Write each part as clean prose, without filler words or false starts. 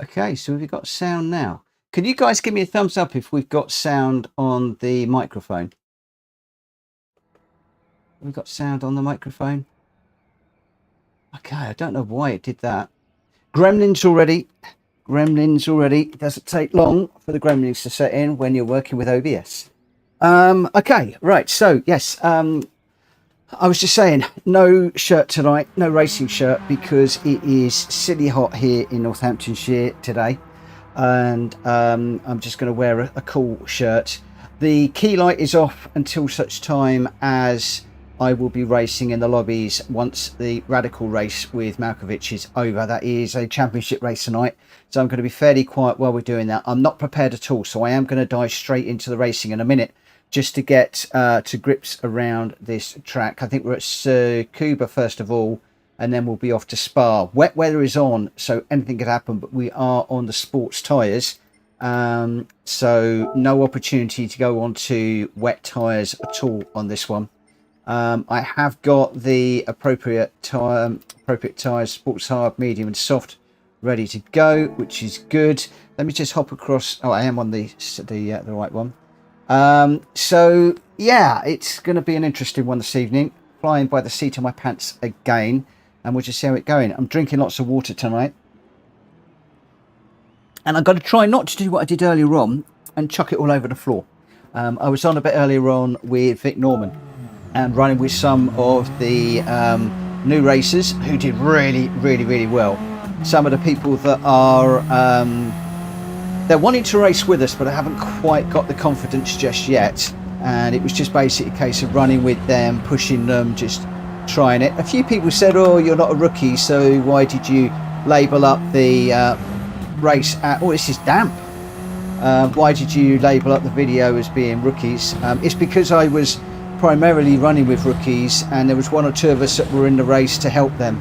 Okay, so we've got sound now. Can you guys give me a thumbs up if we've got sound on the microphone? We've got sound on the microphone. Okay, I don't know why it did that. Gremlins already. Gremlins already. It doesn't take long for the gremlins to set in when you're working with OBS. Okay, right. So yes, I was just saying, no shirt tonight, no racing shirt, because it is silly hot here in Northamptonshire today, and I'm just going to wear a cool shirt. The key light is off until such time as I will be racing in the lobbies once the radical race with Malkovitch is over. That is a championship race tonight, so I'm going to be fairly quiet while we're doing that. I'm not prepared at all, so I am going to dive straight into the racing in a minute, just to get to grips around this track. I think we're at Cuba first of all, and then we'll be off to Spa. Wet weather is on, so anything could happen, but we are on the sports tyres. So no opportunity to go on to wet tyres at all on this one. I have got the appropriate tyres, sports hard, medium and soft, ready to go, which is good. Let me just hop across. Oh, I am on the right one. So yeah, it's going to be an interesting one this evening. Flying by the seat of my pants again, and we'll just see how it's going. I'm drinking lots of water tonight, and I've got to try not to do what I did earlier on and chuck it all over the floor. I was on a bit earlier on with Vic Norman and running with some of the new racers who did really well. Some of the people that are they're wanting to race with us, but I haven't quite got the confidence just yet. And it was just basically a case of running with them, pushing them, just trying it. A few people said, "Oh, you're not a rookie, so why did you label up the race at..." Oh, this is damp. Why did you label up the video as being rookies? It's because I was primarily running with rookies, and there was one or two of us that were in the race to help them.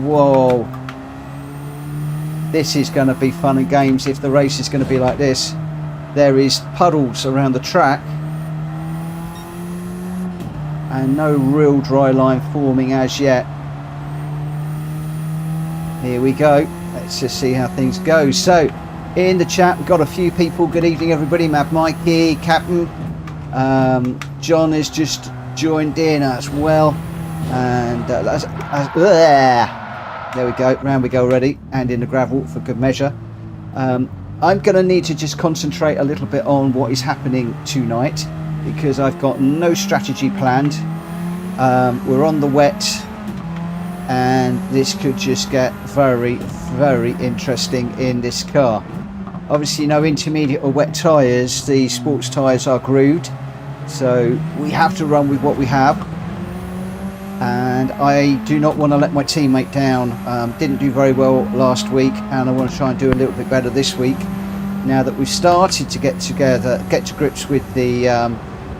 Whoa. This is going to be fun and games if the race is going to be like this. There is puddles around the track and no real dry line forming as yet. Here we go. Let's just see how things go. So in the chat we've got a few people. Good evening everybody. Mad Mikey, Captain, John has just joined in as well, and there we go, round we go already, and in the gravel for good measure. I'm going to need to just concentrate a little bit on what is happening tonight, because I've got no strategy planned. We're on the wet, and this could just get very interesting in this car. Obviously no intermediate or wet tyres, the sports tyres are grooved, so we have to run with what we have. And I do not want to let my teammate down. Didn't do very well last week, and I want to try and do a little bit better this week, now that we've started to get to grips with the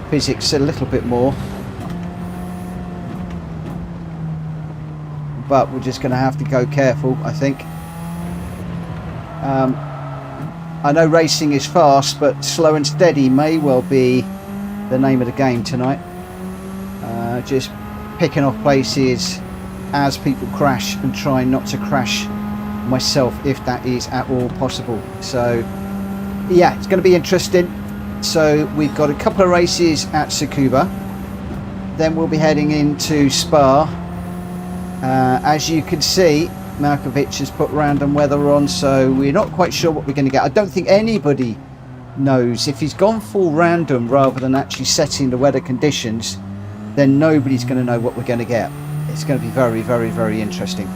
physics a little bit more. But we're just going to have to go careful, I think. I know racing is fast, but slow and steady may well be the name of the game tonight. Just picking off places as people crash and trying not to crash myself if that is at all possible. So yeah, it's going to be interesting. So we've got a couple of races at Tsukuba, then we'll be heading into Spa. As you can see, Malkovitch has put random weather on, so we're not quite sure what we're going to get. I don't think anybody knows. If he's gone full random rather than actually setting the weather conditions, then nobody's going to know what we're going to get. It's going to be very interesting.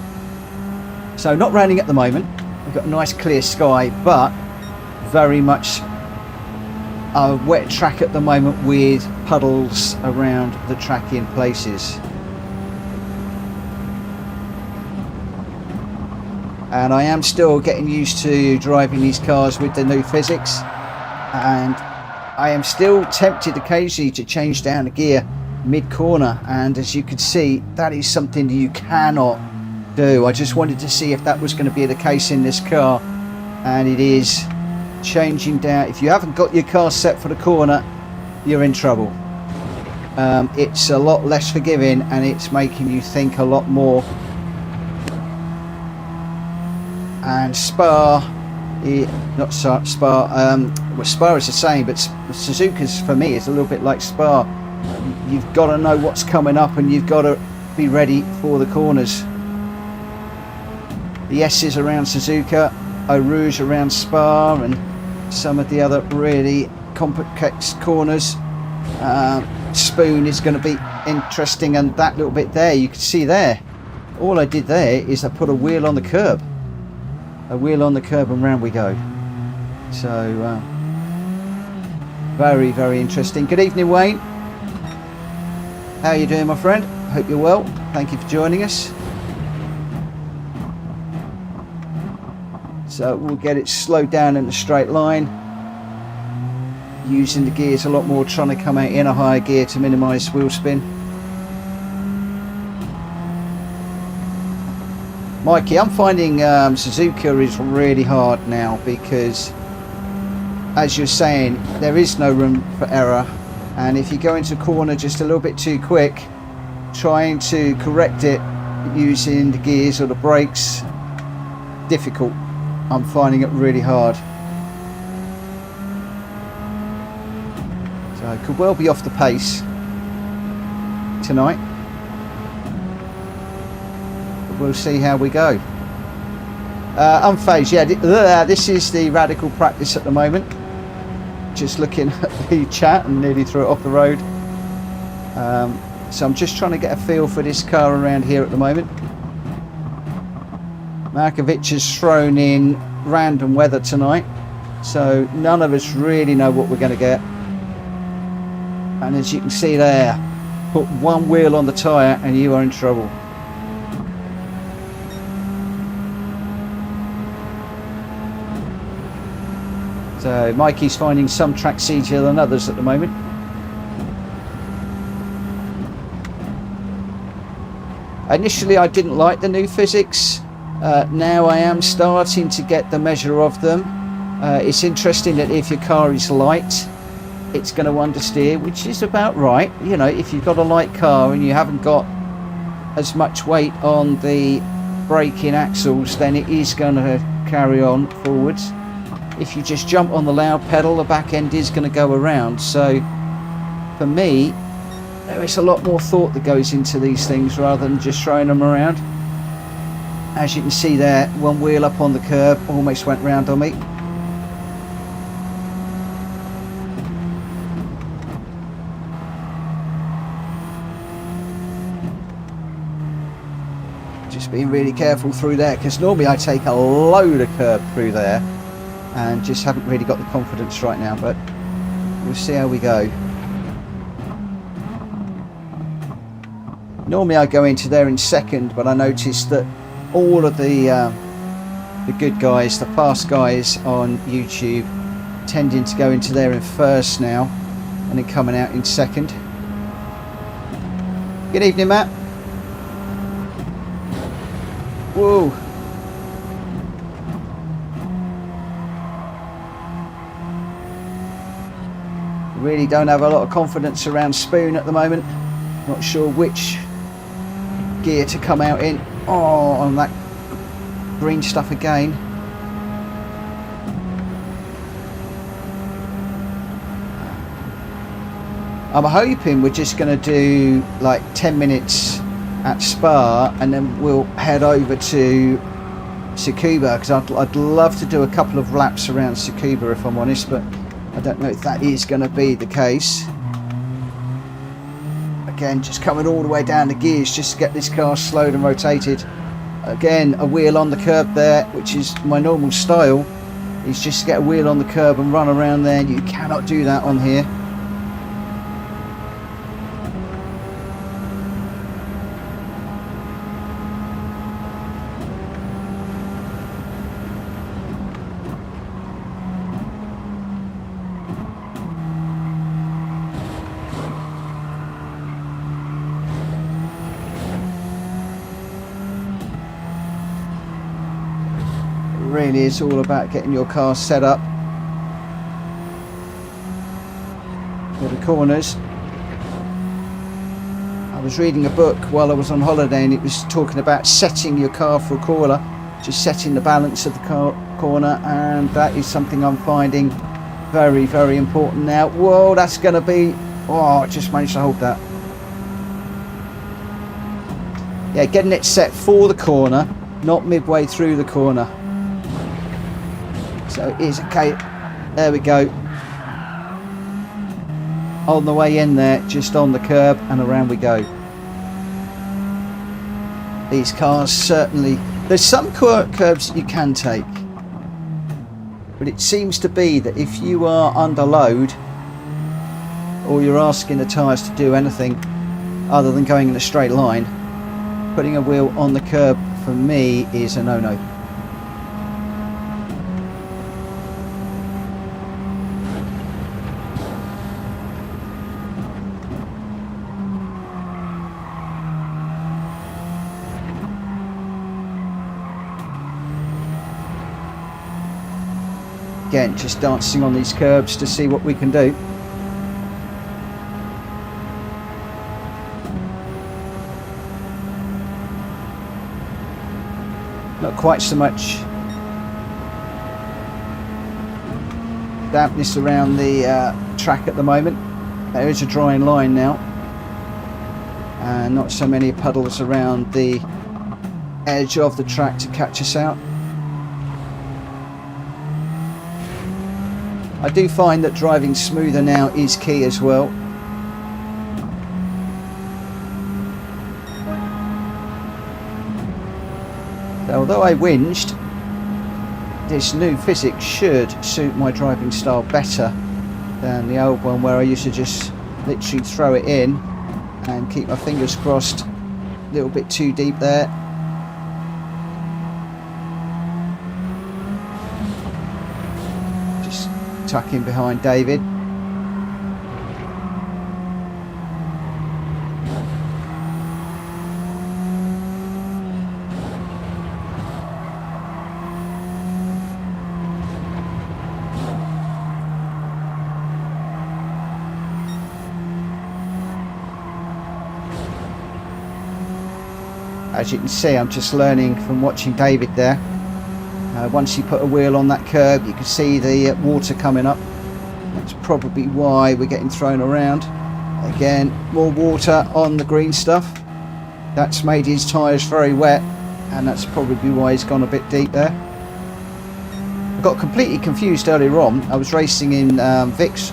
So not raining at the moment. We've got a nice clear sky, but very much a wet track at the moment with puddles around the track in places. And I am still getting used to driving these cars with the new physics, and I am still tempted occasionally to change down a gear mid-corner, and as you can see, that is something you cannot do. I just wanted to see if that was going to be the case in this car, and it is. Changing down, if you haven't got your car set for the corner, you're in trouble. It's a lot less forgiving, and it's making you think a lot more. and Spa, not Spa, well, Spa is the same, but Suzuka's for me is a little bit like Spa. You've got to know what's coming up and you've got to be ready for the corners. The S's around Suzuka, Eau Rouge around Spa, and some of the other really complex corners. Spoon is going to be interesting, and that little bit there, you can see there, all I did there is I put a wheel on the curb. A wheel on the curb and round we go. So, very, very interesting. Good evening, Wayne. How are you doing, my friend? Hope you're well. Thank you for joining us. So we'll get it slowed down in a straight line. Using the gears a lot more, trying to come out in a higher gear to minimise wheel spin. Mikey, I'm finding Suzuka is really hard now because, as you're saying, there is no room for error, and if you go into a corner just a little bit too quick, trying to correct it using the gears or the brakes, difficult. I'm finding it really hard. So I could well be off the pace tonight. But we'll see how we go. Unfazed, yeah, this is the radical practice at the moment. Just looking at the chat and nearly threw it off the road. So I'm just trying to get a feel for this car around here at the moment. Malkovitch has thrown in random weather tonight, so none of us really know what we're going to get. And as you can see there, put one wheel on the tyre and you are in trouble. So Mikey's finding some tracks easier than others at the moment. Initially I didn't like the new physics. Now I am starting to get the measure of them. It's interesting that if your car is light, it's going to understeer, which is about right. You know, if you've got a light car and you haven't got as much weight on the braking axles, then it is going to carry on forwards. If you just jump on the loud pedal, the back end is going to go around. So for me, there is a lot more thought that goes into these things rather than just throwing them around. As you can see there, one wheel up on the curb, almost went round on me. Just being really careful through there, because normally I take a load of curb through there and just haven't really got the confidence right now, but we'll see how we go. Normally I go into there in second, but I noticed that all of the good guys, the fast guys on YouTube, tending to go into there in first now and then coming out in second. Good evening, Matt. Whoa. Really don't have a lot of confidence around Spoon at the moment. Not sure which gear to come out in. Oh, on that green stuff again. I'm hoping we're just going to do like 10 minutes at Spa and then we'll head over to Tsukuba, because I'd love to do a couple of laps around Tsukuba if I'm honest, but I don't know if that is going to be the case. Again, just coming all the way down the gears just to get this car slowed and rotated. Again, a wheel on the curb there, which is my normal style, is just to get a wheel on the curb and run around there. You cannot do that on here. Really is all about getting your car set up for the corners. I was reading a book while I was on holiday and it was talking about setting your car for a corner just setting the balance of the corner, and that is something I'm finding very, very important now. Whoa, that's going to be... Oh, I just managed to hold that. Yeah, getting it set for the corner, not midway through the corner. So it is okay. There we go. On the way in there, just on the curb, and around we go. These cars certainly... There's some curbs that you can take, but it seems to be that if you are under load, or you're asking the tyres to do anything other than going in a straight line, putting a wheel on the curb for me is a no-no. Again, just dancing on these curbs to see what we can do. Not quite so much dampness around the track at the moment. There is a drying line now, and not so many puddles around the edge of the track to catch us out. I do find that driving smoother now is key as well. So although I whinged, this new physics should suit my driving style better than the old one, where I used to just literally throw it in and keep my fingers crossed. A little bit too deep there. Just tuck in behind David. As you can see, I'm just learning from watching David there. Once you put a wheel on that curb, you can see the water coming up. That's probably why we're getting thrown around. Again, more water on the green stuff. That's made his tyres very wet, and that's probably why he's gone a bit deep there. I got completely confused earlier on. I was racing in Vic's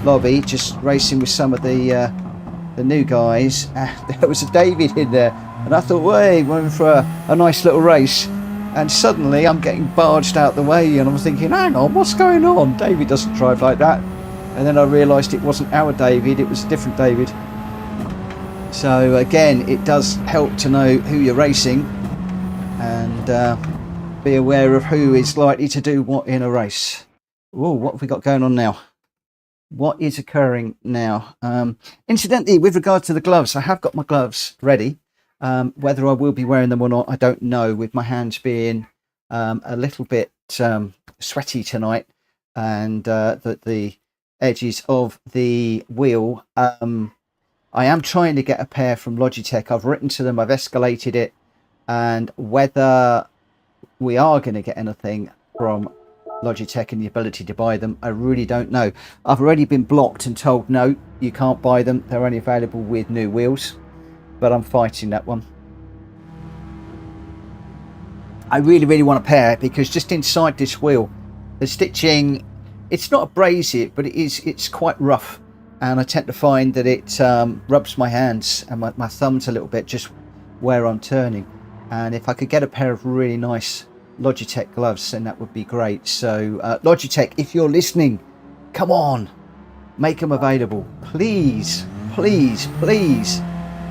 lobby, just racing with some of the new guys. There was a David in there, and I thought, wait, we're in for a nice little race. And suddenly I'm getting barged out the way, and I'm thinking, hang on, what's going on? David doesn't drive like that. And then I realised it wasn't our David, it was a different David. So again, it does help to know who you're racing, and be aware of who is likely to do what in a race. Whoa, what have we got going on now? What is occurring now? Incidentally, with regard to the gloves, I have got my gloves ready. Whether I will be wearing them or not, I don't know, with my hands being a little bit sweaty tonight, and the edges of the wheel. I am trying to get a pair from Logitech. I've written to them, I've escalated it, and whether we are going to get anything from Logitech and the ability to buy them, I really don't know. I've already been blocked and told no, you can't buy them, they're only available with new wheels. But I'm fighting that one. I really want a pair, because just inside this wheel, the stitching, it's not abrasive, but it's quite rough, and I tend to find that it rubs my hands and my thumbs a little bit just where I'm turning. And if I could get a pair of really nice Logitech gloves, then that would be great. So Logitech, if you're listening, come on, make them available, please, please, please.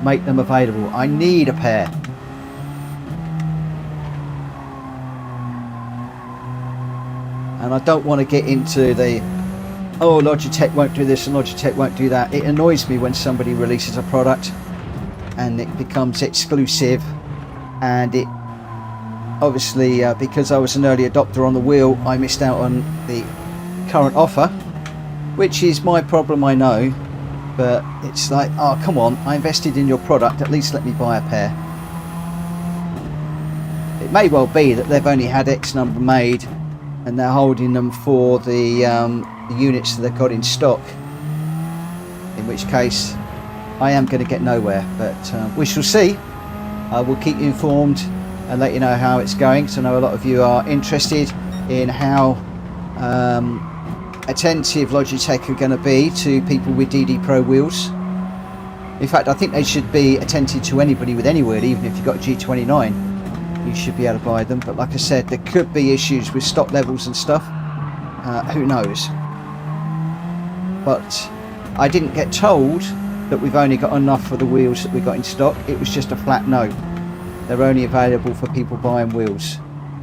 Make them available. I need a pair. And I don't want to get into the, oh, Logitech won't do this and Logitech won't do that. It annoys me when somebody releases a product and it becomes exclusive, and it obviously because I was an early adopter on the wheel, I missed out on the current offer, which is my problem, I know. But it's like, oh, come on, I invested in your product, at least let me buy a pair. It may well be that they've only had X number made and they're holding them for the units that they've got in stock, in which case I am going to get nowhere, but we shall see. I will keep you informed and let you know how it's going, because I know a lot of you are interested in how attentive Logitech are going to be to people with DD Pro wheels. In fact, I think they should be attentive to anybody with any wheel. Even if you've got a G29, you should be able to buy them. But like I said, there could be issues with stock levels and stuff. Who knows? But I didn't get told that we've only got enough for the wheels that we got in stock. It was just a flat no. They're only available for people buying wheels.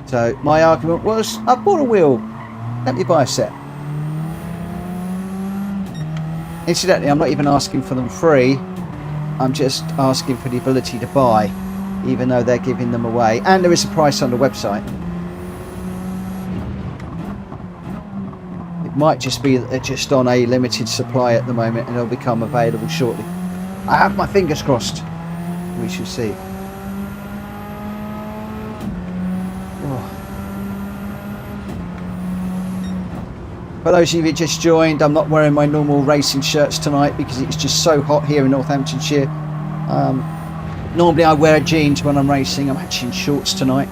So my argument was, I bought a wheel, let me buy a set. Incidentally, I'm not even asking for them free. I'm just asking for the ability to buy, even though they're giving them away. And there is a price on the website. It might just be that they're just on a limited supply at the moment and they'll become available shortly. I have my fingers crossed. We shall see. For those of you who just joined, I'm not wearing my normal racing shirts tonight because it's just so hot here in Northamptonshire. Normally I wear jeans when I'm racing. I'm actually in shorts tonight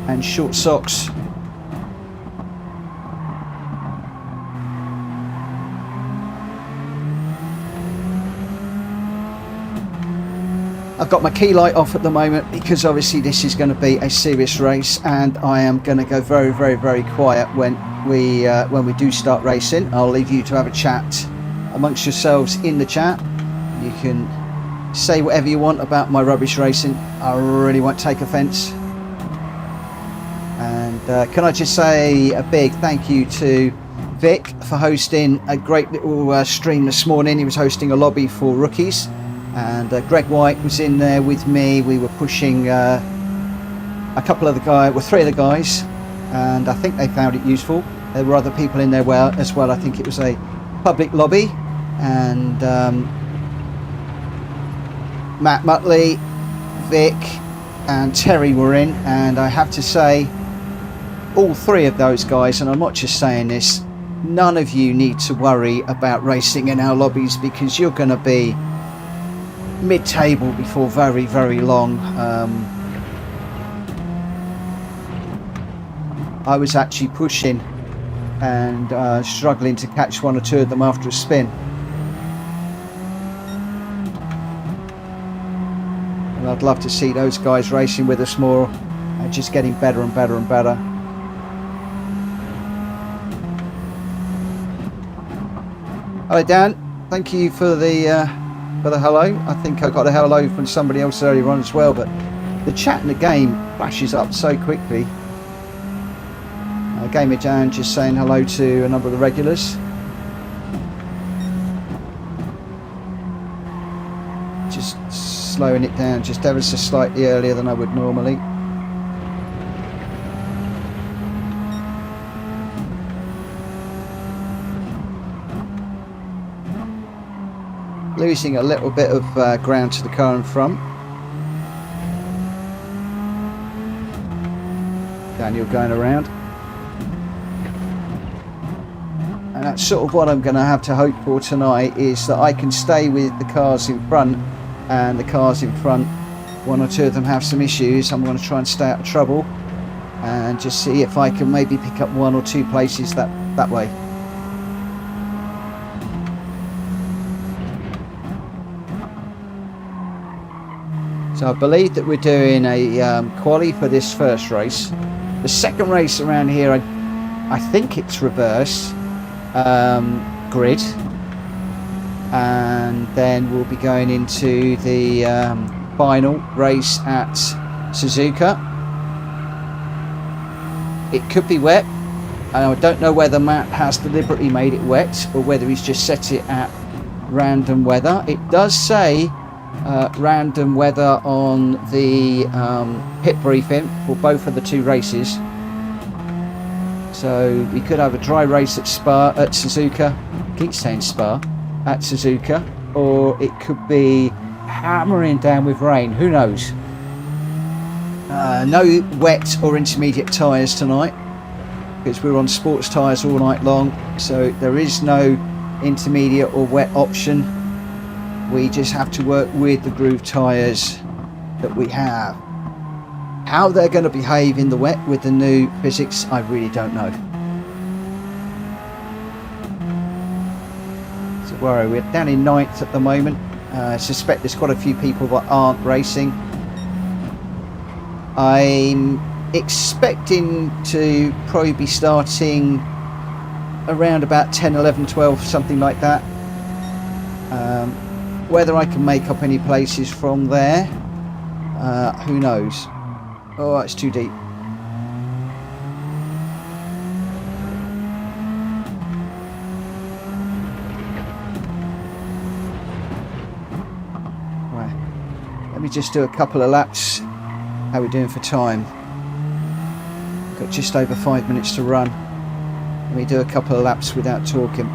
and short socks. I've got my key light off at the moment because obviously this is going to be a serious race, and I am going to go very, very, very quiet when we do start racing. I'll leave you to have a chat amongst yourselves in the chat. You can say whatever you want about my rubbish racing. I really won't take offence. And can I just say a big thank you to Vic for hosting a great little stream this morning. He was hosting a lobby for rookies, and Greg White was in there with me. We were pushing a couple of the guys, well, 3 of the guys, and I think they found it useful. There were other people in there as well. I think it was a public lobby, and Matt Mutley, Vic and Terry were in, and I have to say all 3 of those guys, and I'm not just saying this, none of you need to worry about racing in our lobbies, because you're going to be mid-table before very, very long. I was actually pushing and struggling to catch 1 or 2 of them after a spin. And I'd love to see those guys racing with us more and just getting better and better and better. Hello Dan, thank you for the hello. I think I got a hello from somebody else earlier on as well, but the chat in the game flashes up so quickly. Gamer Dan just saying hello to a number of the regulars. Just slowing it down just ever so slightly earlier than I would normally. Losing a little bit of ground to the car in front. Daniel going around. And that's sort of what I'm going to have to hope for tonight, is that I can stay with the cars in front, and the cars in front, 1 or 2 of them have some issues. I'm going to try and stay out of trouble and just see if I can maybe pick up 1 or 2 places that way. So I believe that we're doing a quali for this first race. The second race around here, I think it's reverse grid, and then we'll be going into the final race at Suzuka. It could be wet, and I don't know whether Matt has deliberately made it wet or whether he's just set it at random weather. It does say random weather on the pit briefing for both of the 2 races. So we could have a dry race at Suzuka. I keep saying Spa, at Suzuka, or it could be hammering down with rain. Who knows? No wet or intermediate tyres tonight, because we're on sports tyres all night long, so there is no intermediate or wet option. We just have to work with the groove tyres that we have. How they're going to behave in the wet with the new physics, I really don't know. So where are we? We're down in 9th at the moment. I suspect there's quite a few people that aren't racing. I'm expecting to probably be starting around about 10, 11, 12, something like that. Whether I can make up any places from there, who knows. Oh, it's too deep. Right. Let me just do a couple of laps. How are we doing for time? Got just over 5 minutes to run. Let me do a couple of laps without talking.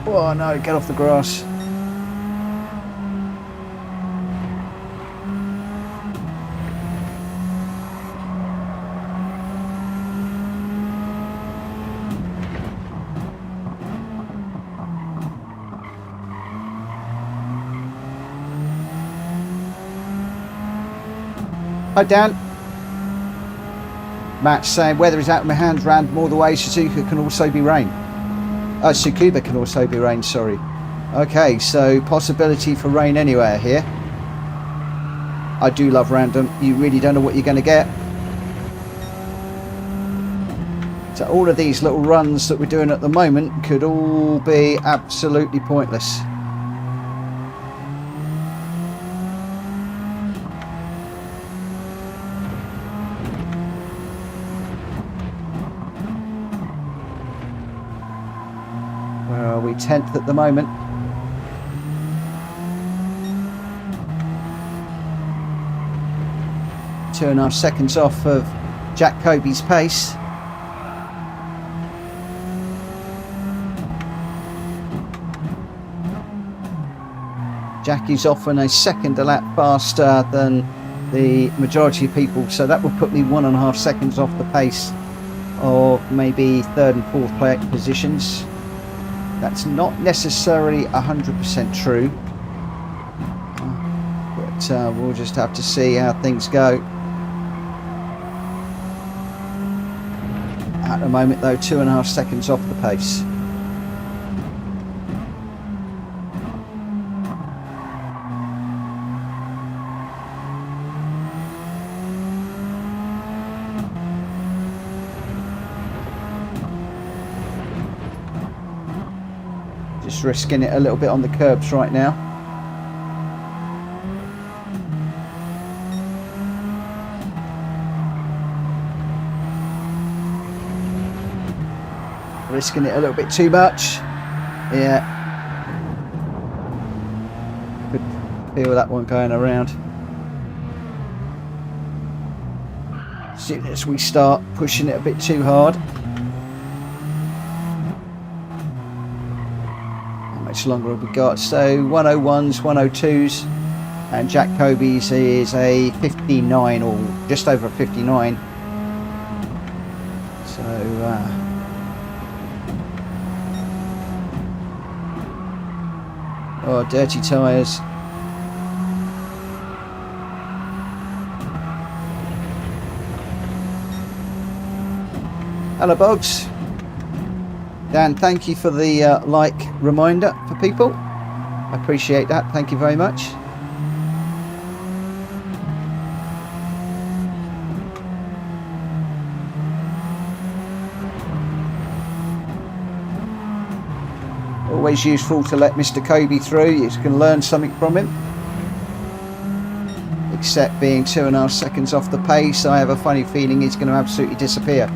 Oh no, get off the grass. Hi Dan. Matt's saying weather is out of my hands, random all the way. Suzuka can also be rain. Tsukuba can also be rain, sorry. Okay, so possibility for rain anywhere here. I do love random. You really don't know what you're going to get. So all of these little runs that we're doing at the moment could all be absolutely pointless. Where are we? 10th at the moment. Two and a half seconds off of Jack Kobe's pace. Jack is often a second a lap faster than the majority of people, so that would put me 1.5 seconds off the pace of maybe third and fourth positions. That's not necessarily 100% true, but we'll just have to see how things go. At the moment though, 2.5 seconds off the pace. Just risking it a little bit on the curbs right now. Risking it a little bit too much. Yeah. Could feel that one going around. As soon as we start pushing it a bit too hard. How much longer have we got? So 101s, 102s, and Jack Kobe's is a 59 or just over a 59. So oh, dirty tyres. Hello, Boggs. Dan, thank you for the like reminder for people. I appreciate that. Thank you very much. Always useful to let Mr. Kobe through. You can learn something from him. Except being 2.5 seconds off the pace, I have a funny feeling he's going to absolutely disappear.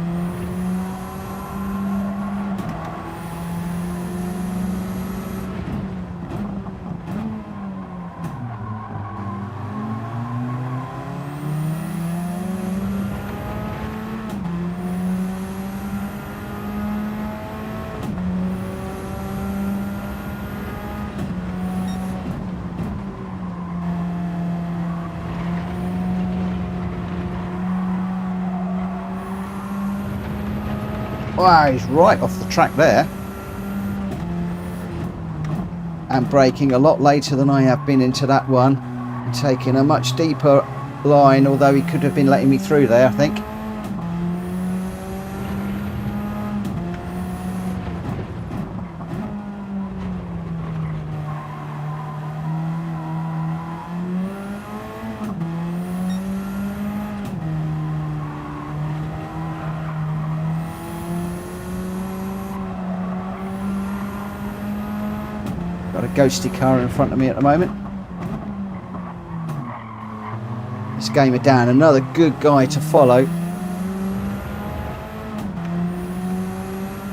Wow, he's right off the track there. And braking a lot later than I have been into that one. And taking a much deeper line, although he could have been letting me through there, I think. Got a ghosty car in front of me at the moment. This Gamer Dan, another good guy to follow.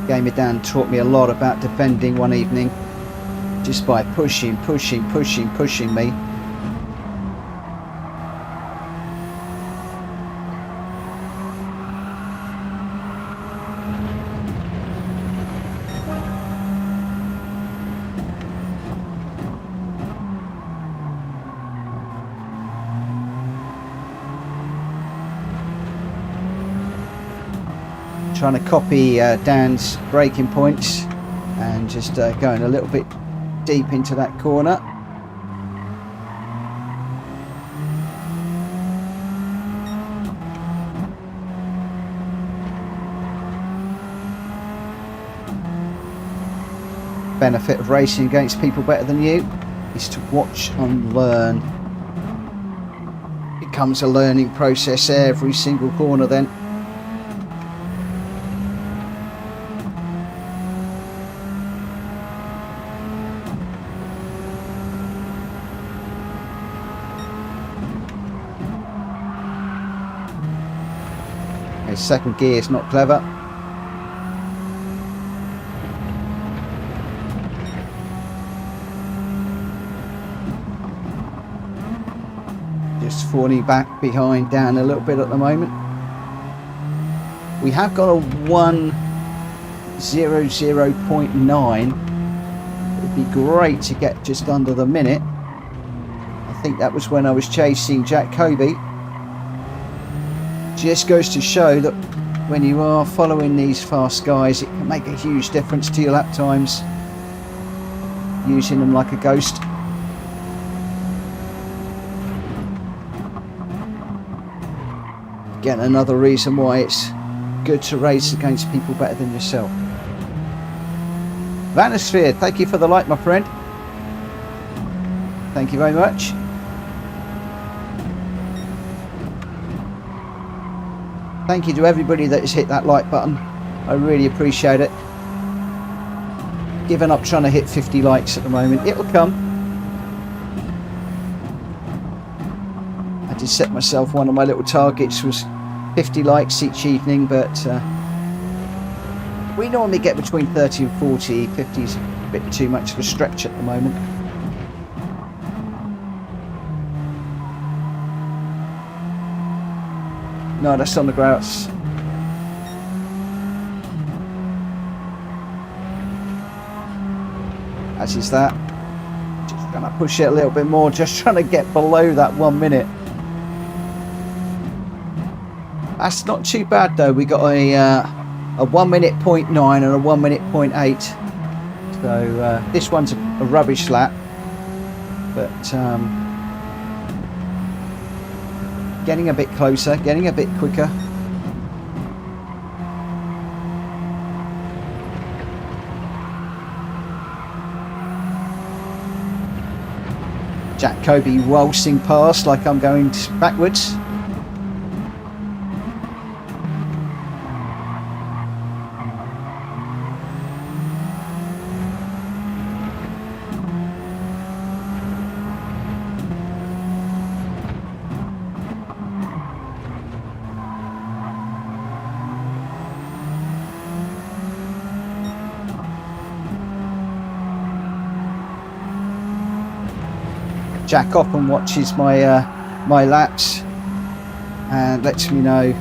Gamer Dan taught me a lot about defending one evening, just by pushing me. Trying to copy Dan's braking points and just going a little bit deep into that corner. Benefit of racing against people better than you is to watch and learn. It becomes a learning process every single corner then. Second gear is not clever. Just falling back behind Dan a little bit at the moment. We have got a 1:00.9. It'd be great to get just under the minute. I think that was when I was chasing Jack Kobe. Just goes to show that when you are following these fast guys, it can make a huge difference to your lap times, using them like a ghost. Again, another reason why it's good to race against people better than yourself. Vanosphere, thank you for the like, my friend. Thank you very much. Thank you to everybody that has hit that like button. I really appreciate it. Giving up trying to hit 50 likes at the moment. It'll come. I did set myself one of my little targets was 50 likes each evening, but we normally get between 30 and 40. 50 is a bit too much of a stretch at the moment. No, that's on the grouse. As is that. Just gonna push it a little bit more, just trying to get below that 1 minute. That's not too bad though. We got a 1:00.9 and a 1:08. So this one's a rubbish lap, but getting a bit closer, getting a bit quicker. Jack Kobe waltzing past like I'm going backwards. Jack often watches my my laps and lets me know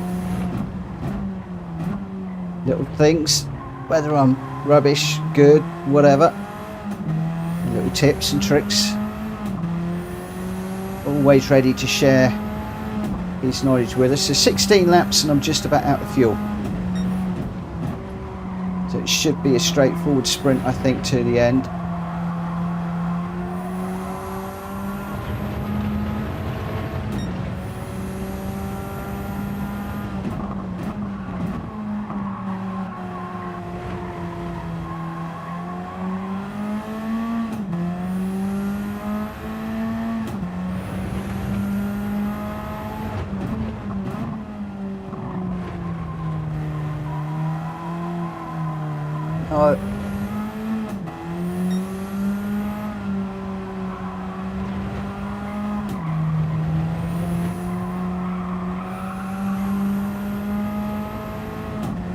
little things, whether I'm rubbish, good, whatever. Little tips and tricks. Always ready to share his knowledge with us. So 16 laps and I'm just about out of fuel. So it should be a straightforward sprint, I think, to the end.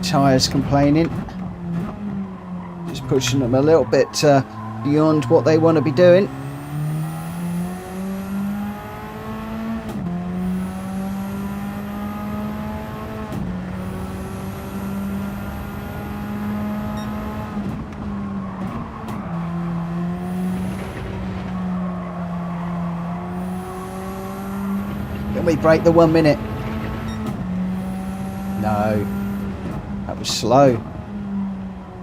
Tyres complaining, just pushing them a little bit beyond what they want to be doing. Can we break the 1 minute? No. That was slow.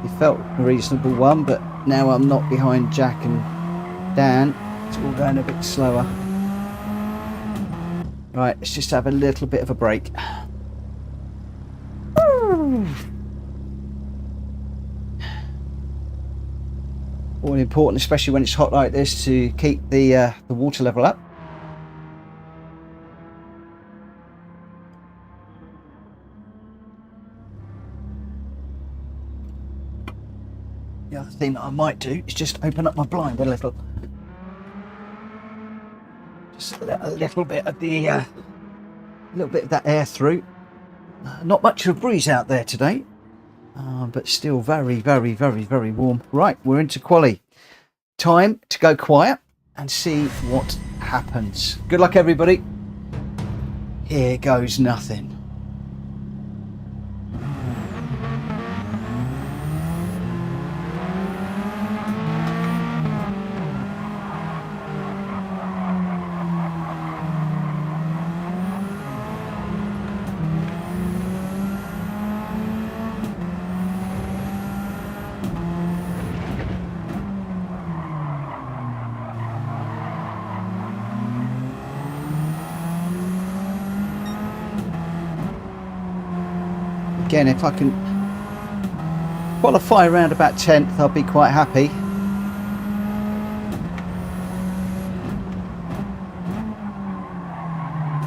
It felt a reasonable one, but now I'm not behind Jack and Dan. It's all going a bit slower. Right, let's just have a little bit of a break. All important, especially when it's hot like this, to keep the water level up. The other thing that I might do is just open up my blind a little. Just let a little bit of that air through. Not much of a breeze out there today, but still very, very, very, very warm. Right, we're into quali. Time to go quiet and see what happens. Good luck, everybody. Here goes nothing. Again, if I can qualify around about 10th, I'll be quite happy.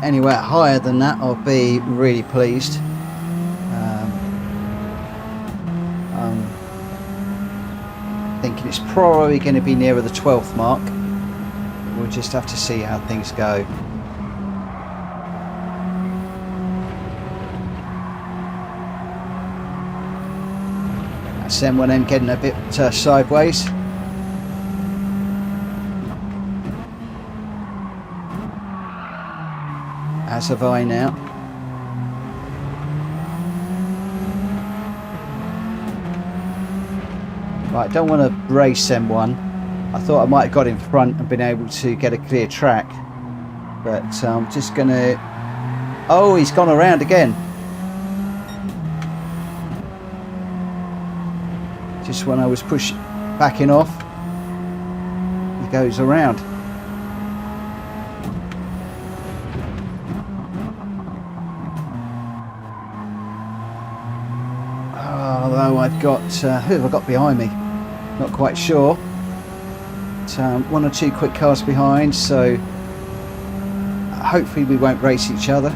Anywhere higher than that, I'll be really pleased. I'm thinking it's probably going to be nearer the 12th mark. We'll just have to see how things go. Then when I'm getting a bit sideways. As have I now. Right, don't want to race M1. I thought I might have got in front and been able to get a clear track, but I'm just gonna... Oh, he's gone around again. Just when I was backing off, he goes around. Although I've got, who have I got behind me? Not quite sure. one or two quick cars behind, so hopefully we won't race each other.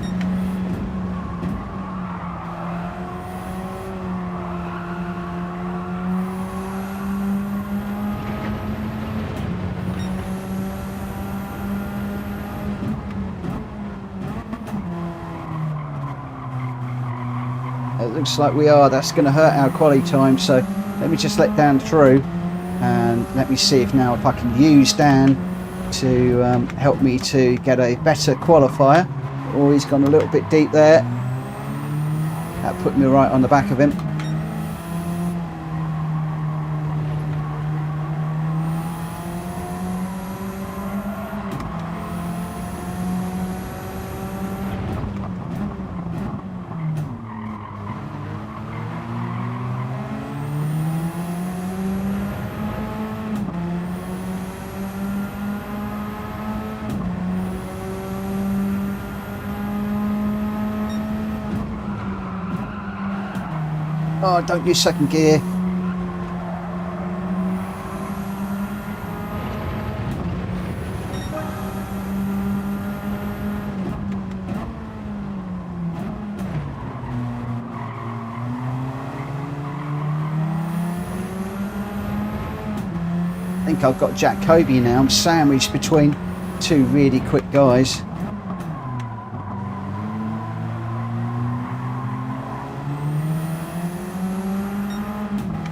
It looks like we are. That's going to hurt our quali time, so let me just let Dan through and let me see if I can use Dan to help me to get a better qualifier. Oh, he's gone a little bit deep there. That put me right on the back of him. Oh, don't use second gear. I think I've got Jack Kobe now. I'm sandwiched between two really quick guys.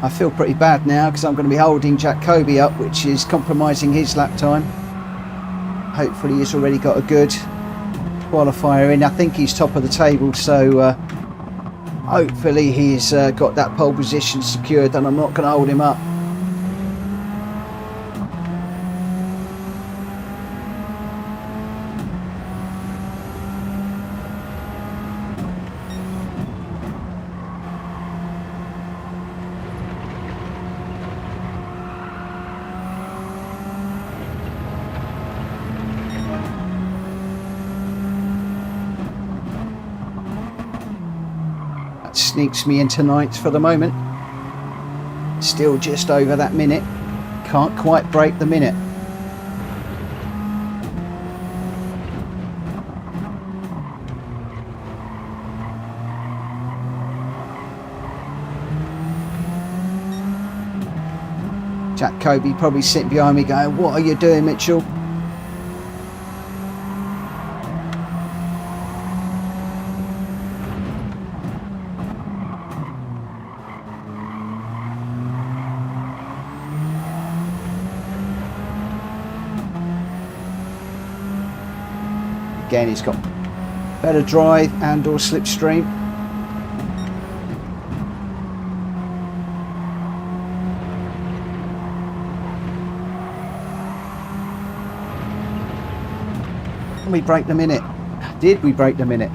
I feel pretty bad now because I'm going to be holding Jack Kobe up, which is compromising his lap time. Hopefully he's already got a good qualifier in. I think he's top of the table, so hopefully he's got that pole position secured and I'm not going to hold him up. Sneaks me into ninth for the moment. Still just over that minute. Can't quite break the minute. Jack Kobe probably sitting behind me going, "What are you doing, Mitchell?" Again, he's got better drive and or slipstream. We break the minute. Did we break the minute?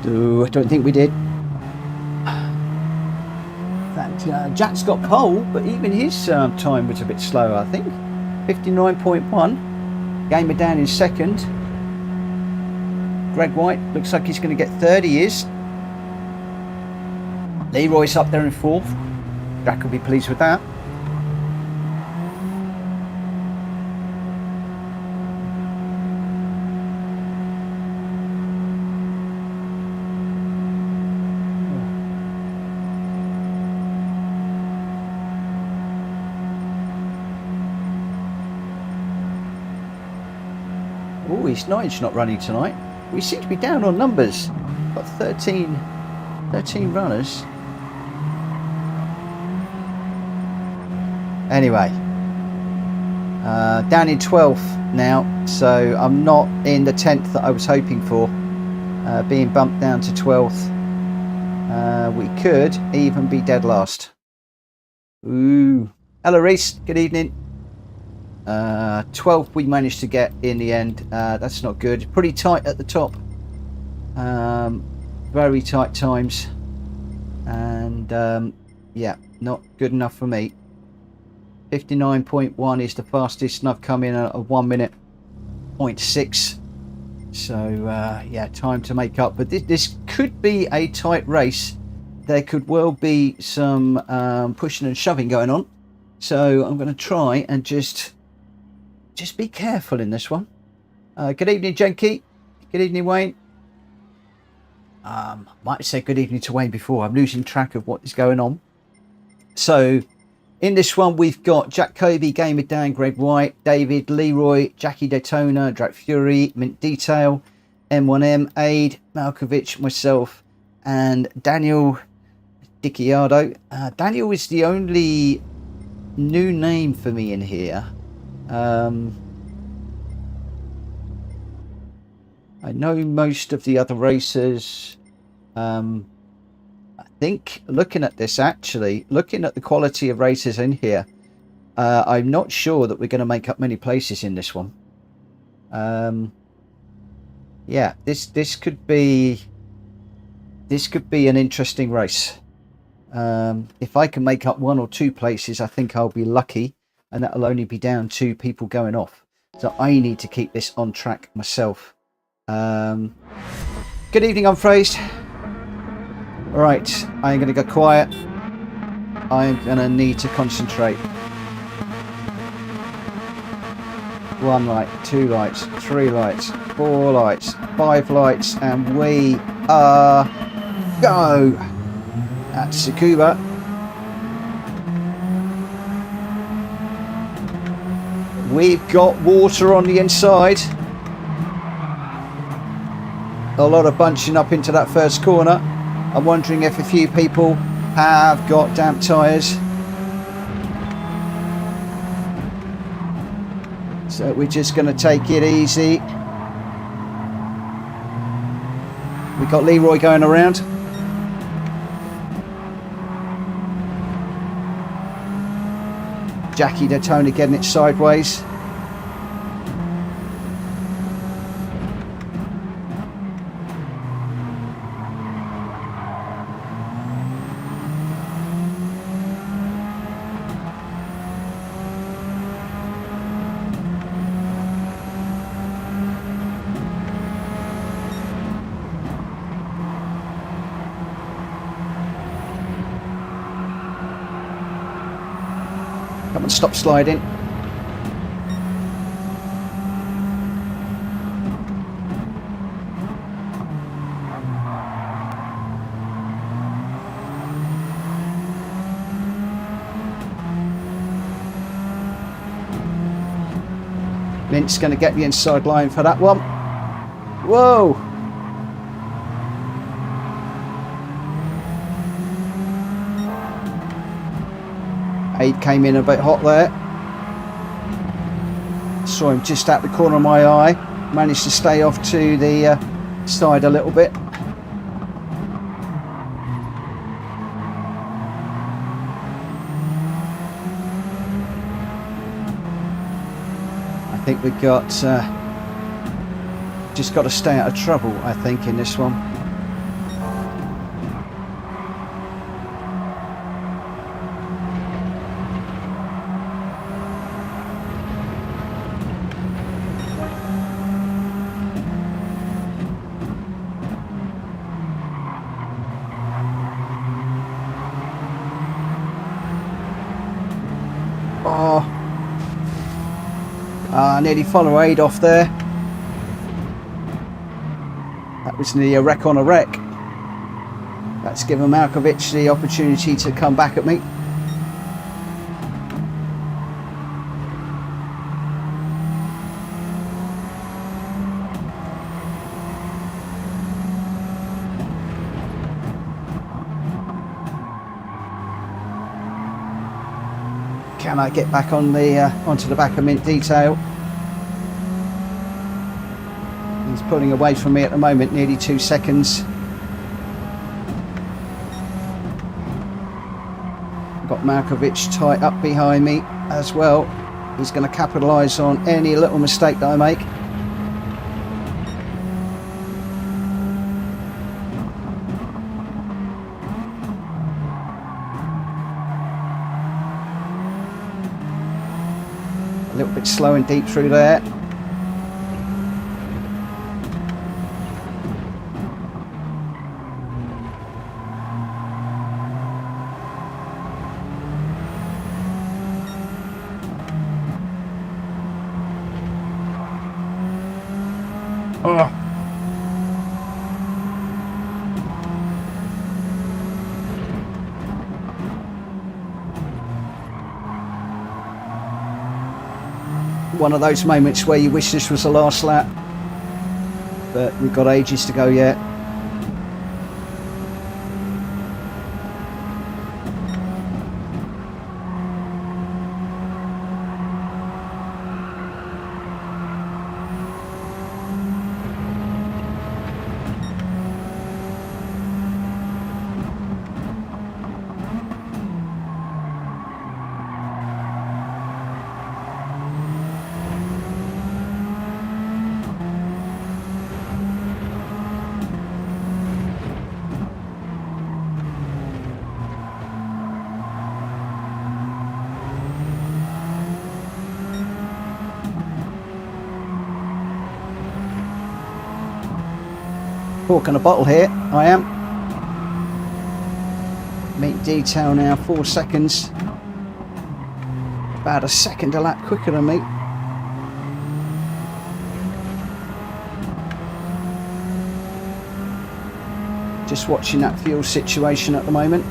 I don't think we did. In fact, Jack's got pole, but even his time was a bit slower, I think. 59.1. Gamer down in second. Greg White looks like he's going to get third. He is. Leroy's up there in fourth. Jack will be pleased with that. Oh, he's not running tonight. We seem to be down on numbers. Got 13 runners. Anyway, down in 12th now, so I'm not in the 10th that I was hoping for. Being bumped down to 12th. We could even be dead last. Ooh. Hello, Reese. Good evening. 12th we managed to get in the end. That's not good. Pretty tight at the top. Very tight times. And yeah, not good enough for me. 59.1 is the fastest, and I've come in at a 1 minute 0.6. So yeah, time to make up. But this could be a tight race there could well be some pushing and shoving going on. So I'm going to try and just be careful in this one. Good evening, Jenky. Good evening, Wayne. Might have said good evening to Wayne before. I'm losing track of what is going on. So in this one, we've got Jack Kobe, Gamer Dan, Greg White, David, Leroy, Jackie Daytona, Drac Fury, Mint Detail, M1M, Aid, Malkovitch, myself, and Daniel Dicciardo. Daniel is the only new name for me in here. I know most of the other racers. I think looking at this, actually, looking at the quality of racers in here, I'm not sure that we're going to make up many places in this one. Yeah, this could be an interesting race. If I can make up 1 or 2 places, I think I'll be lucky, and that'll only be down to people going off. So I need to keep this on track myself. Good evening, Unphrased. Right, I'm going to go quiet. I'm going to need to concentrate. 1 light, 2 lights, 3 lights, 4 lights, 5 lights, and we are go. That's Tsukuba. We've got water on the inside. A lot of bunching up into that first corner. I'm wondering if a few people have got damp tyres. So we're just going to take it easy. We've got Leroy going around. Jackie Daytona getting it sideways. Come on, stop sliding. Mint's going to get the inside line for that one. Whoa! Aid came in a bit hot there. Saw him just out the corner of my eye. Managed to stay off to the side a little bit. I think we've got just got to stay out of trouble, I think, in this one. Nearly follow Aid off there. That was nearly a wreck on a wreck. That's given Malkovitch the opportunity to come back at me. Can I get back on the onto the back of Mint Detail? He's pulling away from me at the moment, nearly 2 seconds. Got Malkovitch tight up behind me as well. He's going to capitalise on any little mistake that I make. A little bit slow and deep through there. Oh. One of those moments where you wish this was the last lap, but we've got ages to go yet. Cork and a bottle here, I am. Meet detail now, 4 seconds. About a second a lap quicker than me. Just watching that fuel situation at the moment.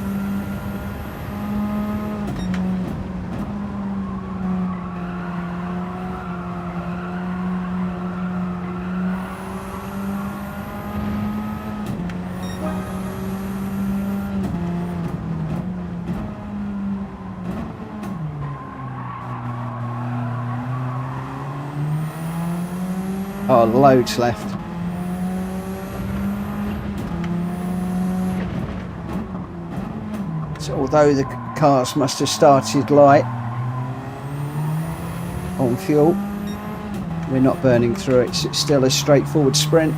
Oh, loads left. So although the cars must have started light on fuel, we're not burning through it. It's still a straightforward sprint.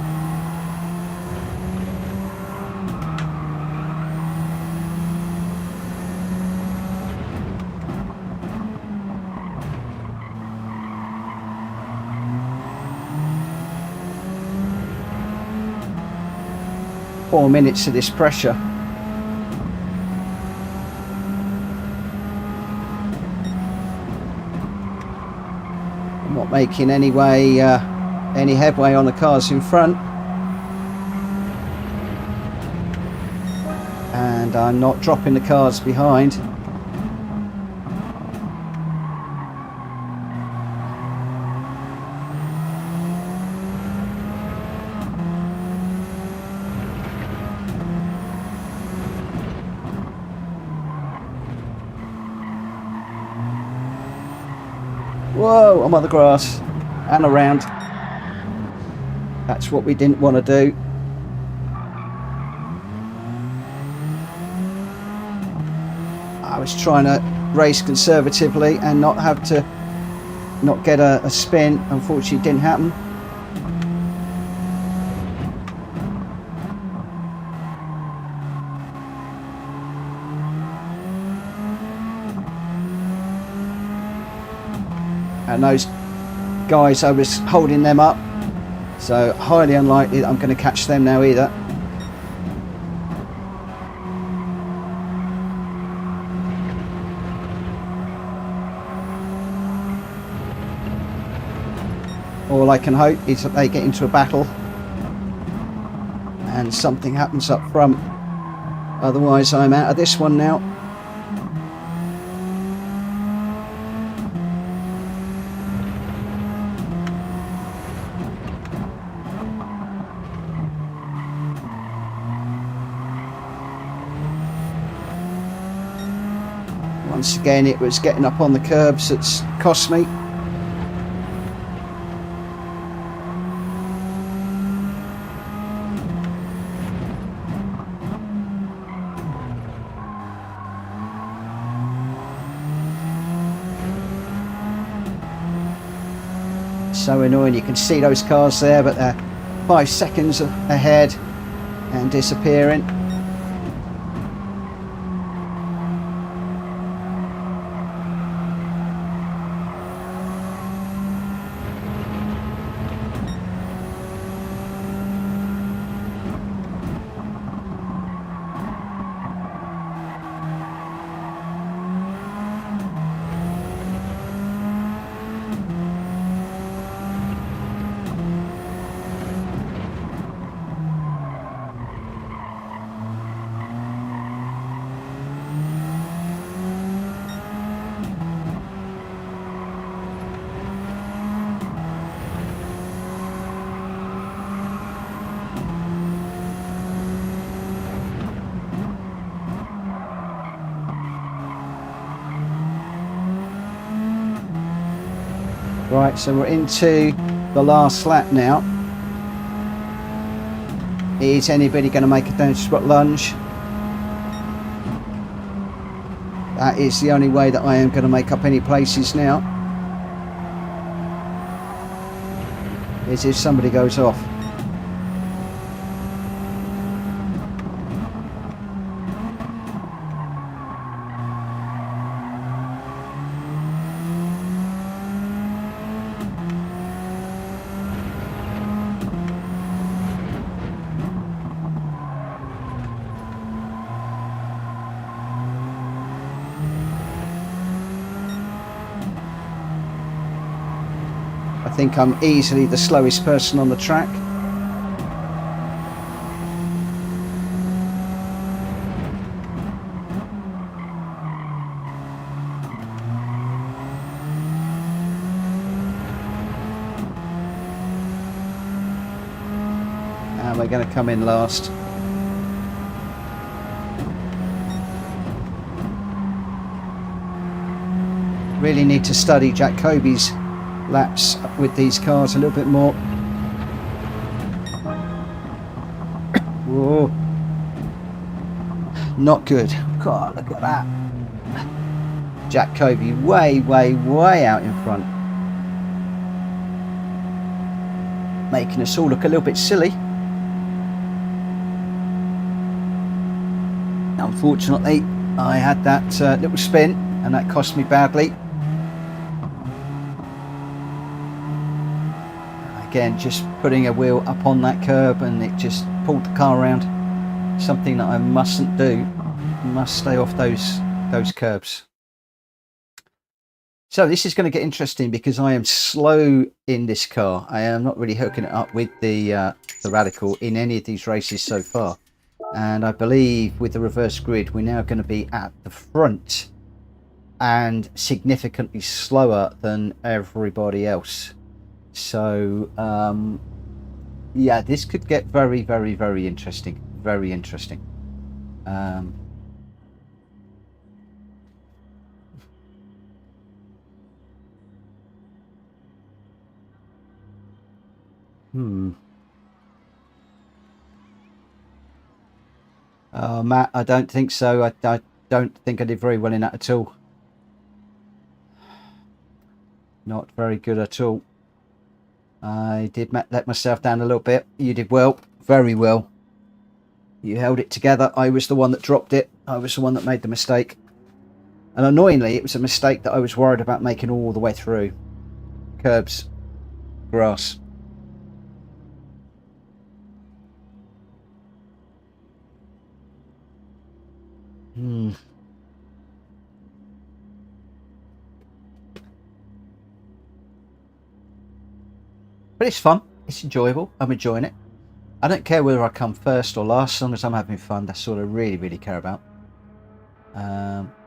Four minutes of this pressure. I'm not making any headway on the cars in front, and I'm not dropping the cars behind. Whoa, I'm on the grass and around. That's what we didn't want to do. I was trying to race conservatively and not get a spin. Unfortunately, it didn't happen. And those guys, I was holding them up, so highly unlikely that I'm going to catch them now either. All I can hope is that they get into a battle and something happens up front. Otherwise, I'm out of this one now. Once again, it was getting up on the curbs that's cost me. So annoying. You can see those cars there, but they're 5 seconds ahead and disappearing. Right, so we're into the last lap now. Is anybody going to make a down spot lunge? That is the only way that I am going to make up any places now. Is if somebody goes off. I think I'm easily the slowest person on the track. And we're going to come in last. Really need to study Jack Kobe's laps with these cars a little bit more. Whoa. Not good. God, look at that. Jack Kobe way out in front. Making us all look a little bit silly. Unfortunately, I had that little spin and that cost me badly. Again, just putting a wheel up on that curb and it just pulled the car around. Something that I mustn't do. Must stay off those curbs. So this is going to get interesting because I am slow in this car. I am not really hooking it up with the Radical in any of these races so far. And I believe with the reverse grid, we're now going to be at the front and significantly slower than everybody else. So yeah, this could get very interesting. Very interesting. Matt, I don't think so. I don't think I did very well in that at all. Not very good at all. I did let myself down a little bit. You did well, very well. You held it together. I was the one that dropped it. I was the one that made the mistake. And annoyingly, it was a mistake that I was worried about making all the way through. Curbs, grass. But it's fun. It's enjoyable. I'm enjoying it. I don't care whether I come first or last, as long as I'm having fun. That's all I really care about.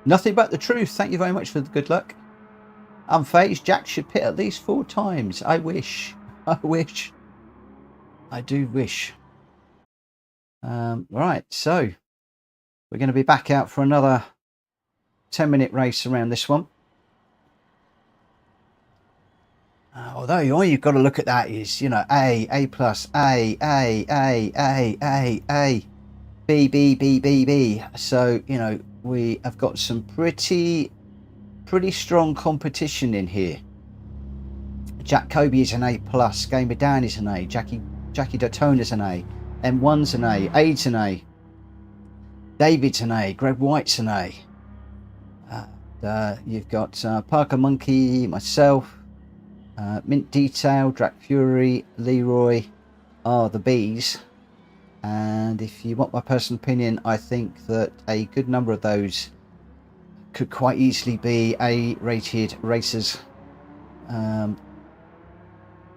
Nothing but the truth. Thank you very much for the good luck. Unfazed. Jack should pit at least 4 times. I wish. I wish. I do wish. Right, so we're going to be back out for another 10-minute race around this one. Although all you've got to look at that is, you know, A plus, A, B. So, you know, we have got some pretty strong competition in here. Jack Kobe is an A plus, Gamer Dan is an A, Jackie Dotone is an A, M1's an A, Aid's an A, David's an A, Greg White's an A. You've got Parker Monkey, myself, Mint Detail, Drac Fury, Leroy are the B's. And if you want my personal opinion, I think that a good number of those could quite easily be A-rated racers, the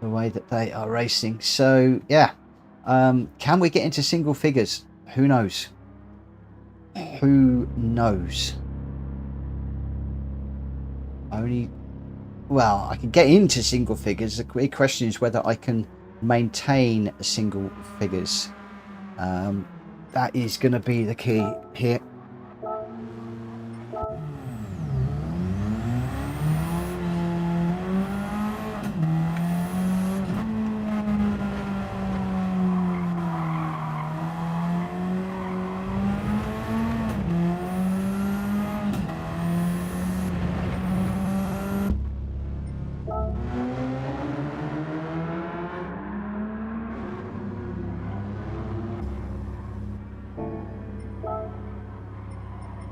way that they are racing. So yeah, can we get into single figures? Who knows? Who knows? Well, I can get into single figures. The big question is whether I can maintain single figures. That is going to be the key here.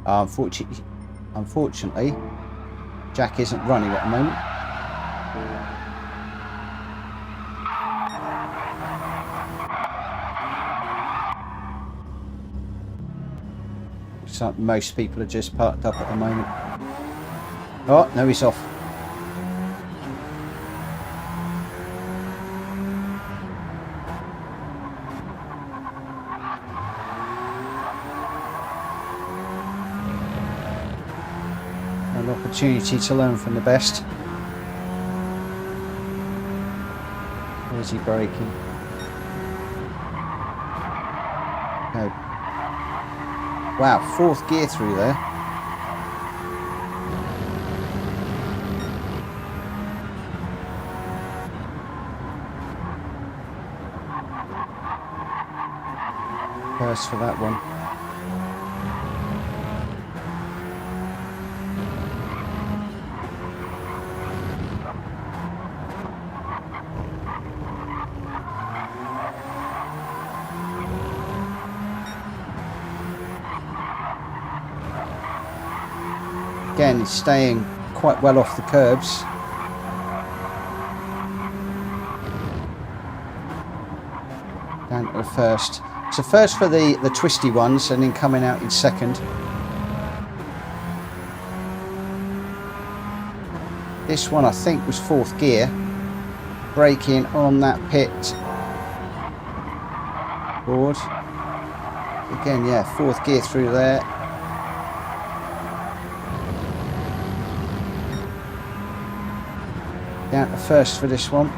Unfortunately, Jack isn't running at the moment. So most people are just parked up at the moment. Oh, no, he's off. An opportunity to learn from the best. Where's he braking? No. Wow, 4th gear through there. First for that one. Again, he's staying quite well off the curbs. Down to the first. So first for the twisty ones and then coming out in second. This one I think was 4th gear. Braking on that pit board. Again, yeah, 4th gear through there. Down to first for this one.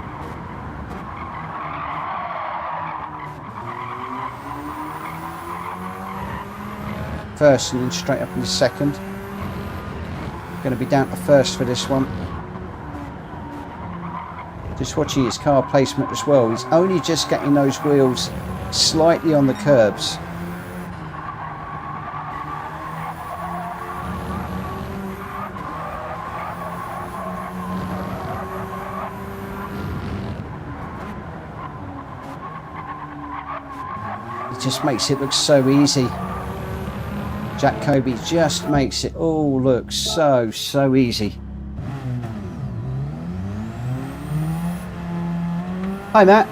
First and then straight up into second. Going to be down to first for this one. Just watching his car placement as well. He's only just getting those wheels slightly on the curbs. It just makes it look so easy. Jack Kobe just makes it all look so easy. Hi Matt.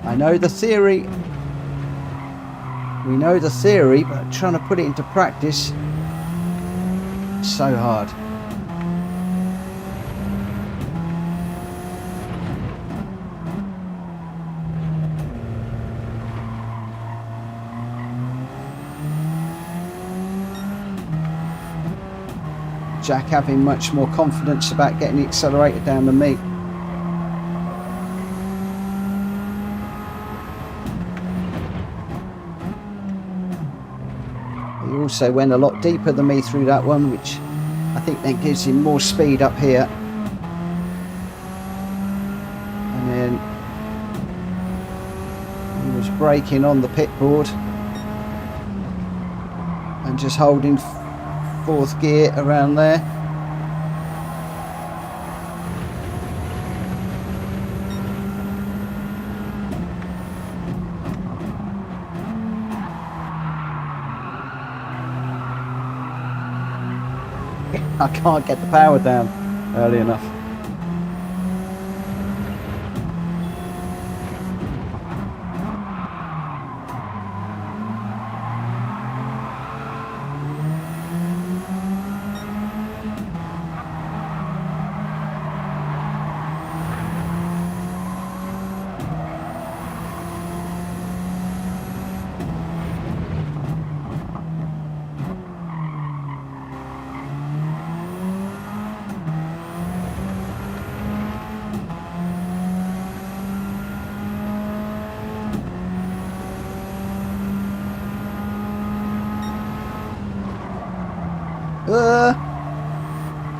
I know the theory. We know the theory, but trying to put it into practice is so hard. Jack having much more confidence about getting the accelerator down than me. He also went a lot deeper than me through that one, which I think then gives him more speed up here. And then he was braking on the pit board and just holding 4th gear around there. I can't get the power down early enough.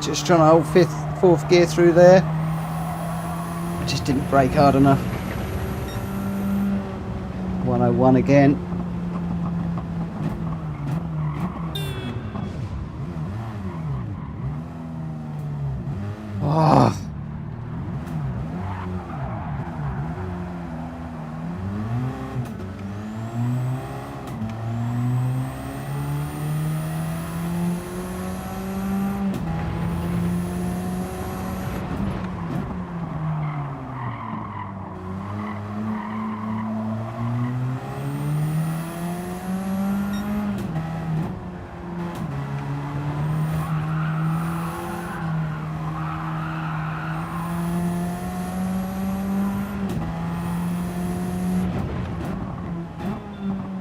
Just trying to hold 4th gear through there. Just didn't brake hard enough. 101 again. Oh.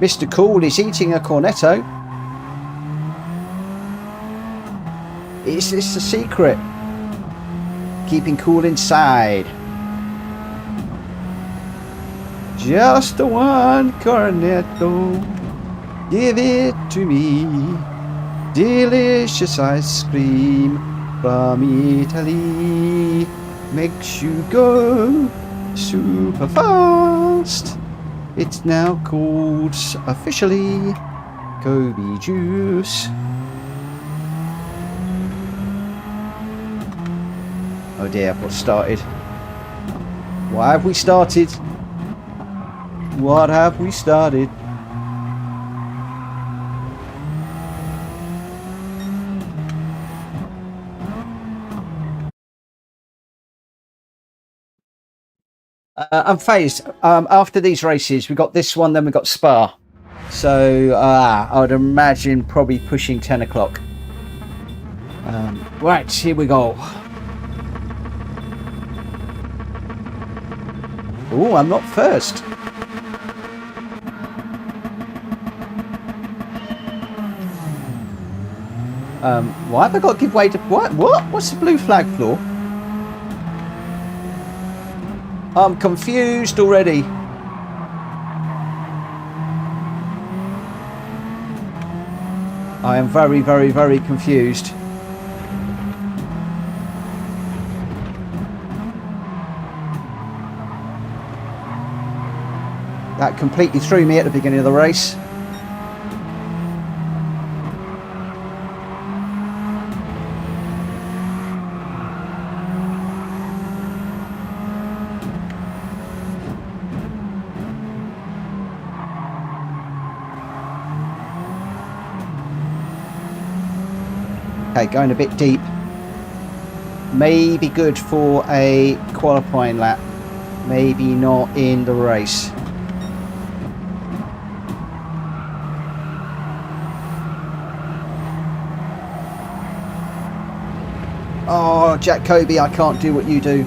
Mr. Cool is eating a cornetto. Is this a secret? Keeping cool inside. Just the one cornetto. Give it to me. Delicious ice cream from Italy. Makes you go super fast. It's now called officially Kobe juice. Oh dear, what started? Why have we started? What have we started? I'm phased. After these races, we got this one, then we got Spa. So I would imagine probably pushing 10 o'clock. Right, here we go. Oh, I'm not first. Why have I got to give way to... What? What's the blue flag for? I'm confused already. I am very, very, very confused. That completely threw me at the beginning of the race. Okay, going a bit deep. Maybe good for a qualifying lap. Maybe not in the race. Oh, Jack Kobe, I can't do what you do.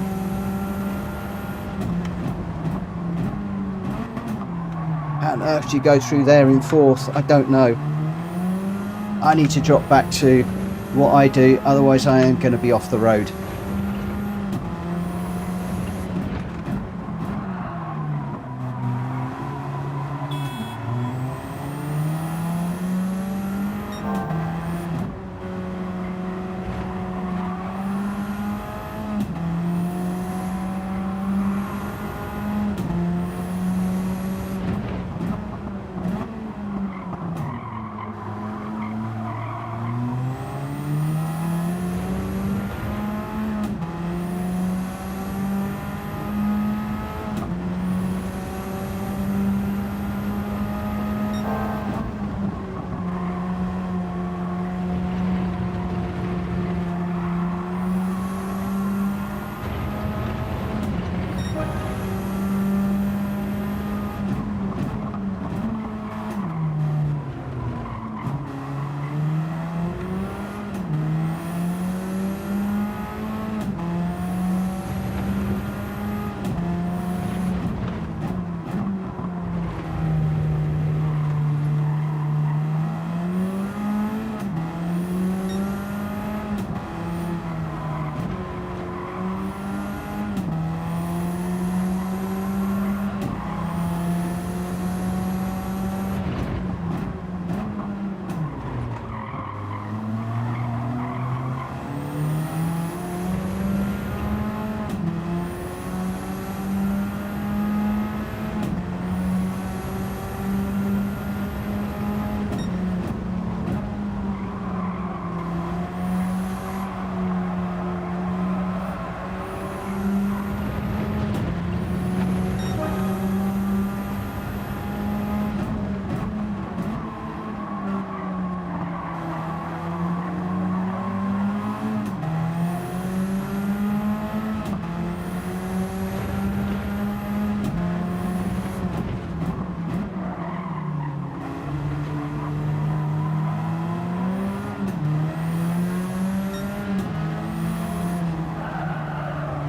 How on earth do you go through there in fourth? I don't know. I need to drop back to what I do, otherwise I am going to be off the road.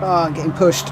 Oh, I'm getting pushed.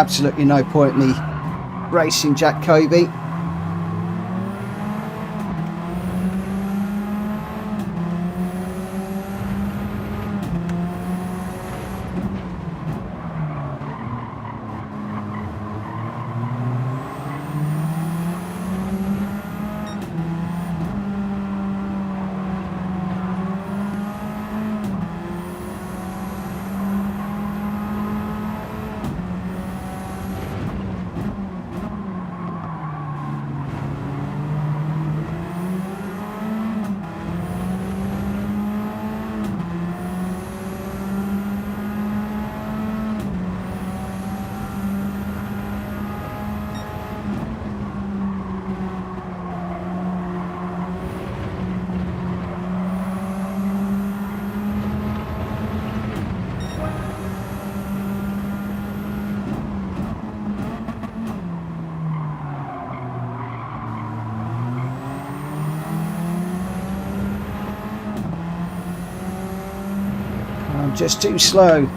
absolutely no point me racing Jack Kobe. I'm just too slow.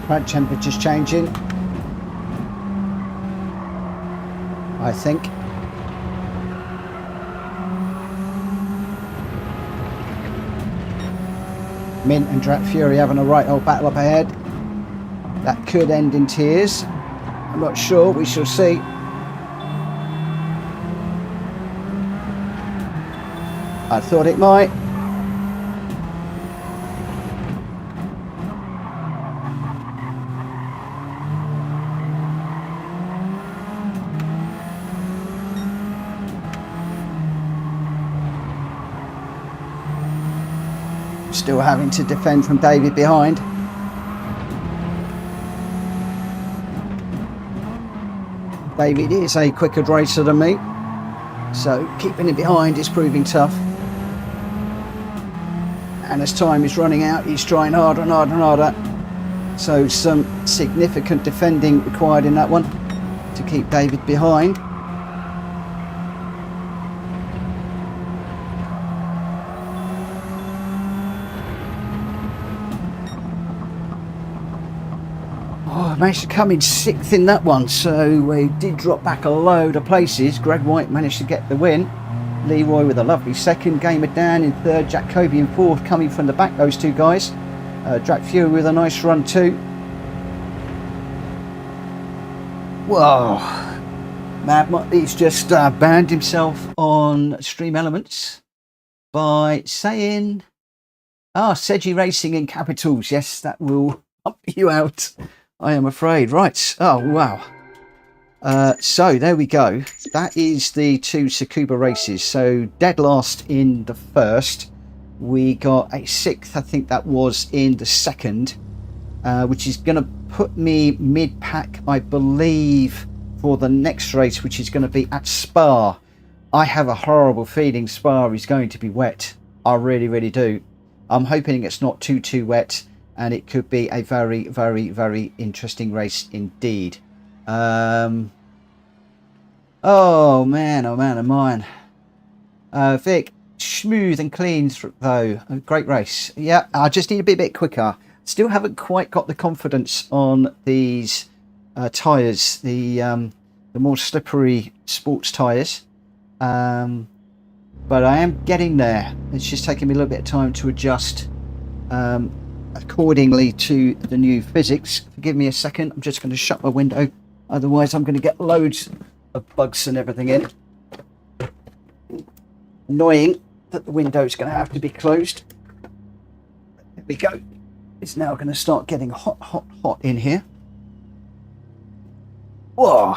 Right, temperature's changing, I think. Mint and Drat Fury having a right old battle up ahead. That could end in tears. I'm not sure, we shall see. I thought it might. Still having to defend from David behind. David is a quicker racer than me, so keeping him behind is proving tough. And as time is running out, he's trying harder and harder and harder. So some significant defending required in that one to keep David behind. I managed to come in 6th in that one, so we did drop back a load of places. Greg White managed to get the win. Leroy with a lovely 2nd, Gamer Dan in 3rd, Jack Kobe in 4th, coming from the back, those two guys. Drat Fury with a nice run too. Whoa, Mad Motley's just banned himself on Stream Elements by saying, Sedgy Racing in capitals. Yes, that will help you out, I am afraid. Right. Oh, wow. So there we go. That is the 2 Tsukuba races. So dead last in the 1st. We got a 6th, I think that was, in the 2nd, which is going to put me mid-pack, I believe, for the next race, which is going to be at Spa. I have a horrible feeling Spa is going to be wet. I really, really do. I'm hoping it's not too wet. and it could be a very, very, very interesting race indeed. Oh man, oh man, oh mine. Vic, smooth and clean though. A great race. Yeah, I just need to be a bit quicker. Still haven't quite got the confidence on these tyres, the more slippery sports tyres. But I am getting there. It's just taking me a little bit of time to adjust accordingly to the new physics. Forgive me a second. I'm just going to shut my window. Otherwise, I'm going to get loads of bugs and everything in. Annoying that the window's going to have to be closed. There we go. It's now going to start getting hot, hot, hot in here. Whoa.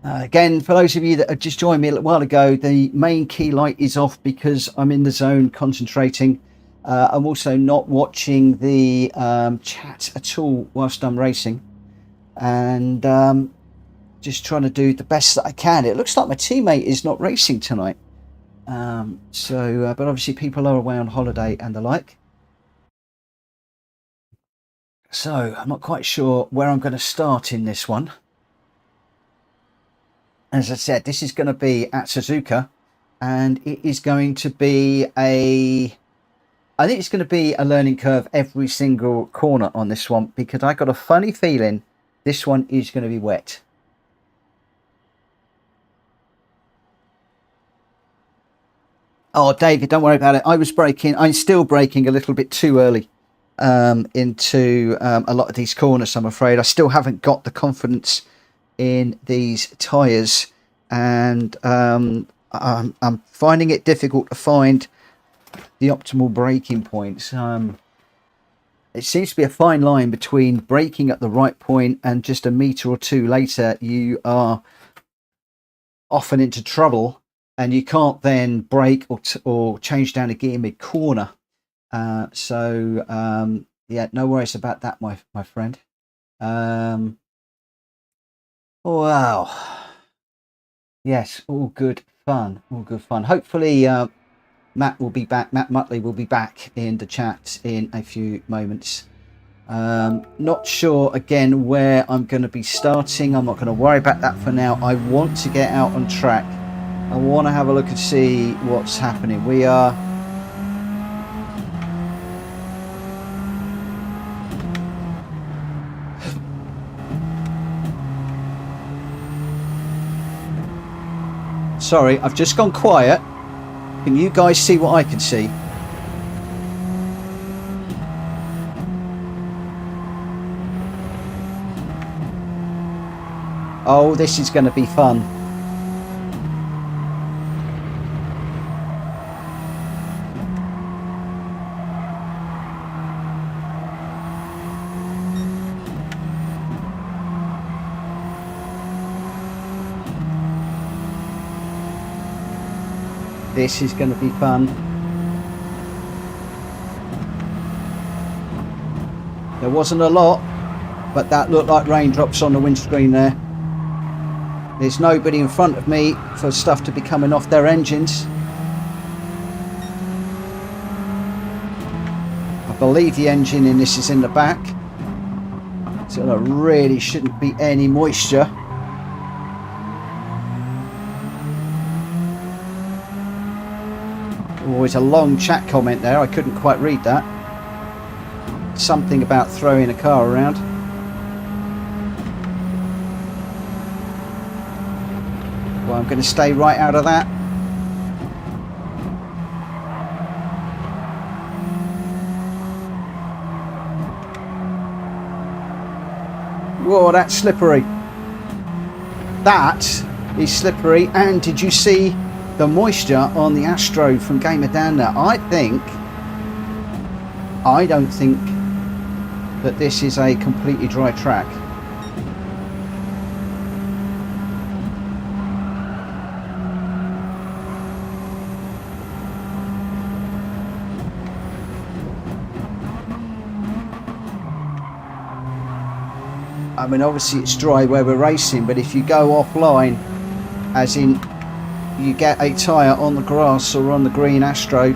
Again, for those of you that have just joined me a little while ago, the main key light is off because I'm in the zone concentrating. I'm also not watching the chat at all whilst I'm racing, and just trying to do the best that I can. It looks like my teammate is not racing tonight, but obviously people are away on holiday and the like. So I'm not quite sure where I'm going to start in this one. As I said, this is going to be at Suzuka, and it is going to be I think it's going to be a learning curve every single corner on this one, because I got a funny feeling this one is going to be wet. Oh, David, don't worry about it. I'm still braking a little bit too early into a lot of these corners, I'm afraid. I still haven't got the confidence in these tyres, and I'm finding it difficult to find the optimal braking points. It seems to be a fine line between braking at the right point and just a metre or two later you are often into trouble, and you can't then brake or change down a gear mid-corner. Yeah, no worries about that, my friend. Wow. Yes, all good fun. All good fun. Hopefully, Matt will be back. Matt Mutley will be back in the chat in a few moments. Not sure again where I'm going to be starting. I'm not going to worry about that for now. I want to get out on track. I want to have a look and see what's happening. We are... Sorry, I've just gone quiet. Can you guys see what I can see? Oh, this is going to be fun. This is going to be fun. There wasn't a lot, but that looked like raindrops on the windscreen there. There's nobody in front of me for stuff to be coming off their engines. I believe the engine in this is in the back, so there really shouldn't be any moisture. Always a long chat comment there. I couldn't quite read that. Something about throwing a car around. Well, I'm going to stay right out of that. Whoa, that's slippery. That is slippery. And did you see the moisture on the Astro from Gamer down there? I don't think that this is a completely dry track. I mean, obviously it's dry where we're racing, but if you go offline, as in you get a tyre on the grass or on the green Astro,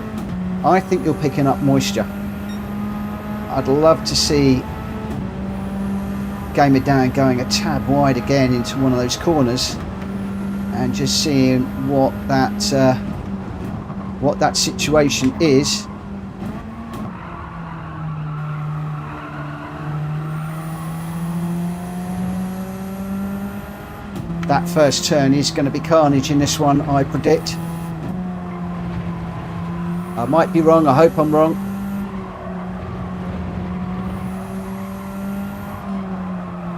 I think you're picking up moisture. I'd love to see Gamer Dan going a tad wide again into one of those corners and just seeing what that situation is. That first turn is going to be carnage in this one, I predict. I might be wrong, I hope I'm wrong.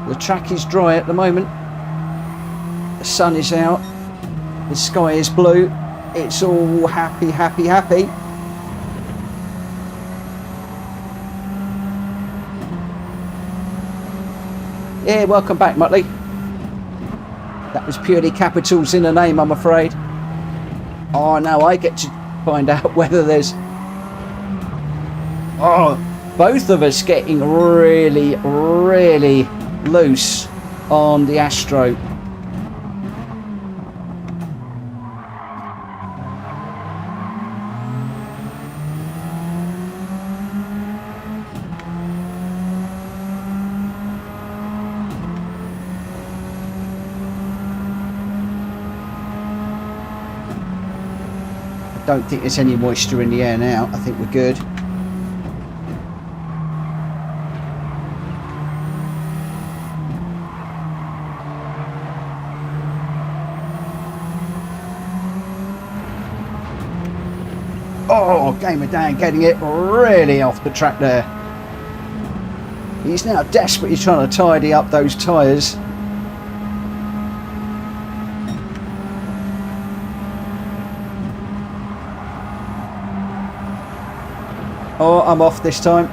The track is dry at the moment. The sun is out. The sky is blue. It's all happy, happy, happy. Yeah, welcome back, Muttley. That was purely capitals in the name, I'm afraid. Oh, now I get to find out whether there's... Oh, both of us getting really, really loose on the Astro. I don't think there's any moisture in the air now. I think we're good. Oh, Gamer Dan getting it really off the track there. He's now desperately trying to tidy up those tyres. Oh, I'm off this time.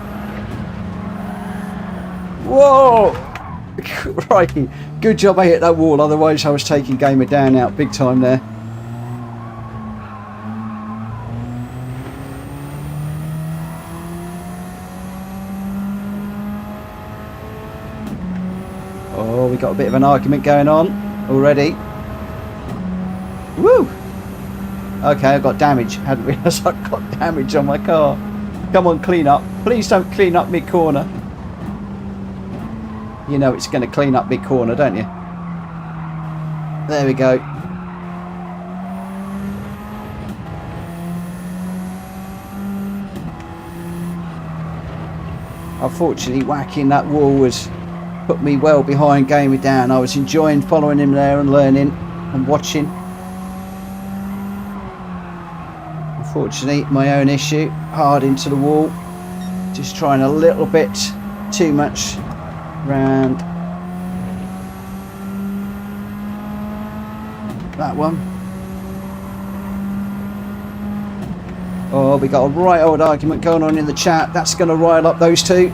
Whoa! Crikey. Good job I hit that wall, otherwise I was taking Gamer Dan out big time there. Oh, we got a bit of an argument going on already. Woo! Okay, I got damage. Hadn't realised I got damage on my car. Come on, clean up. Please don't clean up mid-corner. You know it's going to clean up mid-corner, don't you? There we go. Unfortunately, whacking that wall was put me well behind Gamer Dan. I was enjoying following him there and learning and watching. Unfortunately, my own issue, hard into the wall, just trying a little bit too much round that one. Oh, we got a right old argument going on in the chat. That's going to rile up those two.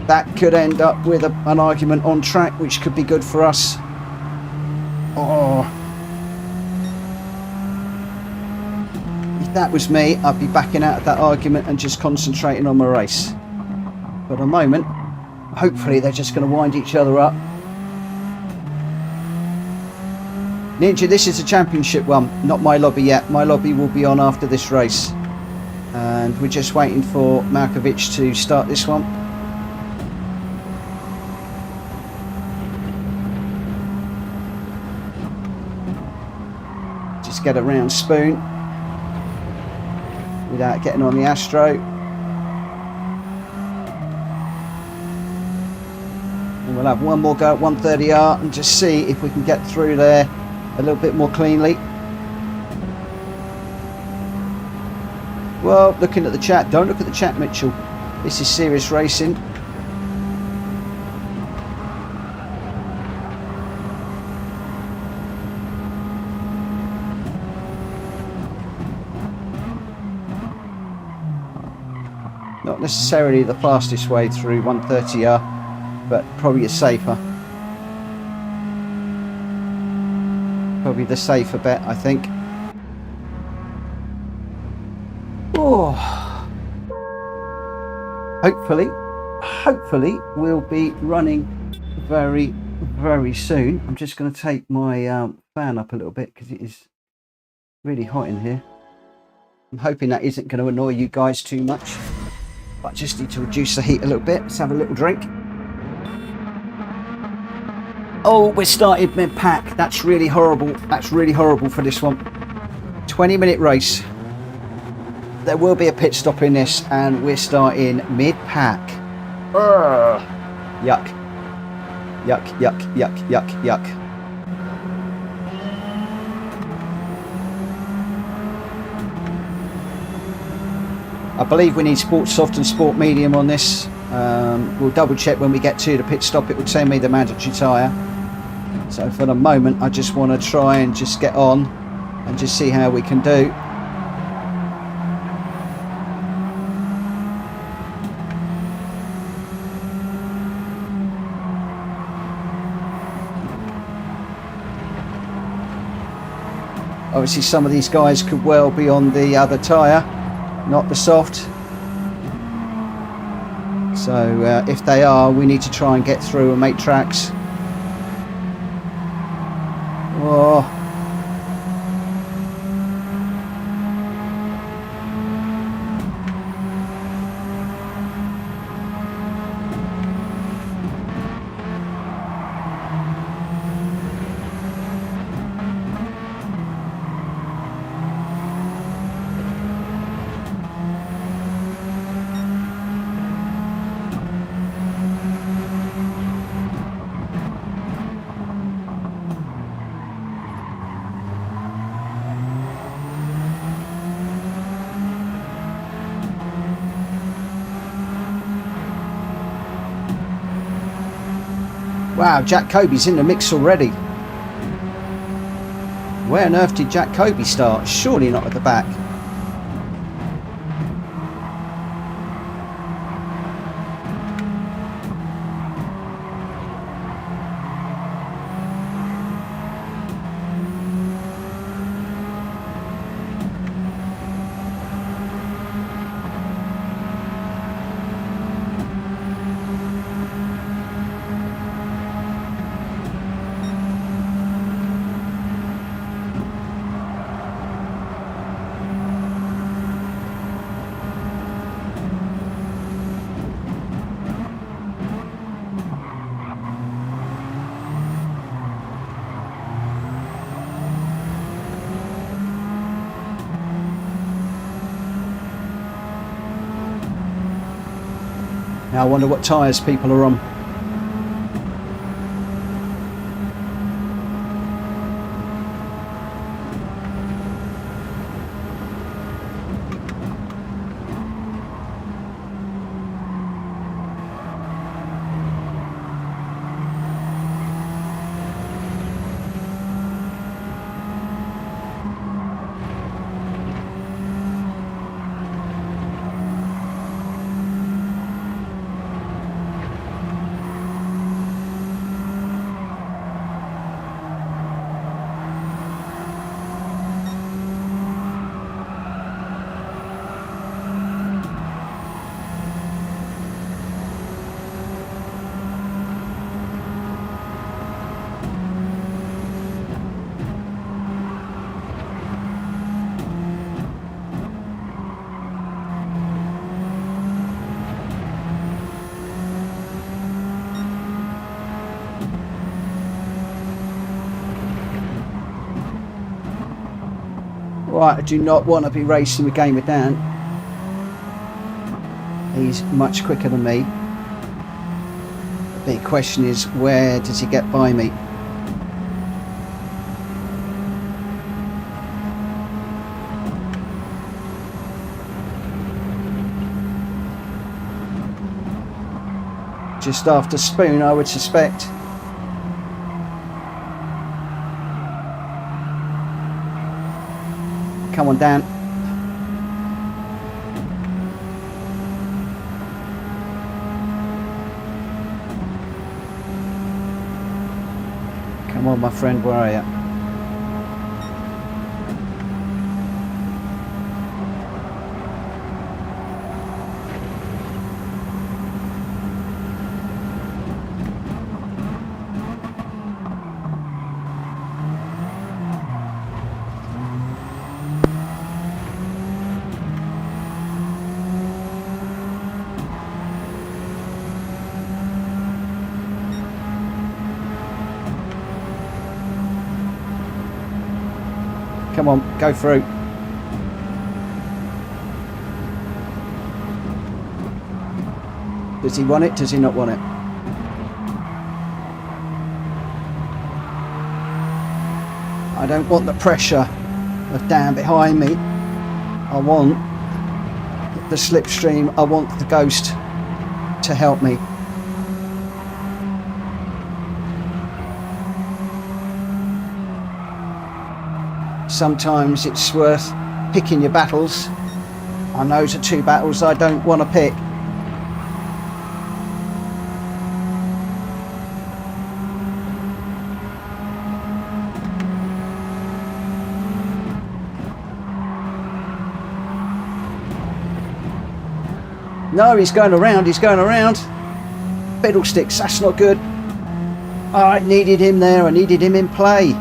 That could end up with an argument on track, which could be good for us. Oh. If that was me, I'd be backing out of that argument and just concentrating on my race. But at the moment, hopefully they're just going to wind each other up. Ninja, this is a championship one, not my lobby yet. My lobby will be on after this race. And we're just waiting for Malkovitch to start this one. Just get a round spoon without getting on the Astro. And we'll have one more go at 130R and just see if we can get through there a little bit more cleanly. Well, looking at the chat, don't look at the chat, Mitchell. This is serious racing. Not necessarily the fastest way through 130R, but probably a safer. Probably the safer bet, I think. Oh. Hopefully we'll be running very, very soon. I'm just going to take my fan up a little bit because it is really hot in here. I'm hoping that isn't going to annoy you guys too much. I just need to reduce the heat a little bit. Let's have a little drink. Oh, we're started mid-pack. That's really horrible. That's really horrible for this one. 20-minute race. There will be a pit stop in this, and we're starting mid-pack. Yuck. Yuck, yuck, yuck, yuck, yuck. I believe we need sport soft and sport medium on this. We'll double check when we get to the pit stop. It will tell me the mandatory tyre. So for the moment, I just want to try and just get on and just see how we can do. Obviously some of these guys could well be on the other tyre, not the soft. So if they are, we need to try and get through and make tracks. Oh. Wow, Jack Kobe's in the mix already. Where on earth did Jack Kobe start? Surely not at the back. Now I wonder what tyres people are on. Right, I do not want to be racing with Gamer Dan. He's much quicker than me. The big question is, where does he get by me? Just after Spoon, I would suspect. Come on, Dan. Come on, my friend, where are you? Come on, go through. Does he want it? Does he not want it? I don't want the pressure of Dan behind me. I want the slipstream. I want the ghost to help me. Sometimes it's worth picking your battles. And those are two battles I don't want to pick. No, he's going around, he's going around. Fiddlesticks, that's not good. Oh, I needed him there, I needed him in play.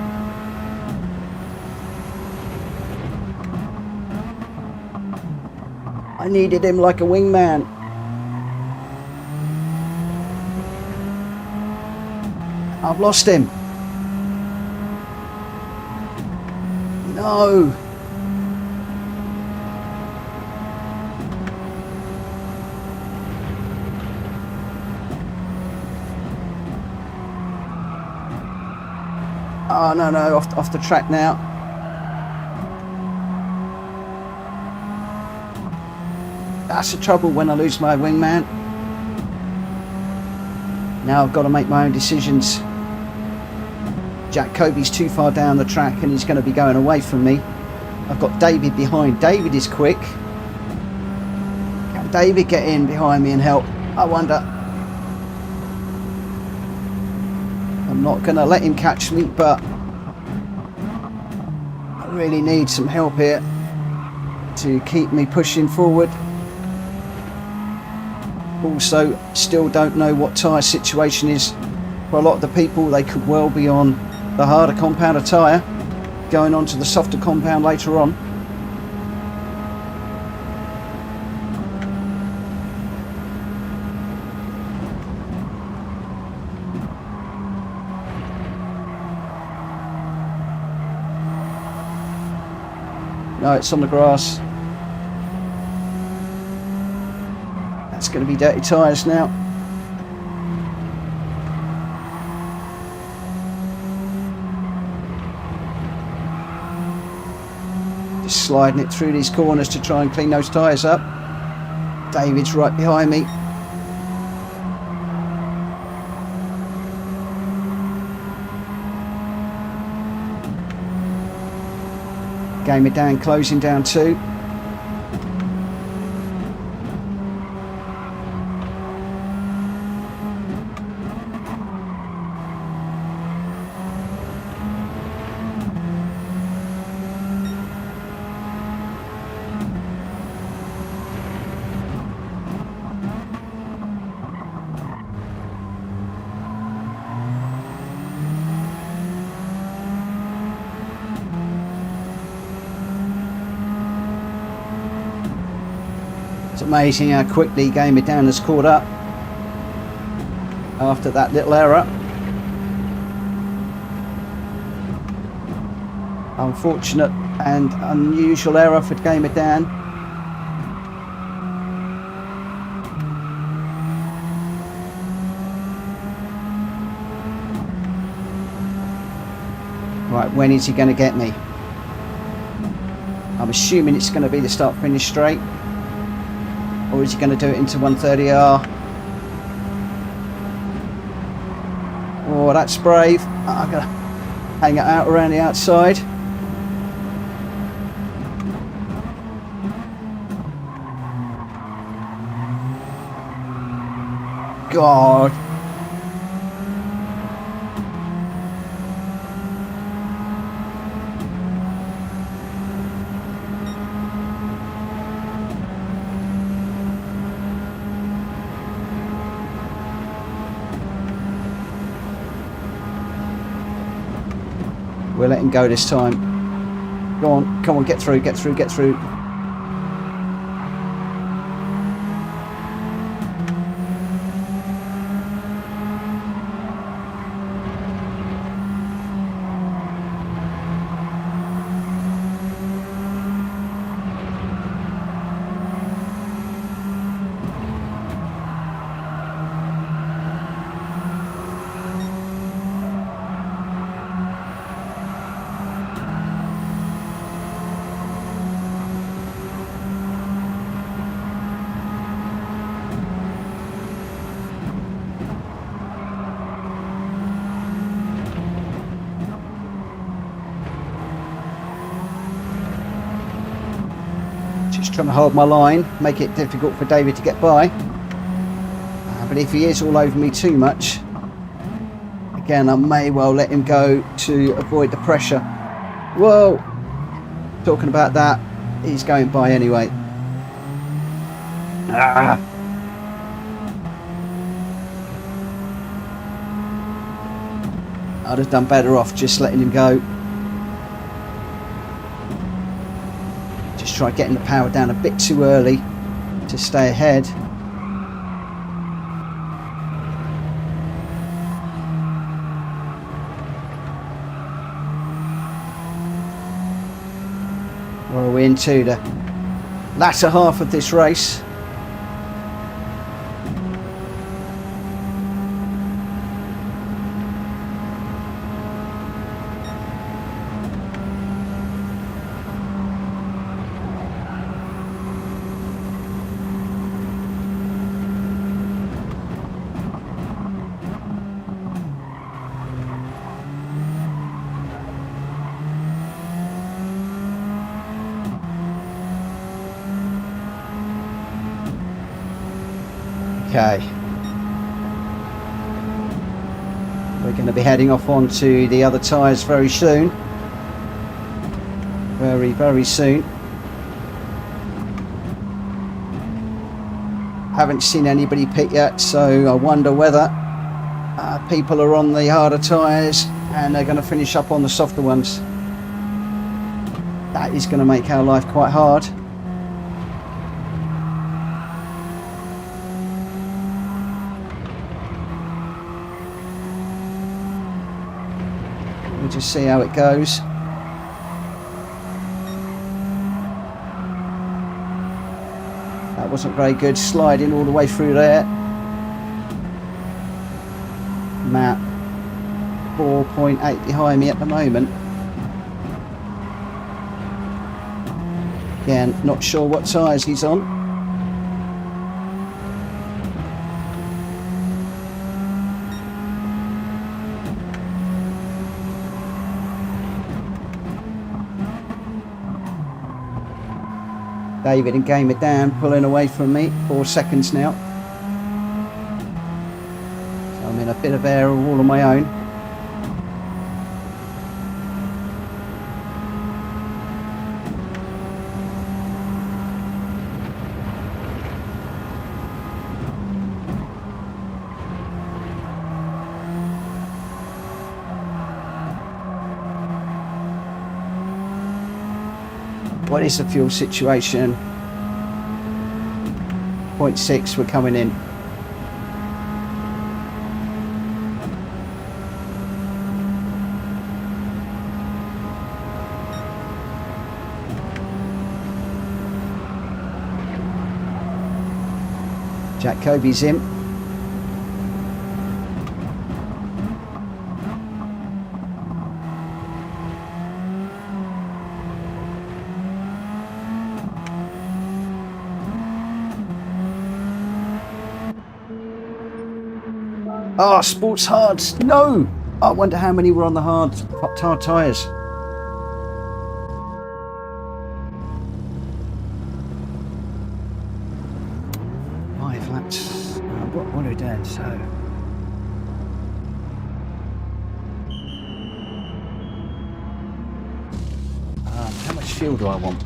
I needed him like a wingman. I've lost him. No. Oh, no, off the track now. That's the trouble when I lose my wingman. Now I've got to make my own decisions. Jack Kobe's too far down the track and he's going to be going away from me. I've got David behind. David is quick. Can David get in behind me and help? I wonder. I'm not going to let him catch me, but I really need some help here to keep me pushing forward. Also, still don't know what tyre situation is. For a lot of the people, they could well be on the harder compounder tyre, going on to the softer compound later on. No, it's on the grass. That's going to be dirty tyres now. Just sliding it through these corners to try and clean those tyres up. David's right behind me. Game it down, closing down too. It's amazing how quickly Game It Down has caught up after that little error. Unfortunate and unusual error for Game It Down. Right, when is he going to get me? I'm assuming it's going to be the start finish straight. Or is he going to do it into 130R? Oh, that's brave. I'm going to hang it out around the outside. God. We're letting go this time. Go on, come on, get through, get through, get through. trying to hold my line, make it difficult for David to get by. But if he is all over me too much, again, I may well let him go to avoid the pressure. Whoa! Talking about that, he's going by anyway. Ah. I'd have done better off just letting him go. Just try getting the power down a bit too early to stay ahead. Where are we into the latter half of this race? Okay, we're going to be heading off onto the other tyres very soon. Very soon. Haven't seen anybody pit yet, so I wonder whether people are on the harder tyres and they're going to finish up on the softer ones. That is going to make our life quite hard. We'll just see how it goes. That wasn't very good, sliding all the way through there. Matt, 4.8 behind me at the moment. Again, not sure what tyres he's on. David and Gamer down, pulling away from me, 4 seconds now. So I'm in a bit of air all on my own. What is the fuel situation? 0.6, we're coming in. Jack Kobe's in. Oh, sports hards. No! I wonder how many were on the hard tyres. Five laps. What are we doing? So, how much fuel do I want?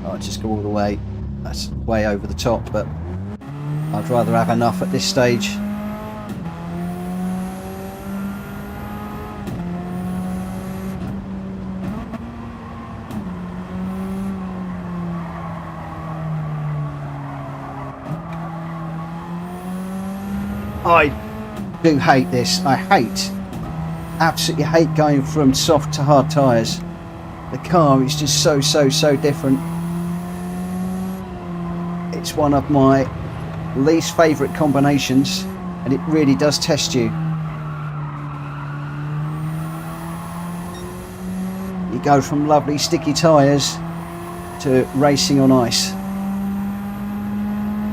I'll just go all the way. That's way over the top, but I'd rather have enough at this stage. I do hate this. Absolutely hate going from soft to hard tyres. The car is just so different. It's one of my least favourite combinations, and it really does test you. You go from lovely sticky tyres to racing on ice.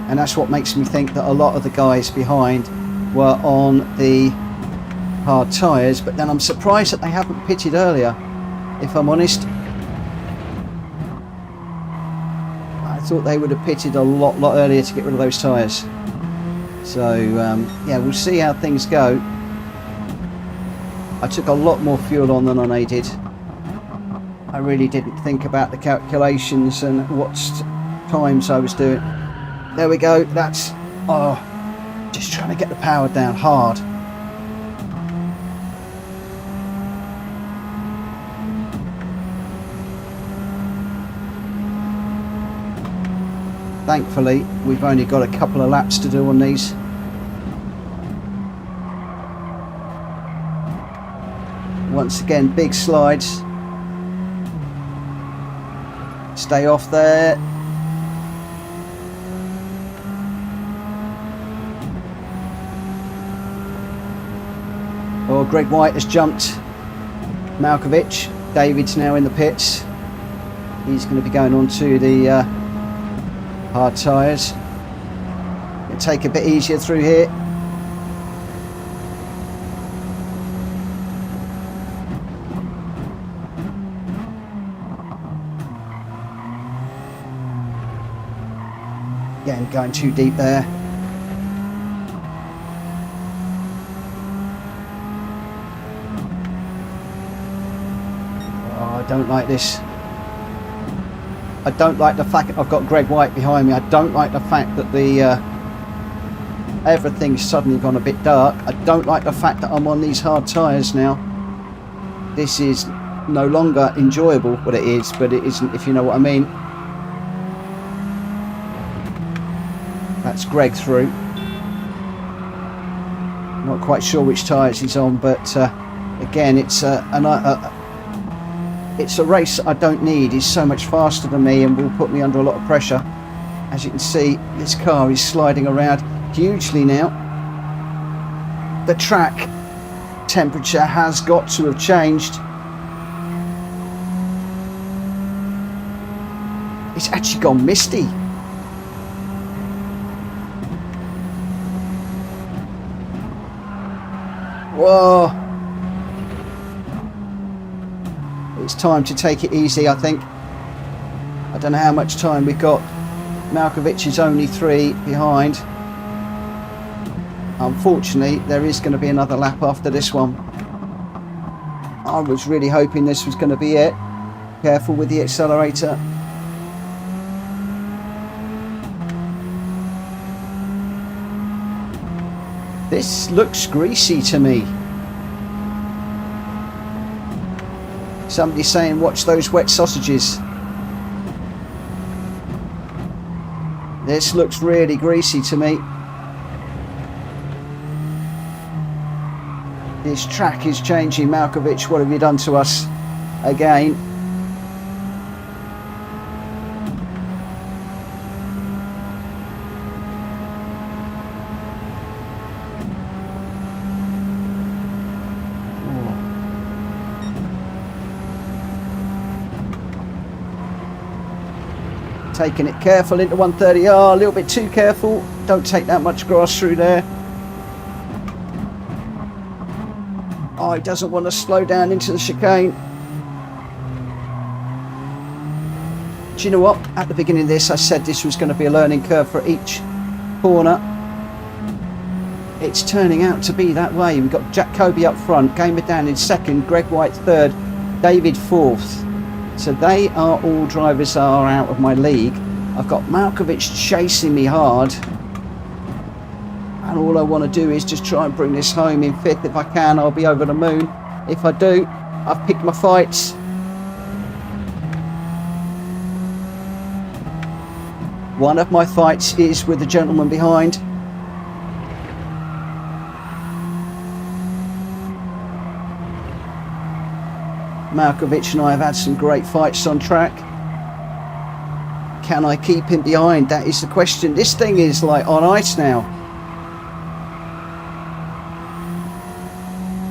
And that's what makes me think that a lot of the guys behind were on the hard tyres, but then I'm surprised that they haven't pitted earlier, if I'm honest. I thought they would have pitted a lot earlier to get rid of those tyres. So yeah, we'll see how things go. I took a lot more fuel on than I needed. I really didn't think about the calculations and what times I was doing. There we go. That's just trying to get the power down hard. Thankfully, we've only got a couple of laps to do on these. Once again, big slides. Stay off there. Oh, Greg White has jumped Malkovitch. David's now in the pits. He's going to be going on to the hard tyres. It'll take a bit easier through here. Again, going too deep there. Oh, I don't like this. I don't like the fact that I've got Greg White behind me. I don't like the fact that the everything's suddenly gone a bit dark. I don't like the fact that I'm on these hard tyres now. This is no longer enjoyable. Well, it is, but it isn't, if you know what I mean. That's Greg through. Not quite sure which tyres he's on, but again, it's a race I don't need. He's so much faster than me and will put me under a lot of pressure. As you can see, this car is sliding around hugely now. The track temperature has got to have changed. It's actually gone misty. Whoa. It's time to take it easy, I think. I don't know how much time we've got. Malkovitch is only 3 behind. Unfortunately, there is going to be another lap after this one. I was really hoping this was going to be it. Careful with the accelerator. This looks greasy to me. Somebody's saying, watch those wet sausages. This looks really greasy to me. This track is changing. Malkovitch, what have you done to us again? Taking it careful into 130. Oh, a little bit too careful. Don't take that much grass through there. Oh, he doesn't want to slow down into the chicane. Do you know what? At the beginning of this, I said this was going to be a learning curve for each corner. It's turning out to be that way. We've got Jack Kobe up front, Gamer down in second, Greg White third, David fourth. So they are all drivers are out of my league. I've got Malkovitch chasing me hard. And all I want to do is just try and bring this home in fifth. If I can, I'll be over the moon. If I do, I've picked my fights. One of my fights is with the gentleman behind. Malkovitch and I have had some great fights on track. Can I keep him behind? That is the question. This thing is like on ice now.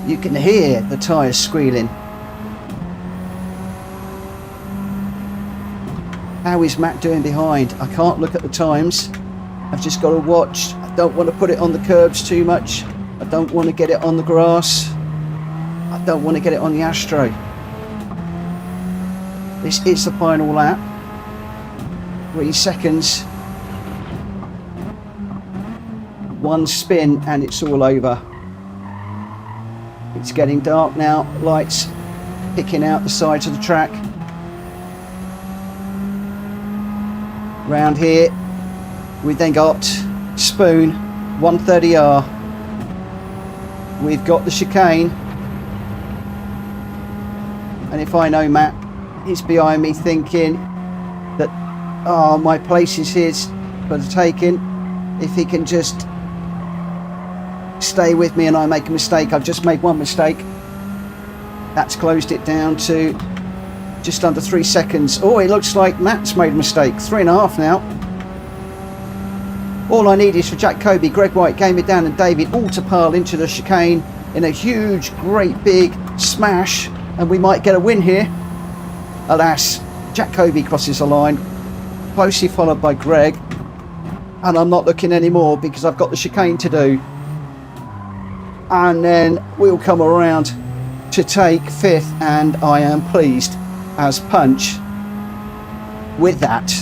You can hear the tyres squealing. How is Matt doing behind? I can't look at the times. I've just got to watch. I don't want to put it on the curbs too much. I don't want to get it on the grass. don't want to get it on the Astro. This is the final lap. 3 seconds. 1 spin and it's all over. It's getting dark now. Lights picking out the sides of the track. Round here, we then got Spoon, 130R. We've got the chicane. And if I know Matt, he's behind me thinking that, oh, my place is his for the taking. If he can just stay with me and I make a mistake. I've just made 1 mistake. That's closed it down to just under 3 seconds. Oh, it looks like Matt's made a mistake. 3.5 now. All I need is for Jack Kobe, Greg White, Gamer Dan and David all to pile into the chicane in a huge, great big smash, and we might get a win here. Alas, Jack Kobe crosses the line, closely followed by Greg, and I'm not looking anymore because I've got the chicane to do. And then we'll come around to take 5th, and I am pleased as punch with that.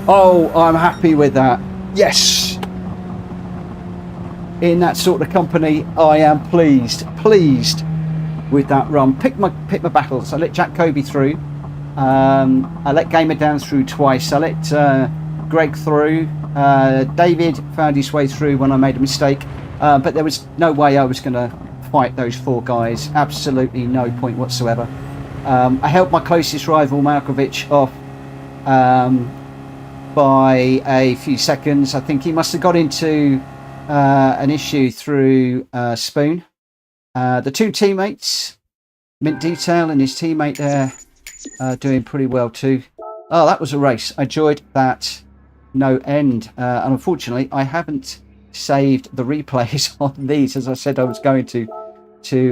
Oh, I'm happy with that. Yes, in that sort of company I am pleased with that run. Pick my battles. I let Jack Kobe through, I let Gamer Dan through twice, I let Greg through, David found his way through when I made a mistake, but there was no way I was going to fight those 4 guys. Absolutely no point whatsoever. I held my closest rival Malkovitch off by a few seconds. I think he must have got into an issue through Spoon. The 2 teammates, Mint Detail and his teammate there, doing pretty well too. Oh, that was a race. I enjoyed that no end. And unfortunately, I haven't saved the replays on these, as I said I was going to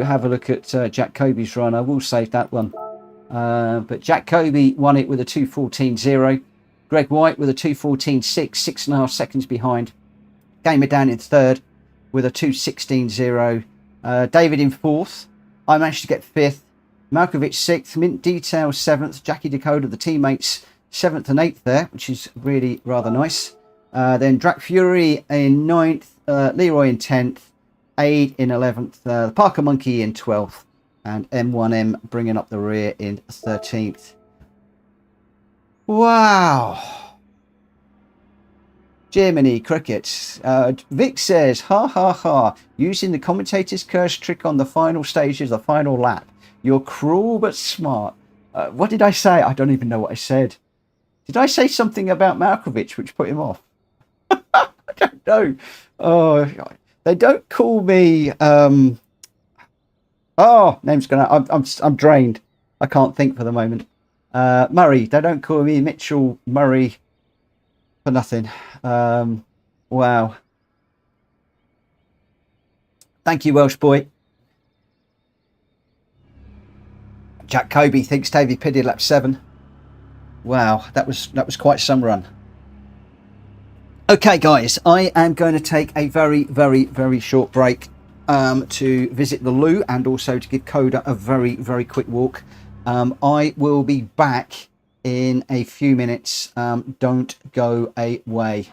have a look at Jack Kobe's run. I will save that one. But Jack Kobe won it with a 2:14.0. Greg White with a 2:14.6, 6.5 seconds behind. Gamer Dan in 3rd with a 2:16.0. David in 4th. I managed to get 5th. Malkovitch 6th. Mint Detail 7th. Jackie Dakota, the teammates, 7th and 8th there, which is really rather nice. Then Drac Fury in 9th. Leroy in 10th. Aid in 11th. The Parker Monkey in 12th. And M1M bringing up the rear in 13th. Wow. Jiminy Cricket. Vic says, ha ha ha, using the commentator's curse trick on the final stages, the final lap. You're cruel but smart. What did I say? I don't even know what I said. Did I say something about Malkovitch which put him off? I don't know. Oh, they don't call me... Oh, name's gonna... I'm drained. I can't think for the moment. Murray. They don't call me Mitchell Murray for nothing. Wow. Thank you, Welsh boy. Jack Kobe thinks Davey Piddy lap 7. Wow, that was quite some run. Okay, guys, I am going to take a very, very, very short break to visit the loo and also to give Coda a very, very quick walk. I will be back in a few minutes. Don't go away.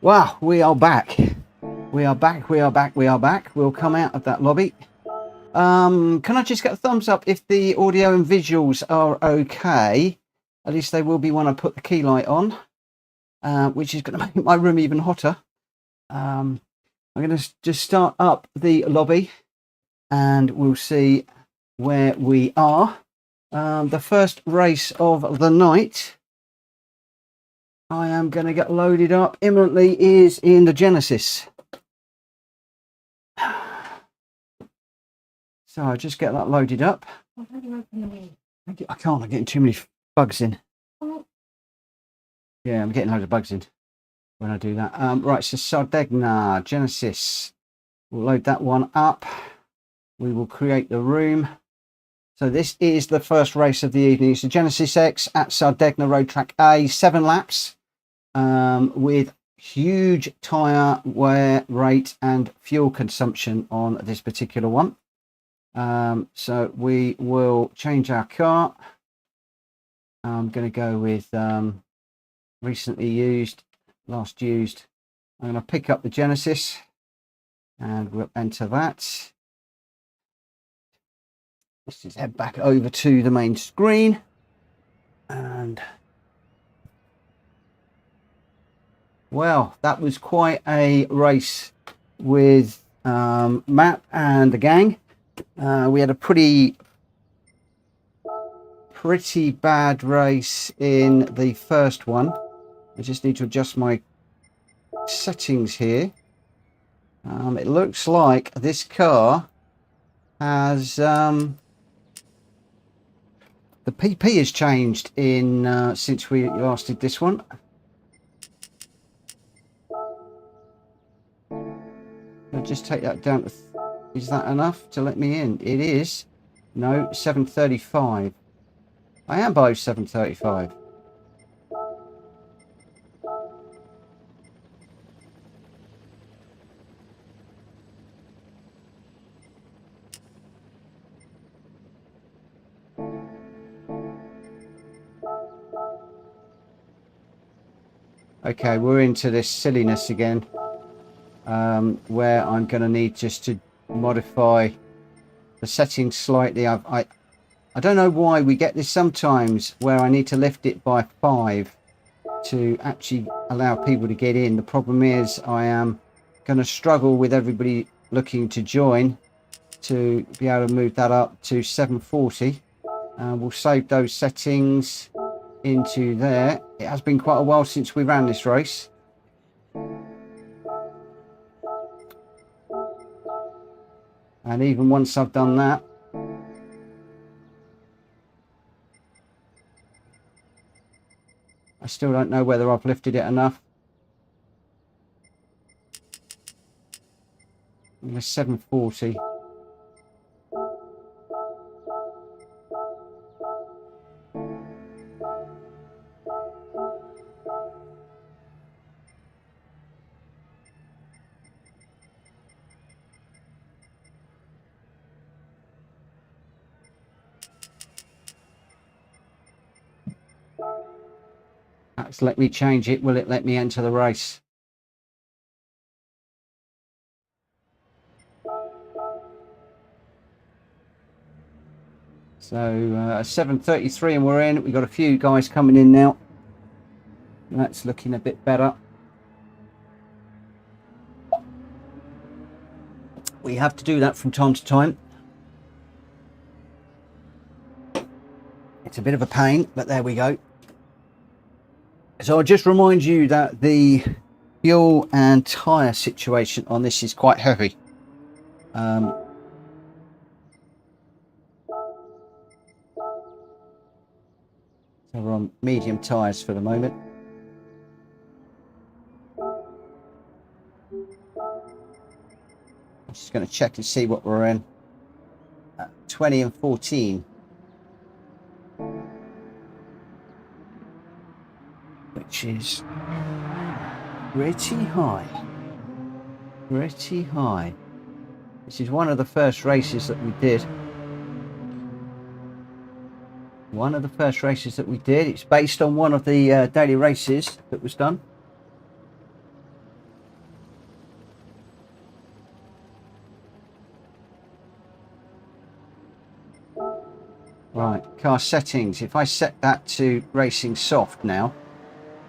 Wow, we are back. We are back. We'll come out of that lobby. Can I just get a thumbs up if the audio and visuals are okay? At least they will be when I put the key light on, which is going to make my room even hotter. I'm going to just start up the lobby and we'll see where we are. The first race of the night, I am going to get loaded up imminently, is in the Genesis. So I'll just get that loaded up. I can't, I'm getting too many bugs in. Yeah, I'm getting loads of bugs in when I do that. Right, so Sardegna, Genesis. We'll load that one up. We will create the room. So this is the first race of the evening. It's the Genesis X at Sardegna Road Track A, 7 laps with huge tyre wear rate and fuel consumption on this particular one. So we will change our car. I'm going to go with recently used, last used. I'm going to pick up the Genesis and we'll enter that. Let's just head back over to the main screen and well, that was quite a race with Matt and the gang. We had a pretty bad race in the first one. I just need to adjust my settings here. It looks like this car has the PP has changed in since we last did this one. I'll just take that down to is that enough to let me in? It is. No, 735. I am below 735. Okay, we're into this silliness again, where I'm going to need just to modify the settings slightly. I don't know why we get this sometimes where I need to lift it by 5 to actually allow people to get in. The problem is I am going to struggle with everybody looking to join to be able to move that up to 740. We'll save those settings into there. It has been quite a while since we ran this race. And even once I've done that, I still don't know whether I've lifted it enough. It's 740. That's let me change it. Will it let me enter the race? So 7:33 and we're in. We've got a few guys coming in now. That's looking a bit better. We have to do that from time to time. It's a bit of a pain, but there we go. So I'll just remind you that the fuel and tyre situation on this is quite heavy. So we're on medium tyres for the moment. I'm just going to check and see what we're in. 20 and 14. Which is pretty high. Pretty high. This is one of the first races that we did. One of the first races that we did. It's based on one of the daily races that was done. car settings. If I set that to racing soft now,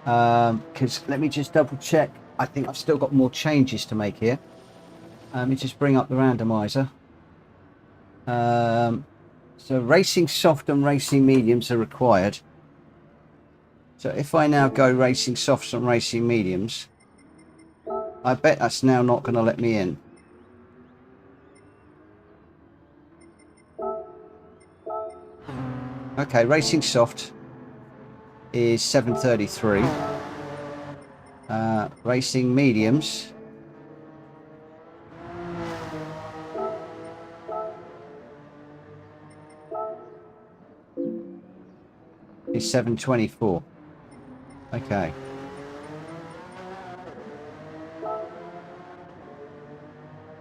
because let me just double check. I think I've still got more changes to make here. Let me just bring up the randomizer. So racing soft and racing mediums are required. So if I now go racing softs and racing mediums, I bet that's now not going to let me in. Okay, racing soft is 733. Racing mediums is 724. Okay.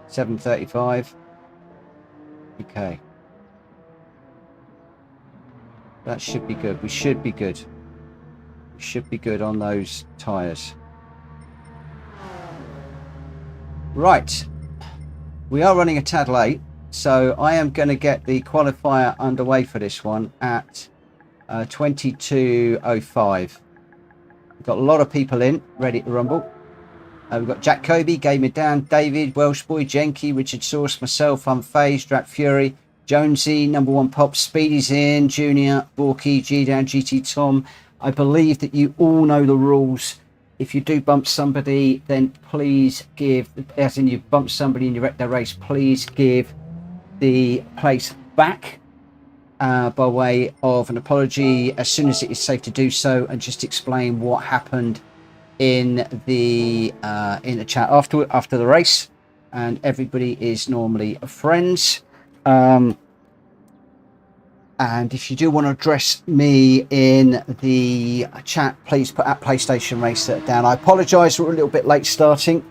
$7.35. Okay. That should be good. We should be good. We should be good on those tyres. Right. We are running a tad late, so I am going to get the qualifier underway for this one at 22:05. We've got a lot of people in, ready to rumble. We've got Jack Kobe, Game It Down, David, Welsh Boy, Jenky, Richard Source, myself, Unfazed, Drat Fury, Jonesy, Number One Pop, Speedy's in, Junior, Borky, G Down, GT Tom. I believe that you all know the rules. If you do bump somebody, then please give, as in you bump somebody and you wreck their race, please give the place back by way of an apology as soon as it is safe to do so, and just explain what happened in the chat after the race. And everybody is normally friends. And if you do want to address me in the chat, please put at PlayStation Racer down. I apologise, we're a little bit late starting.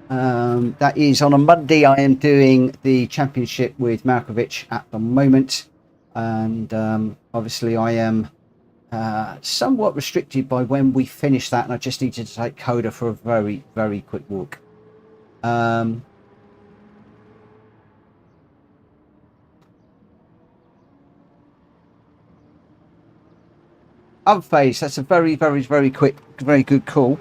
That is on a Monday. I am doing the championship with Malkovitch at the moment. And obviously I am somewhat restricted by when we finish that. And I just needed to take Coda for a very, very quick walk. Unfazed, that's a very, very, very quick, very good call.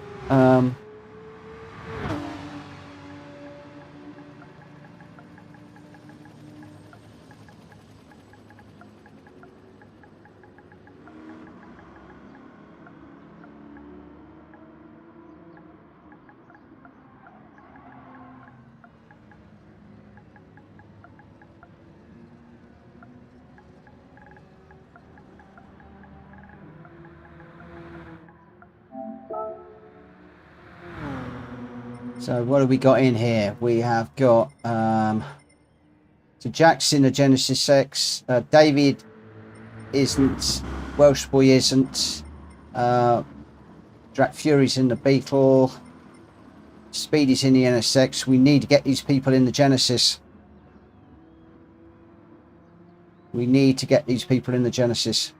So what have we got in here? We have got so Jack's in the Genesis X, David isn't, Welsh Boy isn't, Drat Fury's in the Beetle, Speedy's in the NSX. We need to get these people in the Genesis. We need to get these people in the Genesis.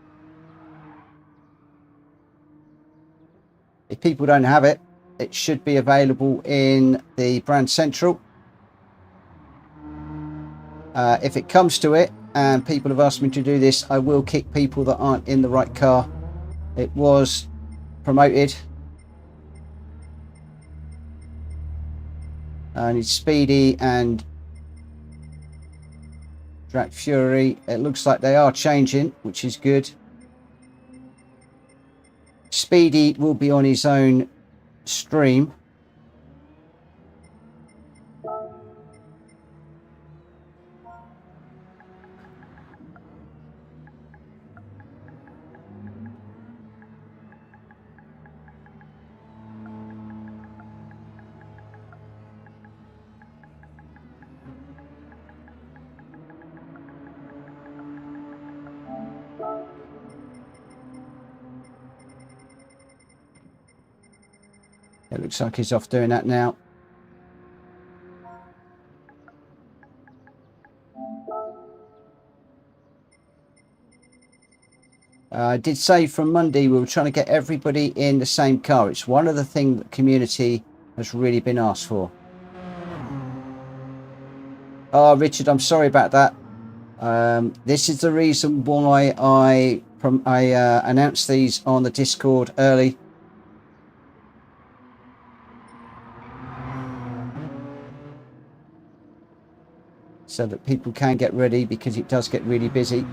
If people don't have it, it should be available in the Brand Central. If it comes to it, and people have asked me to do this, I will kick people that aren't in the right car. It was promoted. I need Speedy and Drat Fury. It looks like they are changing, which is good. Speedy will be on his own stream. It looks like he's off doing that now. I did say from Monday we were trying to get everybody in the same car. It's one of the things that the community has really been asked for. Oh, Richard, I'm sorry about that. This is the reason why I announced these on the Discord early. So that people can get ready, because it does get really busy.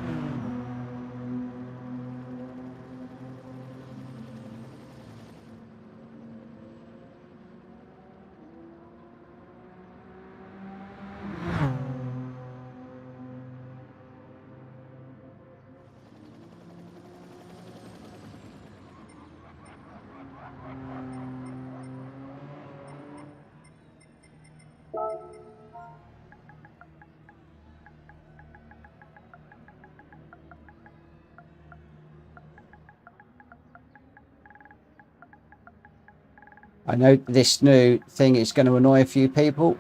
I know this new thing is going to annoy a few people,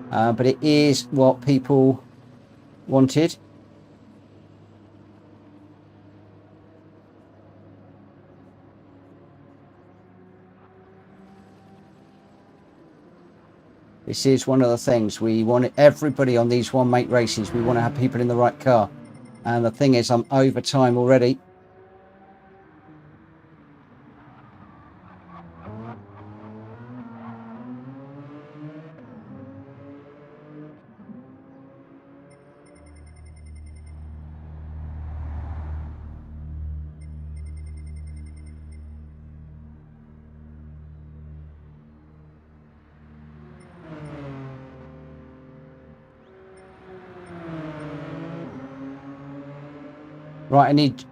but it is what people wanted. This is one of the things we want. Everybody on these one make races, we want to have people in the right car. And the thing is, I'm over time already. Right, I need...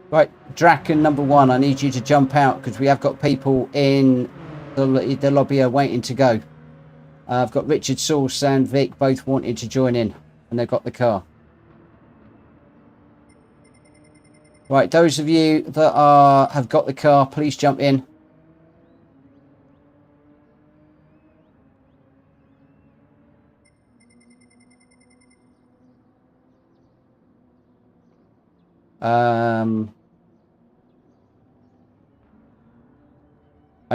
Right, Draken number 1, I need you to jump out, because we have got people in the lobby waiting to go. I've got Richard, Sauce and Vic both wanting to join in, and they've got the car. Right, those of you that have got the car, please jump in. I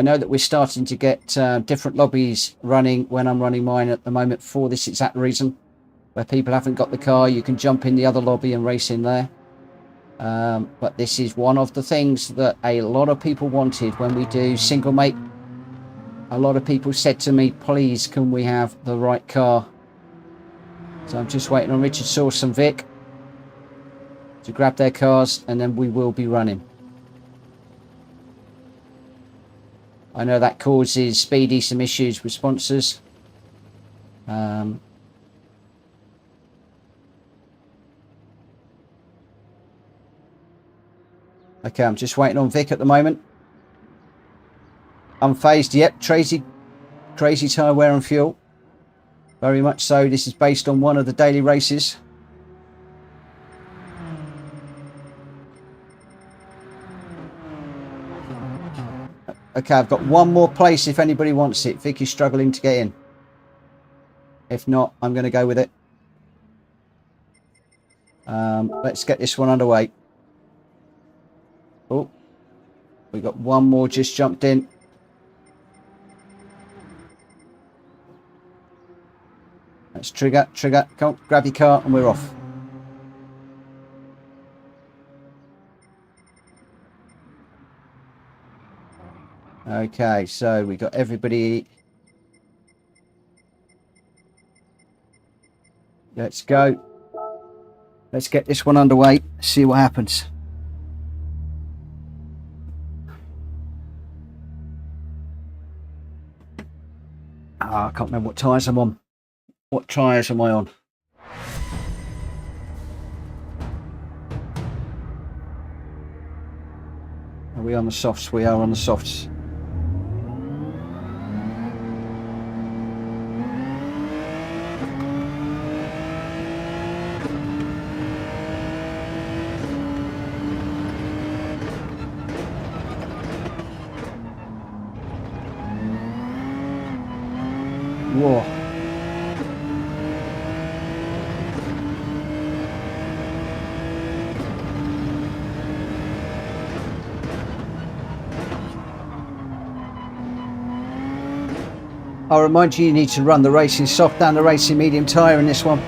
know that we're starting to get different lobbies running when I'm running mine at the moment for this exact reason. Where people haven't got the car, you can jump in the other lobby and race in there. But this is one of the things that a lot of people wanted when we do single make. A lot of people said to me, please, can we have the right car? So I'm just waiting on Richard, Sauce and Vic to grab their cars, and then we will be running. I know that causes Speedy some issues with sponsors. Okay, I'm just waiting on Vic at the moment. Unfazed, yep. Crazy tyre wear and fuel. Very much so. This is based on one of the daily races. Okay, I've got one more place if anybody wants it. Vic is struggling to get in. If not, I'm going to go with it. Let's get this one underway. Oh, we got one more just jumped in. Let's trigger. Come on, grab your car and we're off. Okay, so we got everybody. Let's go. Let's get this one underway. See what happens. I can't remember what tyres I'm on. What tyres am I on? Are we on the softs? We are on the softs. Whoa. I'll remind you, you need to run the racing soft and the racing medium tyre in this one.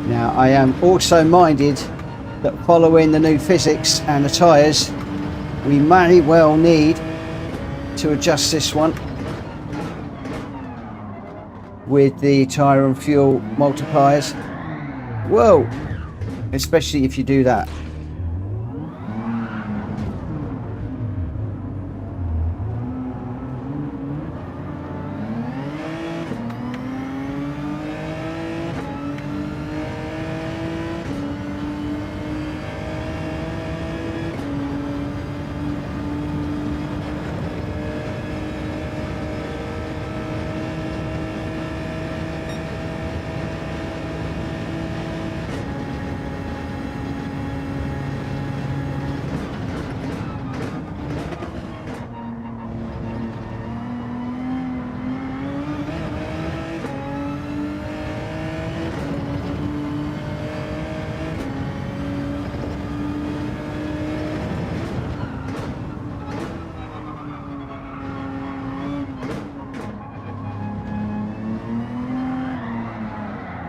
Now, I am also minded that following the new physics and the tyres, we may well need to adjust this one with the tyre and fuel multipliers. Whoa! Especially if you do that.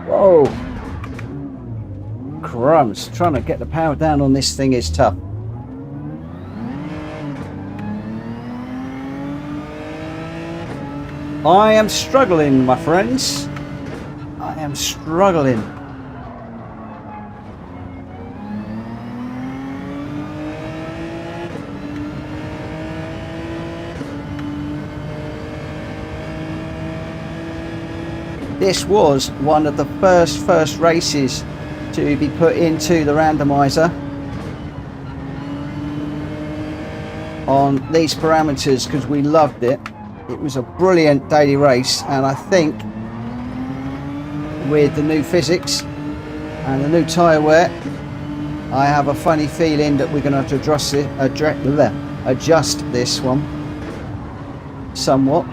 Whoa! Crumbs, trying to get the power down on this thing is tough. I am struggling, my friends. I am struggling. This was one of the first races to be put into the randomiser on these parameters because we loved it. It was a brilliant daily race, and I think with the new physics and the new tyre wear, I have a funny feeling that we're going to have to adjust this one somewhat.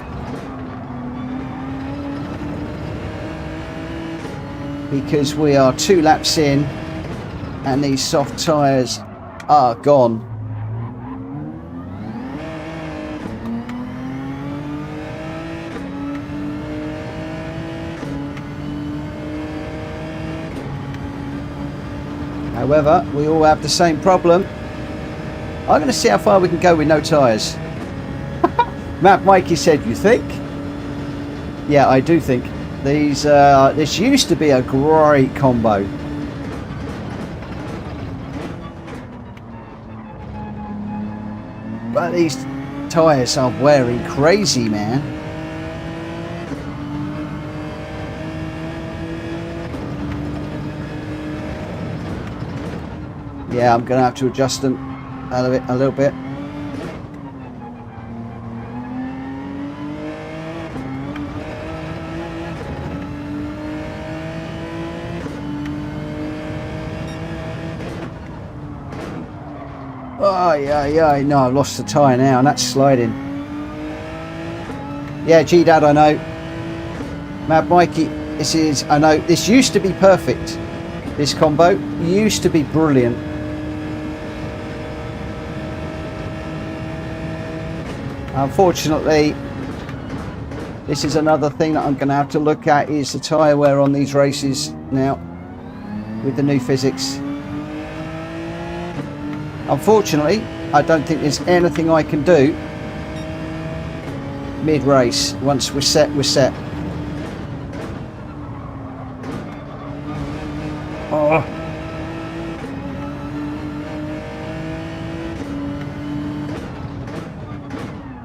Because we are 2 laps in and these soft tyres are gone. However, we all have the same problem. I'm going to see how far we can go with no tyres. Matt Mikey said, you think? Yeah, I do think. This used to be a great combo. But these tyres are wearing crazy, man. Yeah, I'm going to have to adjust them a little bit. Oh, yeah, no, I've lost the tyre now, and that's sliding. Yeah, G-Dad, I know. Mad Mikey, I know, this used to be perfect. This combo used to be brilliant. Unfortunately, this is another thing that I'm going to have to look at, is the tyre wear on these races now with the new physics. Unfortunately, I don't think there's anything I can do mid-race. Once we're set, we're set. Oh.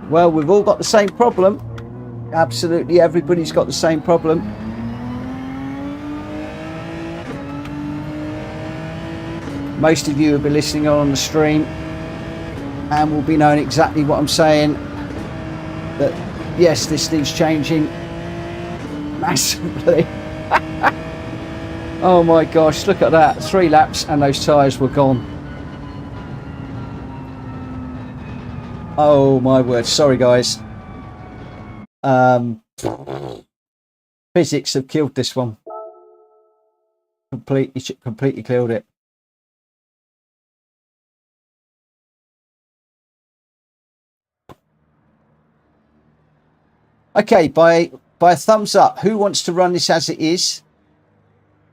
Well, we've all got the same problem. Absolutely everybody's got the same problem. Most of you will be listening on the stream and will be knowing exactly what I'm saying, that yes, this needs changing massively. Oh my gosh, look at that, 3 laps and those tyres were gone. Oh my word, sorry guys. Physics have killed this one. Completely killed it. Okay, by a thumbs up, who wants to run this as it is?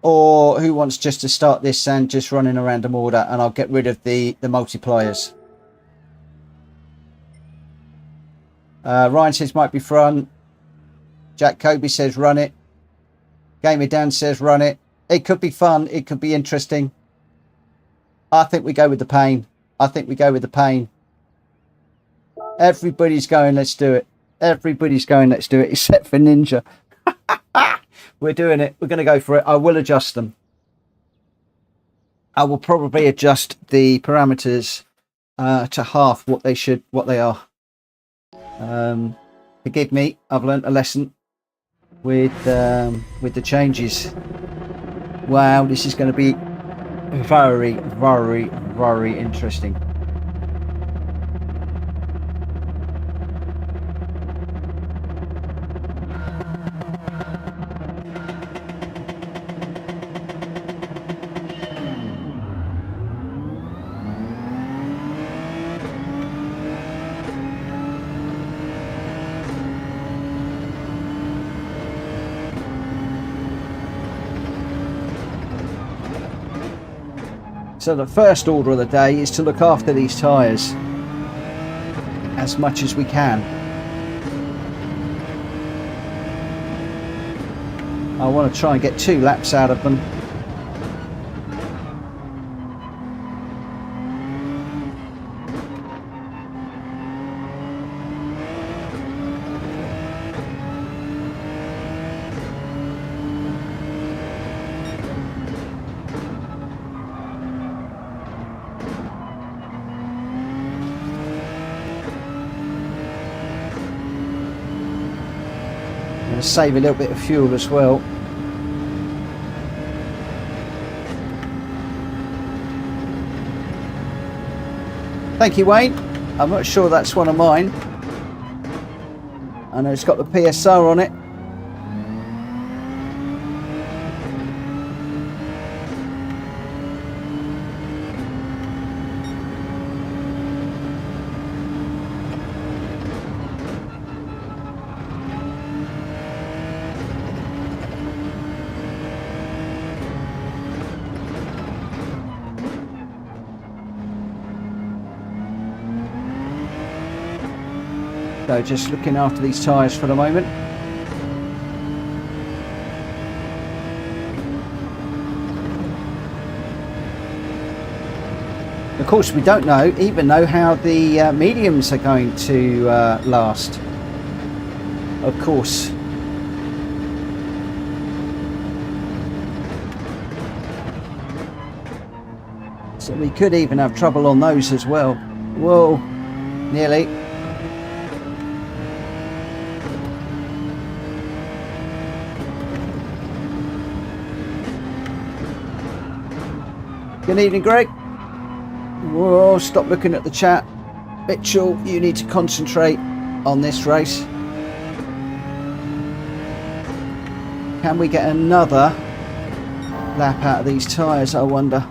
Or who wants just to start this and just run in a random order, and I'll get rid of the multipliers. Ryan says might be fun. Jack Kobe says run it. Gamer Dan says run it. It could be fun. It could be interesting. I think we go with the pain. I think we go with the pain. Everybody's going, let's do it. Everybody's going, let's do it, except for Ninja. We're doing it. We're going to go for it. I will adjust them. I will probably adjust the parameters to half what they are. Forgive me. I've learnt a lesson with the changes. Wow, this is going to be very, very, very interesting. So the first order of the day is to look after these tyres as much as we can. I want to try and get 2 laps out of them. Save a little bit of fuel as well. Thank you, Wayne. I'm not sure that's one of mine. I know it's got the PSR on it. So just looking after these tyres for the moment. Of course, we don't even know how the mediums are going to last. Of course. So we could even have trouble on those as well. Whoa, nearly. Good evening, Greg. Whoa, stop looking at the chat. Mitchell, you need to concentrate on this race. Can we get another lap out of these tyres, I wonder?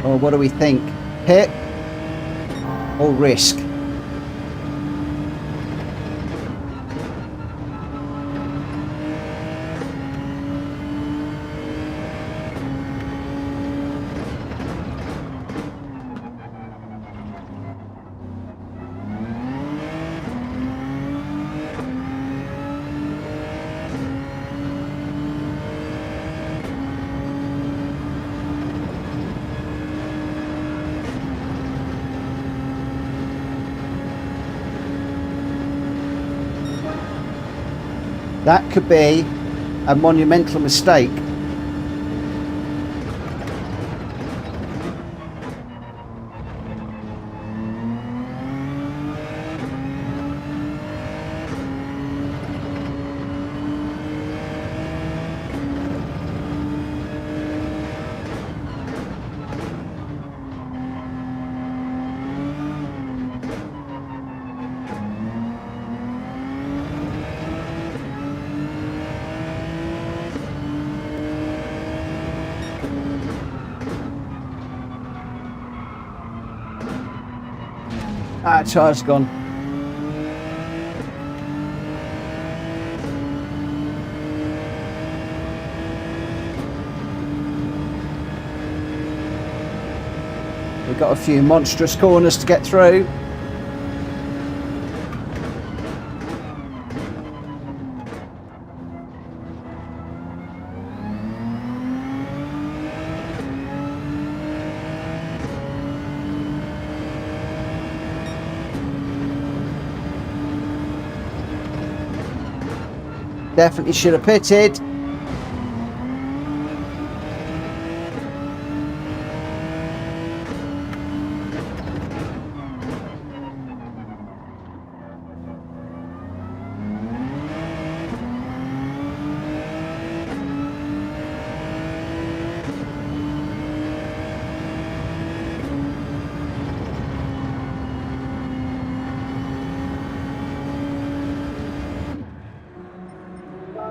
Or what do we think? Hit or risk? That could be a monumental mistake. Ah, tire's gone. We've got a few monstrous corners to get through. Definitely should have pitted.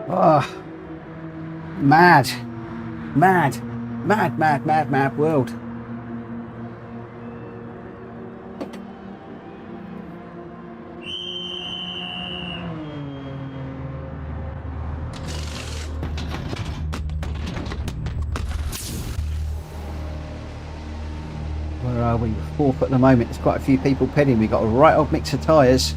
Oh, mad world. Where are we? Fourth at the moment. There's quite a few people pitting. We've got a right old mix of tyres.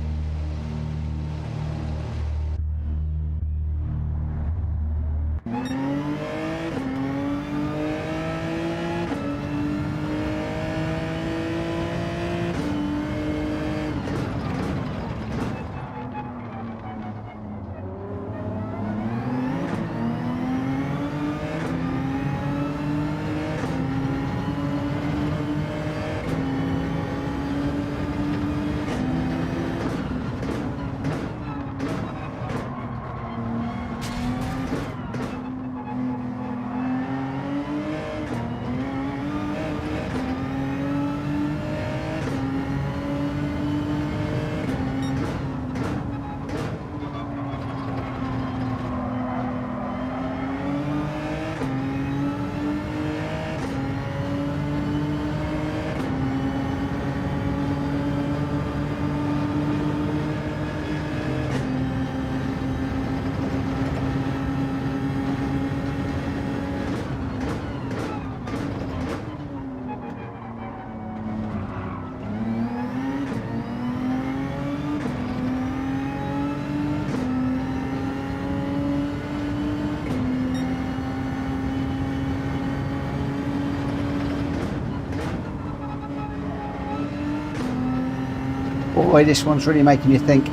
Boy, this one's really making you think.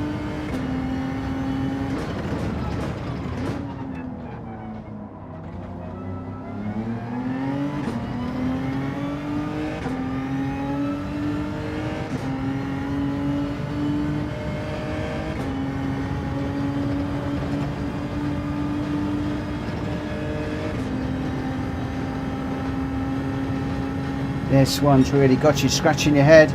This one's really got you scratching your head.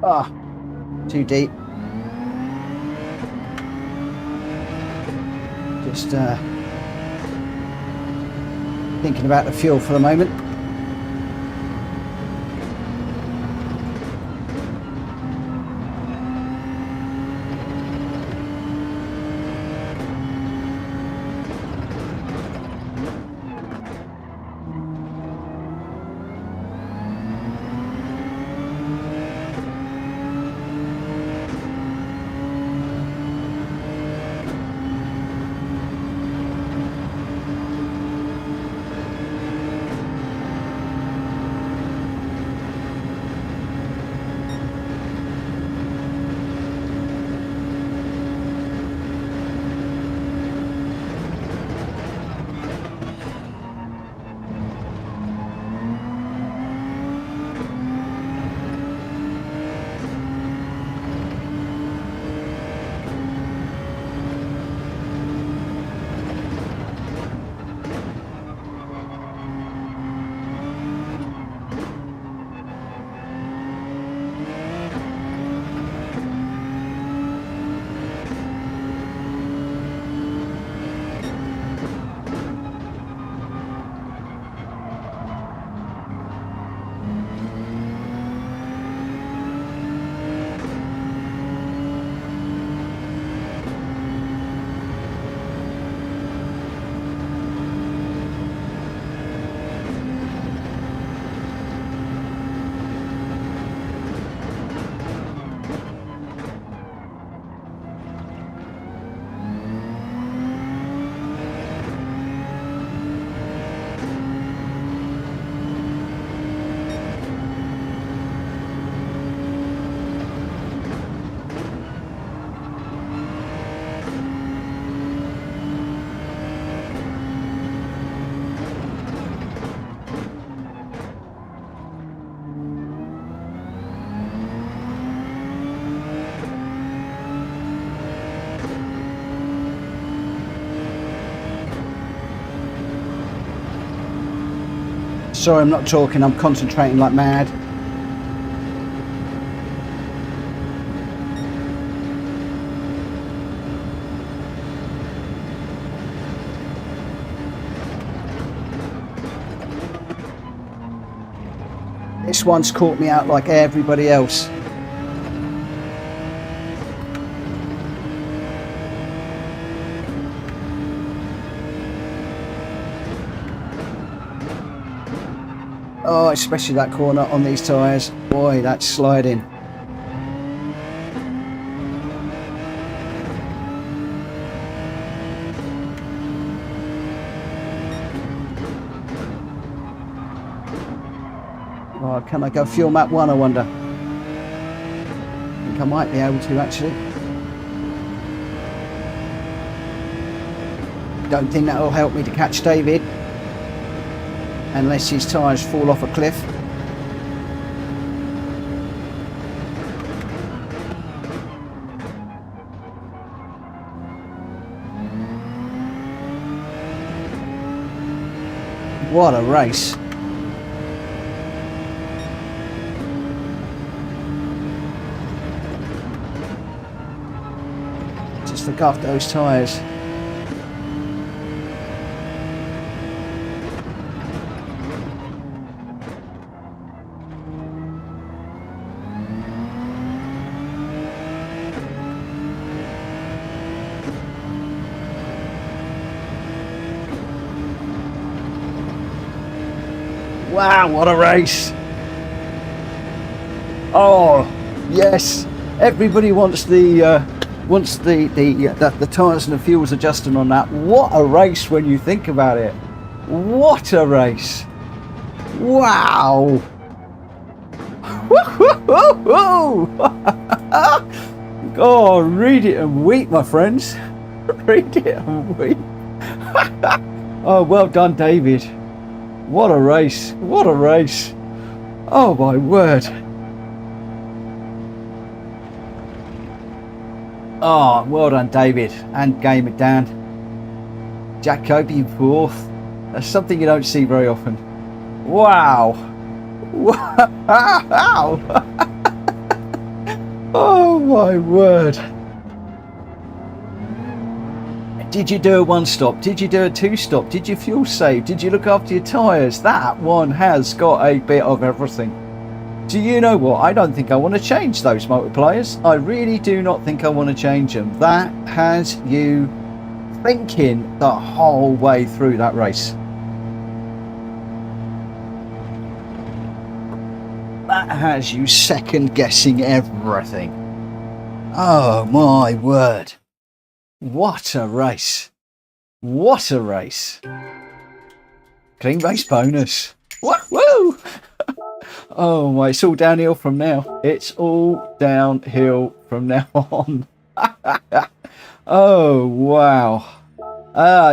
Ah, too deep. Just thinking about the fuel for the moment. Sorry, I'm not talking, I'm concentrating like mad. This one's caught me out like everybody else. Oh, especially that corner on these tyres. Boy, that's sliding. Oh, can I go fuel map 1, I wonder? I think I might be able to, actually. Don't think that'll help me to catch David. Unless his tyres fall off a cliff. What a race. Just look after those tyres. Wow, what a race. Oh, yes. Everybody wants the tyres and the fuels adjusting on that. What a race when you think about it. What a race. Wow. Oh, read it and weep, my friends. Read it and weep. Oh, well done, David. What a race. What a race. Oh, my word. Oh, well done, David. And Game It Dan. Jacoby fourth. That's something you don't see very often. Wow. Wow. Oh my word. Did you do a one stop? Did you do a two stop? Did you fuel save? Did you look after your tyres? That one has got a bit of everything. Do you know what? I don't think I want to change those multipliers. I really do not think I want to change them. That has you thinking the whole way through that race. That has you second guessing everything. Oh my word. What a race. What a race. Clean race bonus. Woo! Oh my, it's all downhill from now. It's all downhill from now on. Oh wow.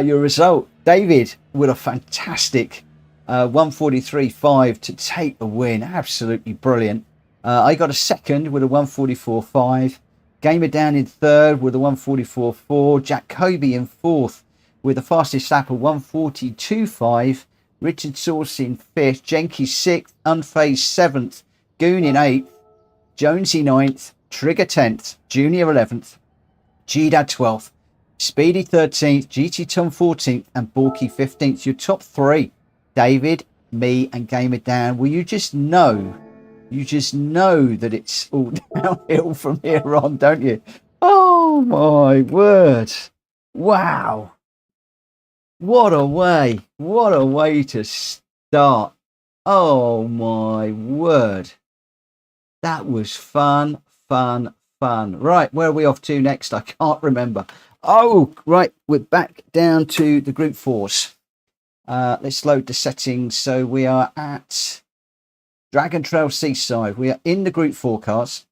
Your result, David, with a fantastic 143.5 to take the win. Absolutely brilliant. I got a second with a 144.5. Gamer down in third with a 144.4. Jack Kobe in fourth with the fastest lap of 142.5. Richard Sauce in fifth. Jenky sixth. Unfazed seventh. Goon in eighth. Jonesy ninth. Trigger 10th. Junior 11th. G-Dad 12th. Speedy 13th. GT Tom 14th. And Borky 15th. Your top three, David, me, and Gamer Dan. Well, you just know that it's all downhill from here on, don't you? Oh my word. Wow. What a way to start. Oh my word. That was fun. Right, where are we off to next? I can't remember. Oh, right, we're back down to the Group 4s. Let's load the settings. So we are at Dragon Trail Seaside. We are in the Group 4 cars.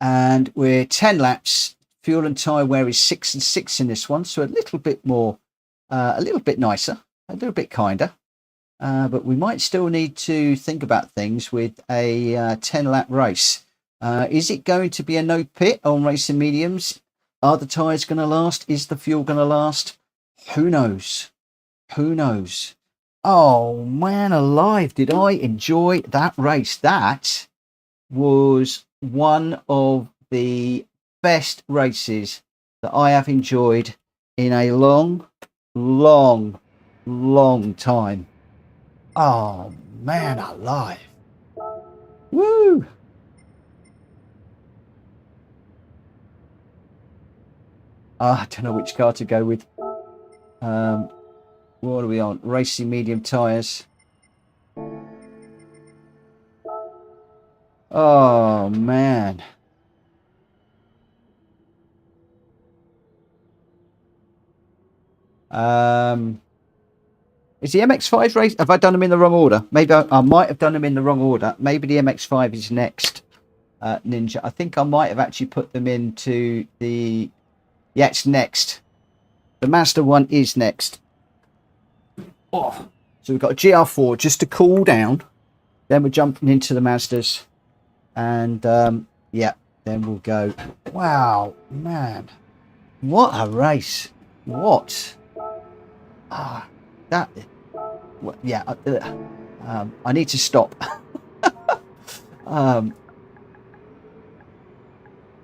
And we're 10 laps. Fuel and tyre wear is 6 and 6 in this one. So a little bit more, a little bit nicer, a little bit kinder. But we might still need to think about things with a 10-lap race. Is it going to be a no pit on racing mediums? Are the tyres going to last? Is the fuel going to last? Who knows? Who knows? Oh, man alive. Did I enjoy that race? That was one of the best races that I have enjoyed in a long time. Oh, man alive. Woo! I don't know which car to go with. What are we on? Racing medium tyres. Oh, man. Is the MX-5 race? Have I done them in the wrong order? Maybe I might have done them in the wrong order. Maybe the MX-5 is next. Ninja. I think I might have actually put them into the... Yeah, it's next. The Mazda one is next. Oh, so we've got a GR4 just to cool down. Then we're jumping into the Mazdas. And, yeah, then we'll go. Wow, man. What a race. What? That... Yeah, I need to stop.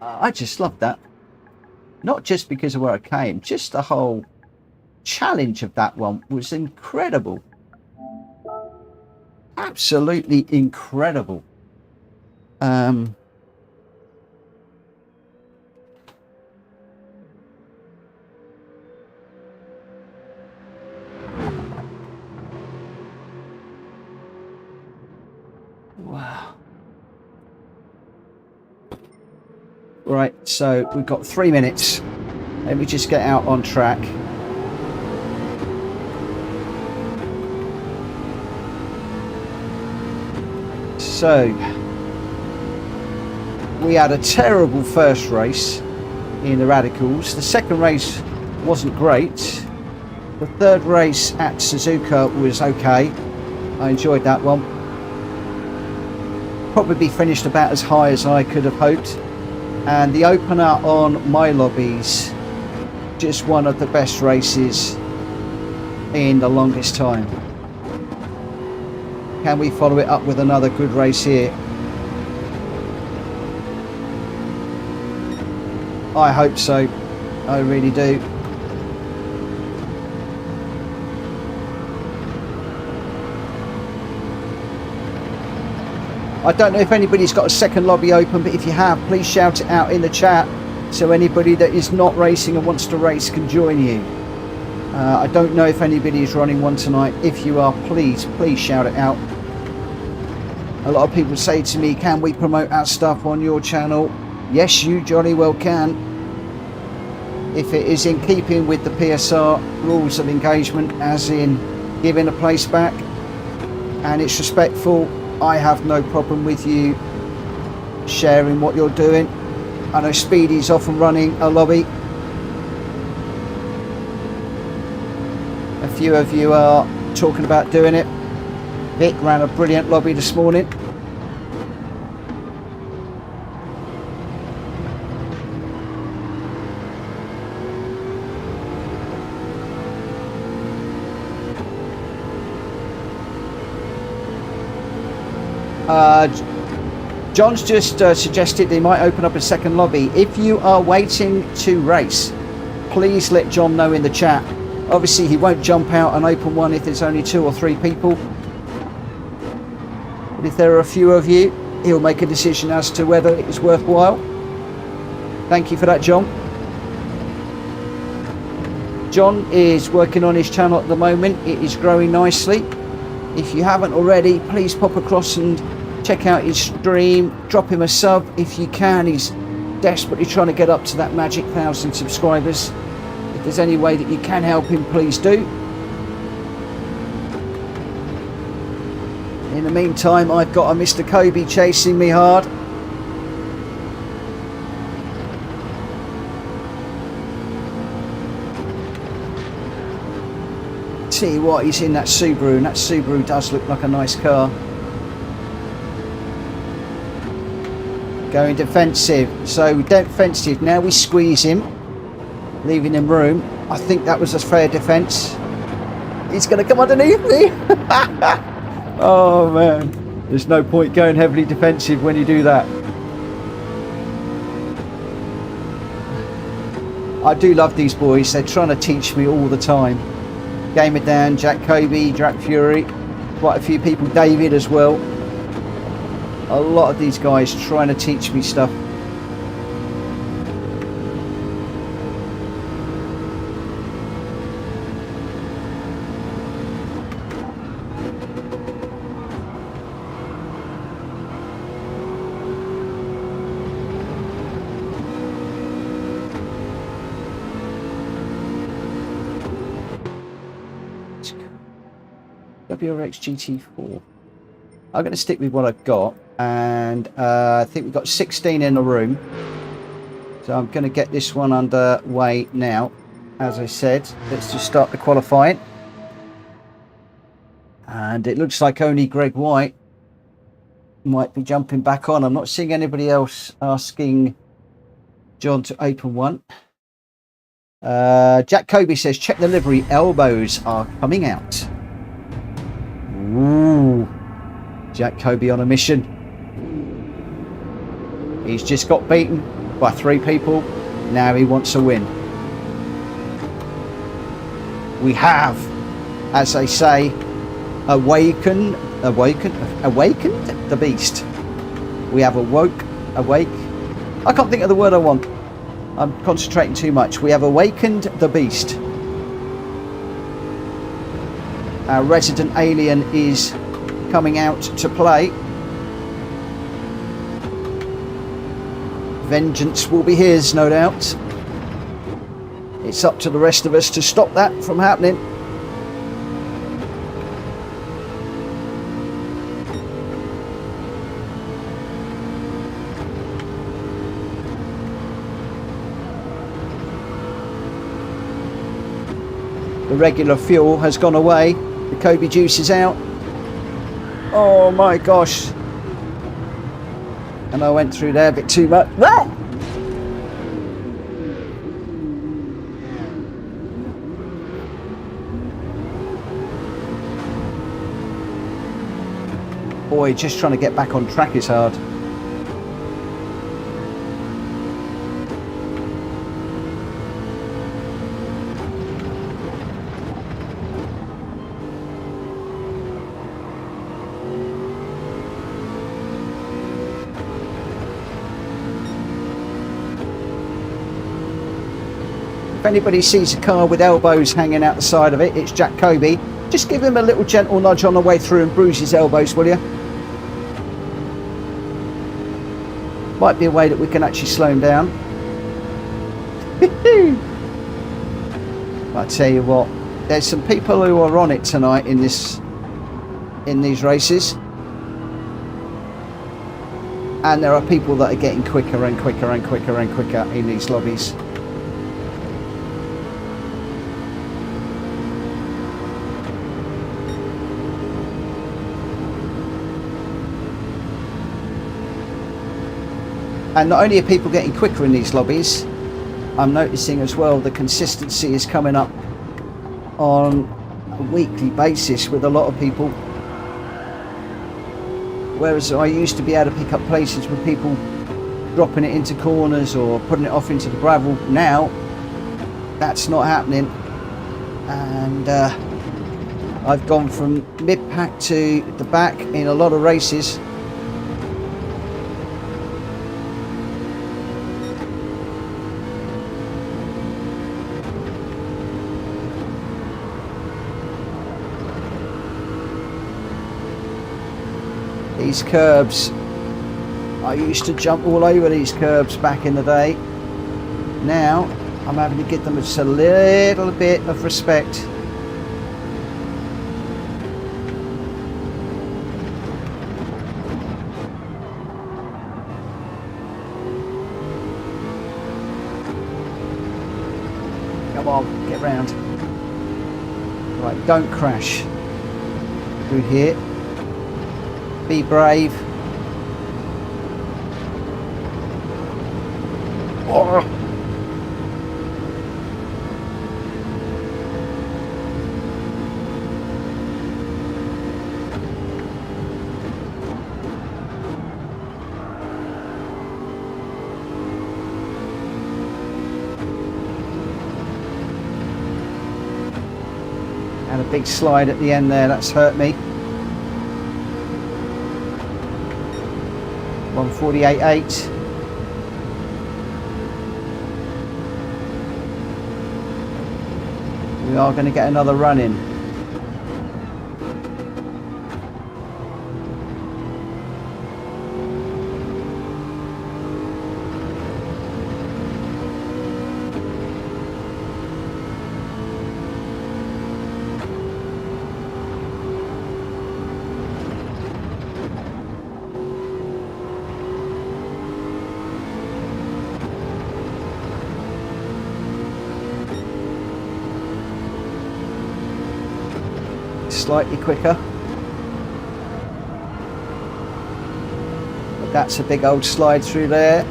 I just loved that. Not just because of where I came, just the whole challenge of that one was incredible. Absolutely incredible. Wow. Right, so we've got 3 minutes. Let me just get out on track. So, we had a terrible first race in the Radicals. The second race wasn't great. The third race at Suzuka was okay. I enjoyed that one. Probably finished about as high as I could have hoped. And the opener on my lobbies, just one of the best races in the longest time. Can we follow it up with another good race here? I hope so. I really do. I don't know if anybody's got a second lobby open, but if you have, please shout it out in the chat so anybody that is not racing and wants to race can join you. I don't know if anybody is running one tonight. If you are, please shout it out. A lot of people say to me, can we promote our stuff on your channel? Yes, you jolly well can. If it is in keeping with the PSR rules of engagement, as in giving a place back, and it's respectful, I have no problem with you sharing what you're doing. I know Speedy's off and running a lobby. A few of you are talking about doing it. Vic ran a brilliant lobby this morning. John's just suggested they might open up a second lobby. If you are waiting to race, please let John know in the chat. Obviously he won't jump out and open one if there's only 2 or 3 people, but if there are a few of you, he'll make a decision as to whether it is worthwhile. Thank you for that, John. John is working on his channel at the moment. It is growing nicely. If you haven't already, please pop across and check out his stream. Drop him a sub if you can. He's desperately trying to get up to that magic 1,000 subscribers. If there's any way that you can help him, please do. In the meantime, I've got a Mr. Kobe chasing me hard. Tell you what, he's in that Subaru, and that Subaru does look like a nice car. Going defensive, so defensive, now we squeeze him, leaving him room. I think that was a fair defence. He's going to come underneath me. Oh man, there's no point going heavily defensive when you do that. I do love these boys, they're trying to teach me all the time. Gamer Dan, Jack Kobe, Jack Fury, quite a few people, David as well. A lot of these guys trying to teach me stuff. WRX GT4. I'm going to stick with what I've got, and I think we've got 16 in the room, so I'm going to get this one underway now. As I said, let's just start the qualifying, and it looks like only Greg White might be jumping back on. I'm not seeing anybody else asking John to open one. Jack Kobe says check the livery, elbows are coming out. Ooh, Jack Kobe on a mission. He's just got beaten by 3 people. Now he wants a win. We have, as they say, awakened the beast. We have awake. I can't think of the word I want. I'm concentrating too much. We have awakened the beast. Our resident alien is coming out to play. Vengeance will be his, no doubt. It's up to the rest of us to stop that from happening. The regular fuel has gone away. The Kobe juice is out. Oh my gosh. And I went through there a bit too much. Ah! Boy, just trying to get back on track is hard. anybody sees a car with elbows hanging out the side of it, it's Jack Kobe. Just give him a little gentle nudge on the way through and bruise his elbows, will you? Might be a way that we can actually slow him down. I tell you what, there's some people who are on it tonight in these races, and there are people that are getting quicker and quicker and quicker and quicker in these lobbies. And not only are people getting quicker in these lobbies, I'm noticing as well the consistency is coming up on a weekly basis with a lot of people. Whereas I used to be able to pick up places with people dropping it into corners or putting it off into the gravel. Now, that's not happening. And I've gone from mid-pack to the back in a lot of races. These curbs, I used to jump all over these curbs back in the day. Now I'm having to give them just a little bit of respect. Come on, get round. Right, don't crash through here. Be brave. Oh. And a big slide at the end there, that's hurt me. 148.8. We are going to get another run in. Slightly quicker, but that's a big old slide through there.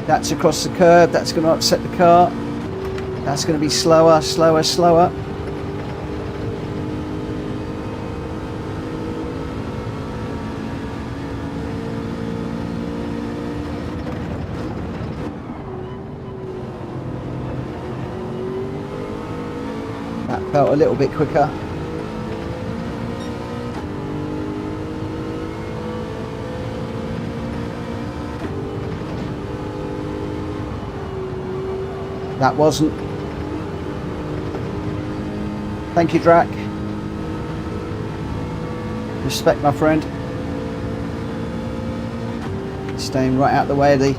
That's across the curb, that's going to upset the car. That's going to be slower, slower, slower. That felt a little bit quicker. That wasn't. Thank you, Drac. Respect, my friend. Staying right out the way of the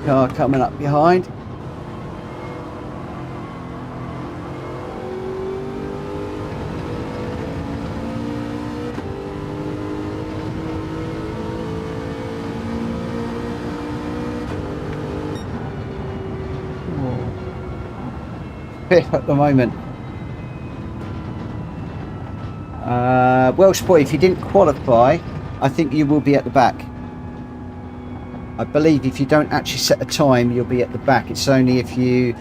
car coming up behind. At the moment. Welsh boy, if you didn't qualify, I think you will be at the back. I believe if you don't actually set a time, you'll be at the back. It's only if you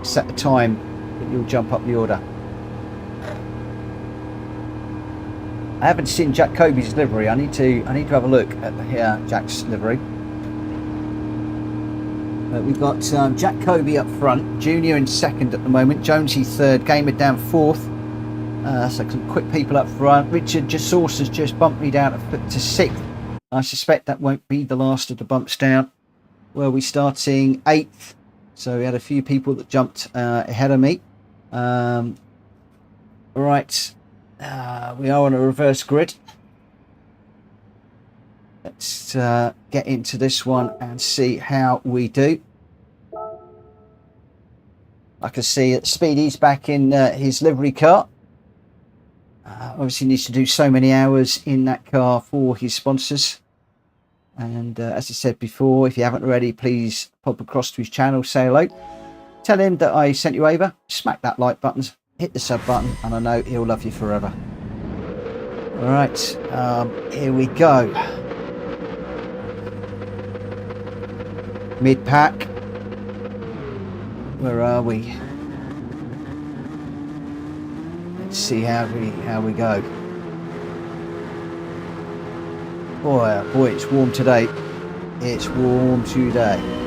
set a time that you'll jump up the order. I haven't seen Jack Kobe's livery. I need to have a look at Jack's livery. We've got Jack Kobe up front, Junior in second at the moment, Jonesy third, Gamer down fourth. So some quick people up front. Richard Jasauce has just bumped me down to sixth. I suspect that won't be the last of the bumps down. Well, we're starting eighth So we had a few people that jumped ahead of me. Right, we are on a reverse grid. Let's get into this one and see how we do. I can see that Speedy's back in his livery car. Obviously needs to do so many hours in that car for his sponsors. And as I said before, if you haven't already, please pop across to his channel, say hello. Tell him that I sent you over. Smack that like button, hit the sub button, and I know he'll love you forever. All right, here we go. Mid-pack. Where are we? Let's see how we go. Boy, it's warm today. It's warm today.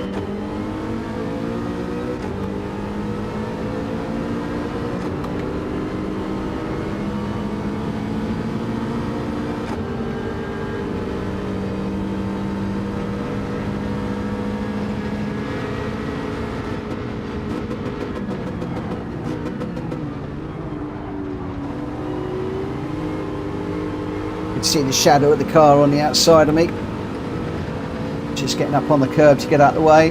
See the shadow of the car on the outside of me. Just getting up on the curb to get out of the way.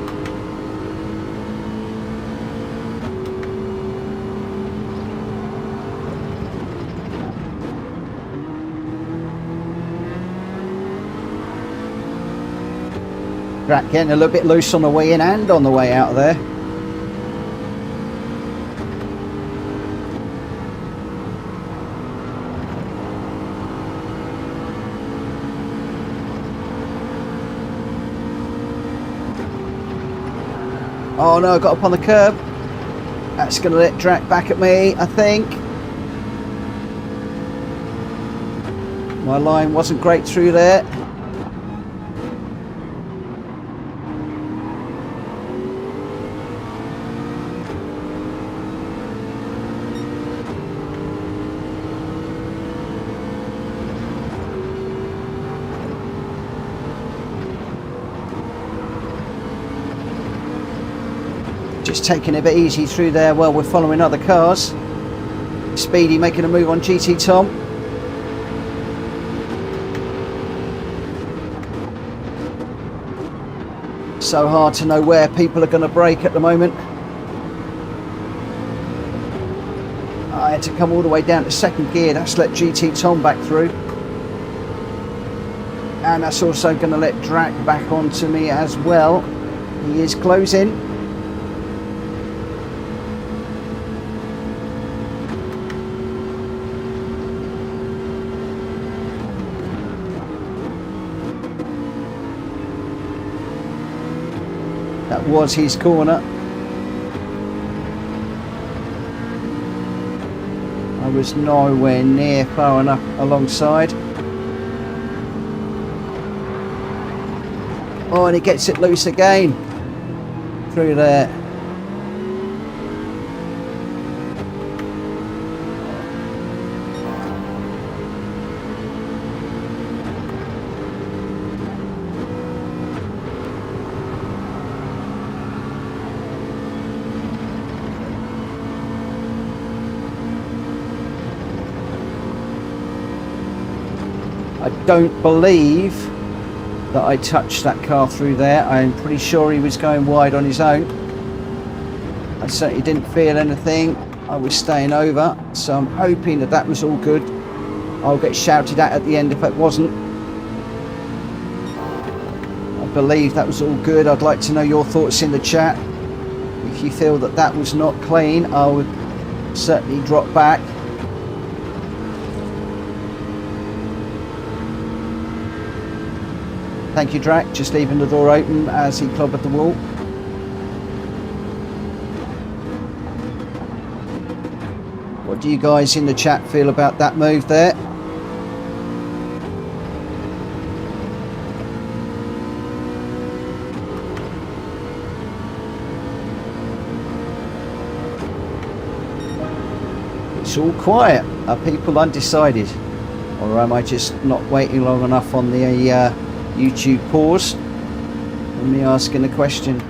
Track getting a little bit loose on the way in and on the way out of there. Oh no, I got up on the curb. That's going to let Drac back at me, I think. My line wasn't great through there. Just taking it a bit easy through there while we're following other cars. Speedy making a move on GT Tom. So hard to know where people are going to brake at the moment. I had to come all the way down to second gear. That's let GT Tom back through. And that's also going to let Drac back onto me as well. He is closing. That was his corner. I was nowhere near far enough alongside. Oh, and he gets it loose again through there. I don't believe that I touched that car through there. I'm pretty sure he was going wide on his own. I certainly didn't feel anything. I was staying over, so I'm hoping that that was all good. I'll get shouted at the end if it wasn't. I believe that was all good. I'd like to know your thoughts in the chat. If you feel that that was not clean, I would certainly drop back. Thank you, Drac, just leaving the door open as he clobbered the wall. What do you guys in the chat feel about that move there? It's all quiet. Are people undecided? Or am I just not waiting long enough on the YouTube pause and me asking a question?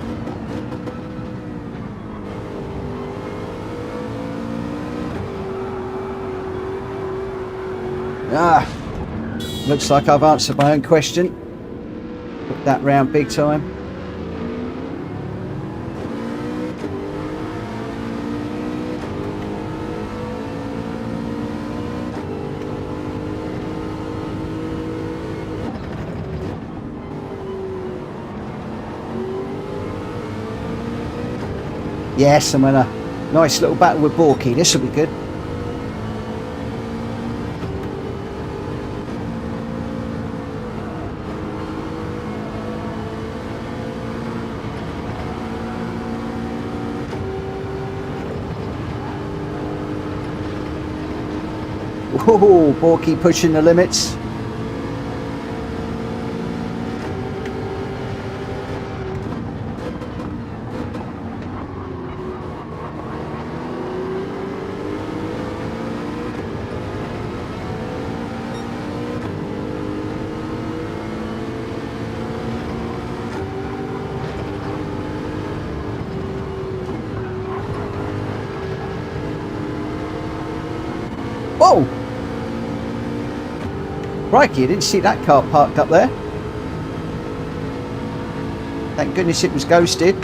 Ah, looks like I've answered my own question. Put that round big time. Yes, I'm in a nice little battle with Borky. This will be good. Oh, Borky pushing the limits. Whoa! Crikey, I didn't see that car parked up there. Thank goodness it was ghosted.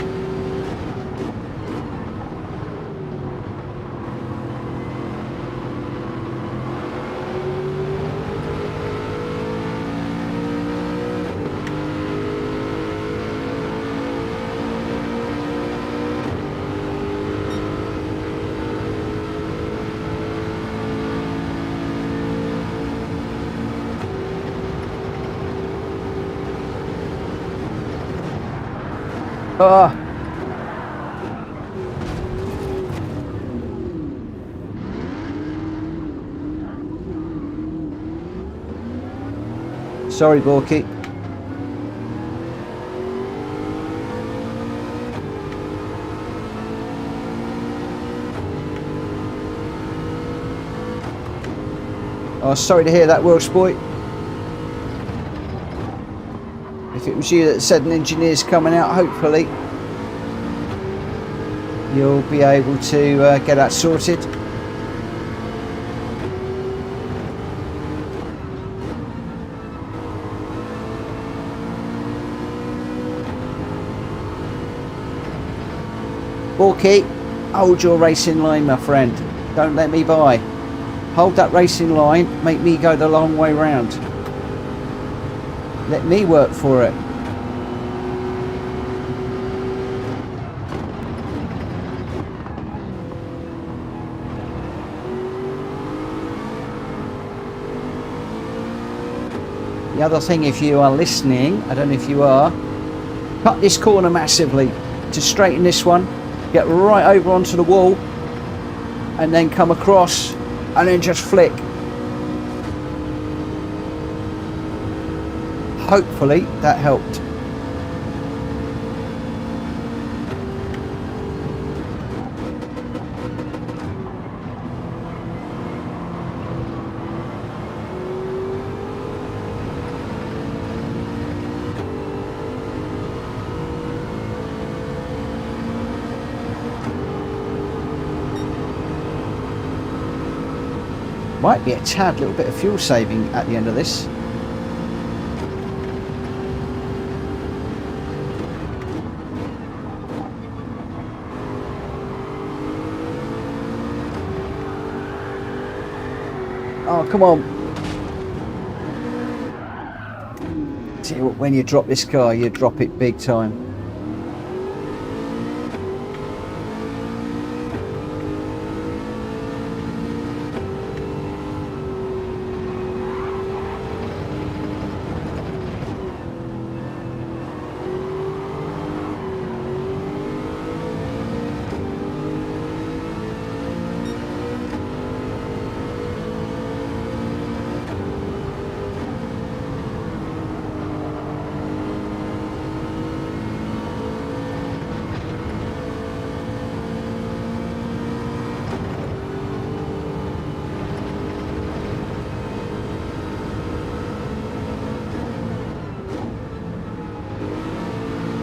Sorry, Borky. Oh, sorry to hear that, Welsh boy. If it was you that said an engineer's coming out, hopefully you'll be able to get that sorted. Borky, hold your racing line, my friend. Don't let me by. Hold that racing line, make me go the long way round. Let me work for it. The other thing, if you are listening, I don't know if you are, cut this corner massively to straighten this one, get right over onto the wall, and then come across, and then just flick. Hopefully that helped. Might be a tad little bit of fuel saving at the end of this. Oh, come on. See, when you drop this car, you drop it big time.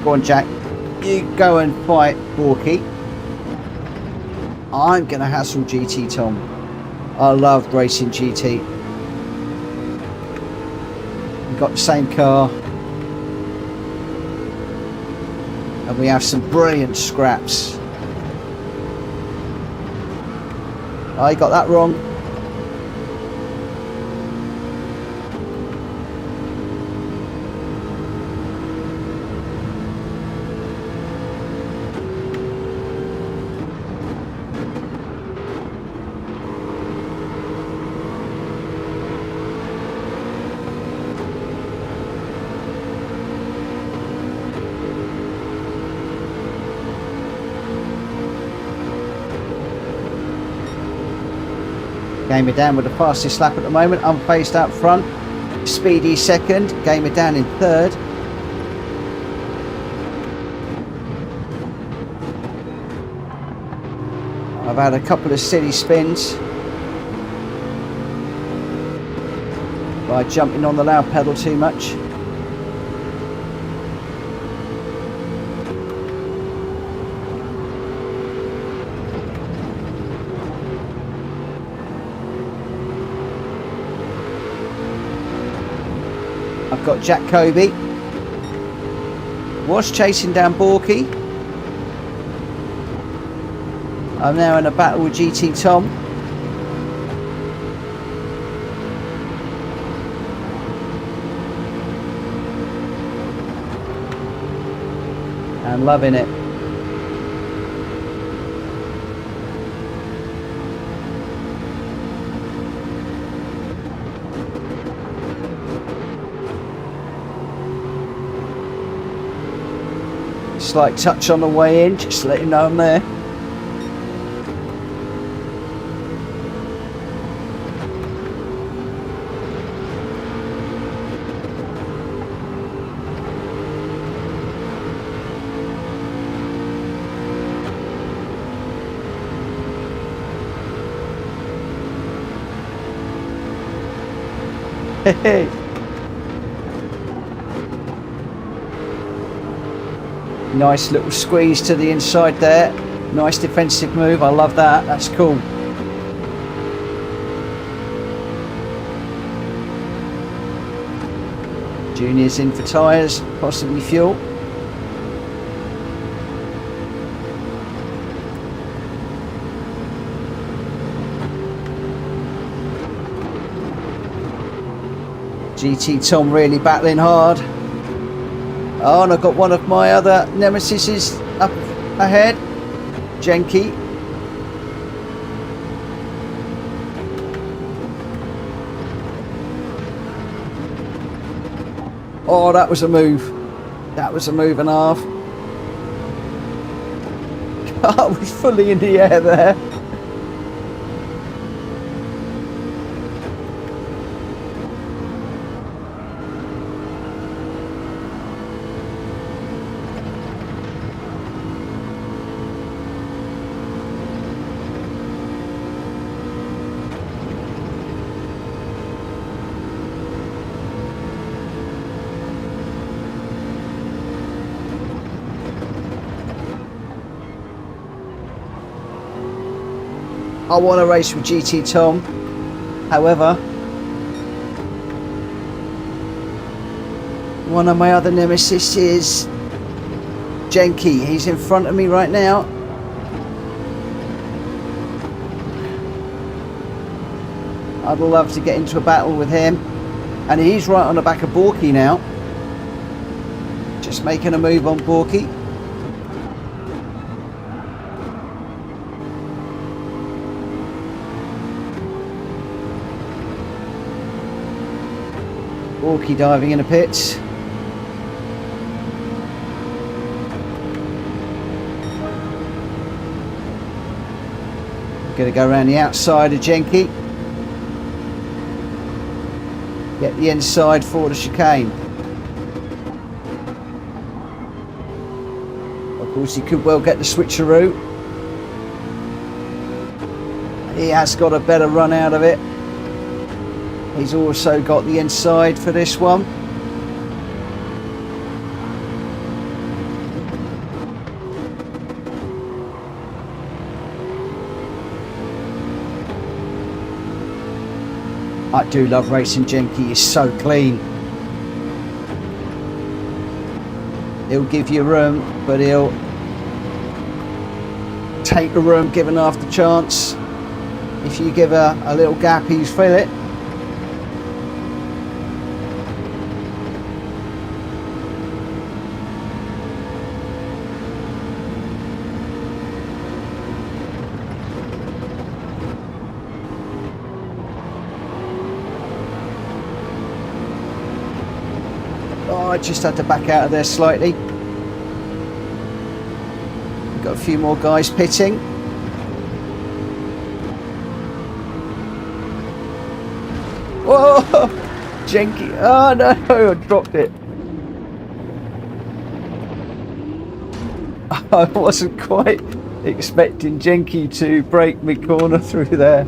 Go on, Jack. You go and fight Borky. I'm going to hassle GT Tom. I love racing GT. got the same car. And we have some brilliant scraps. I got that wrong. Gamer down with the fastest lap at the moment, unfaced out front. Speedy second, Gamer down in third. I've had a couple of silly spins by jumping on the loud pedal too much. I've got Jack Kobe, was chasing down Borky. I'm now in a battle with GT Tom. And loving it. Slight touch on the way in, just to let you know I'm there. Hey. Nice little squeeze to the inside there. Nice defensive move. I love that. That's cool. Junior's in for tyres, possibly fuel. GT Tom really battling hard. Oh, and I've got one of my other nemesises up ahead, Jenky. Oh, that was a move. That was a move and a half. I was fully in the air there. I want to race with GT Tom, however, one of my other nemesis is Jenky. He's in front of me right now. I'd love to get into a battle with him, and he's right on the back of Borky now, just making a move on Borky. Borky diving in the pits. Going to go around the outside of Jenky. Get the inside for the chicane. Of course, he could well get the switcheroo. He has got a better run out of it. He's also got the inside for this one. I do love racing Jenky, he's so clean. He'll give you room, but he'll take the room given half the chance. If you give a little gap, he's fill it. Oh, I just had to back out of there slightly. We've got a few more guys pitting. Whoa! Jenky! Oh no, I dropped it. I wasn't quite expecting Jenky to break me corner through there.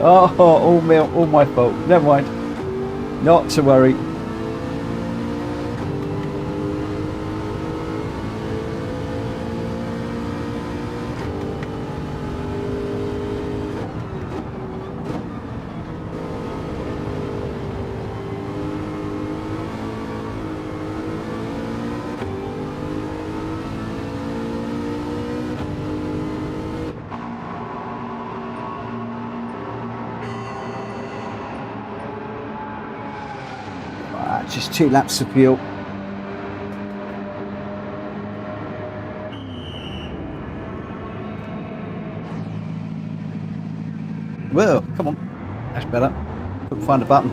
Oh, all my fault. Never mind. Not to worry. Just 2 laps of fuel. Whoa, come on. That's better. Couldn't find a button.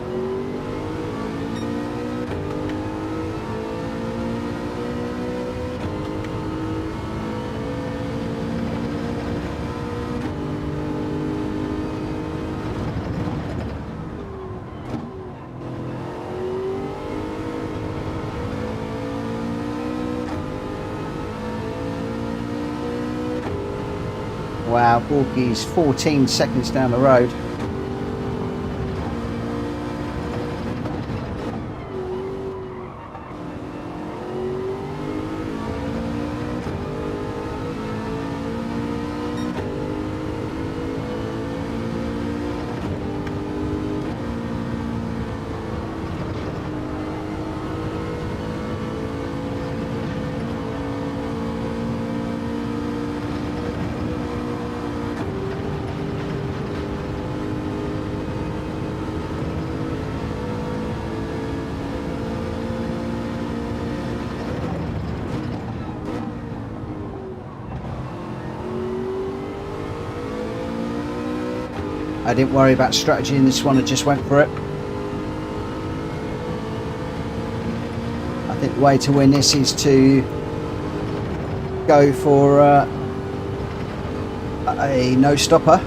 Wow, Borgie's 14 seconds down the road. I didn't worry about strategy in this one, I just went for it. I think the way to win this is to go for a no stopper.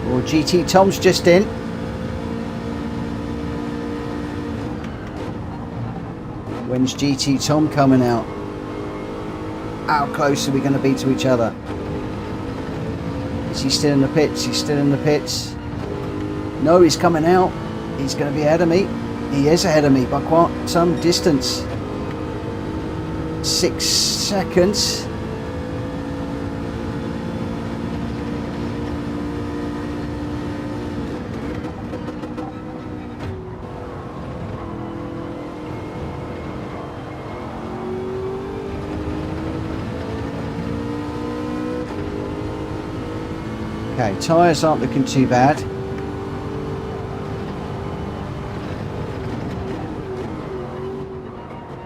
Or GT Tom's just in. When's GT Tom coming out? How close are we going to be to each other? Is he still in the pits? He's still in the pits. No, he's coming out. He's going to be ahead of me. He is ahead of me by quite some distance. 6 seconds. Okay, tyres aren't looking too bad.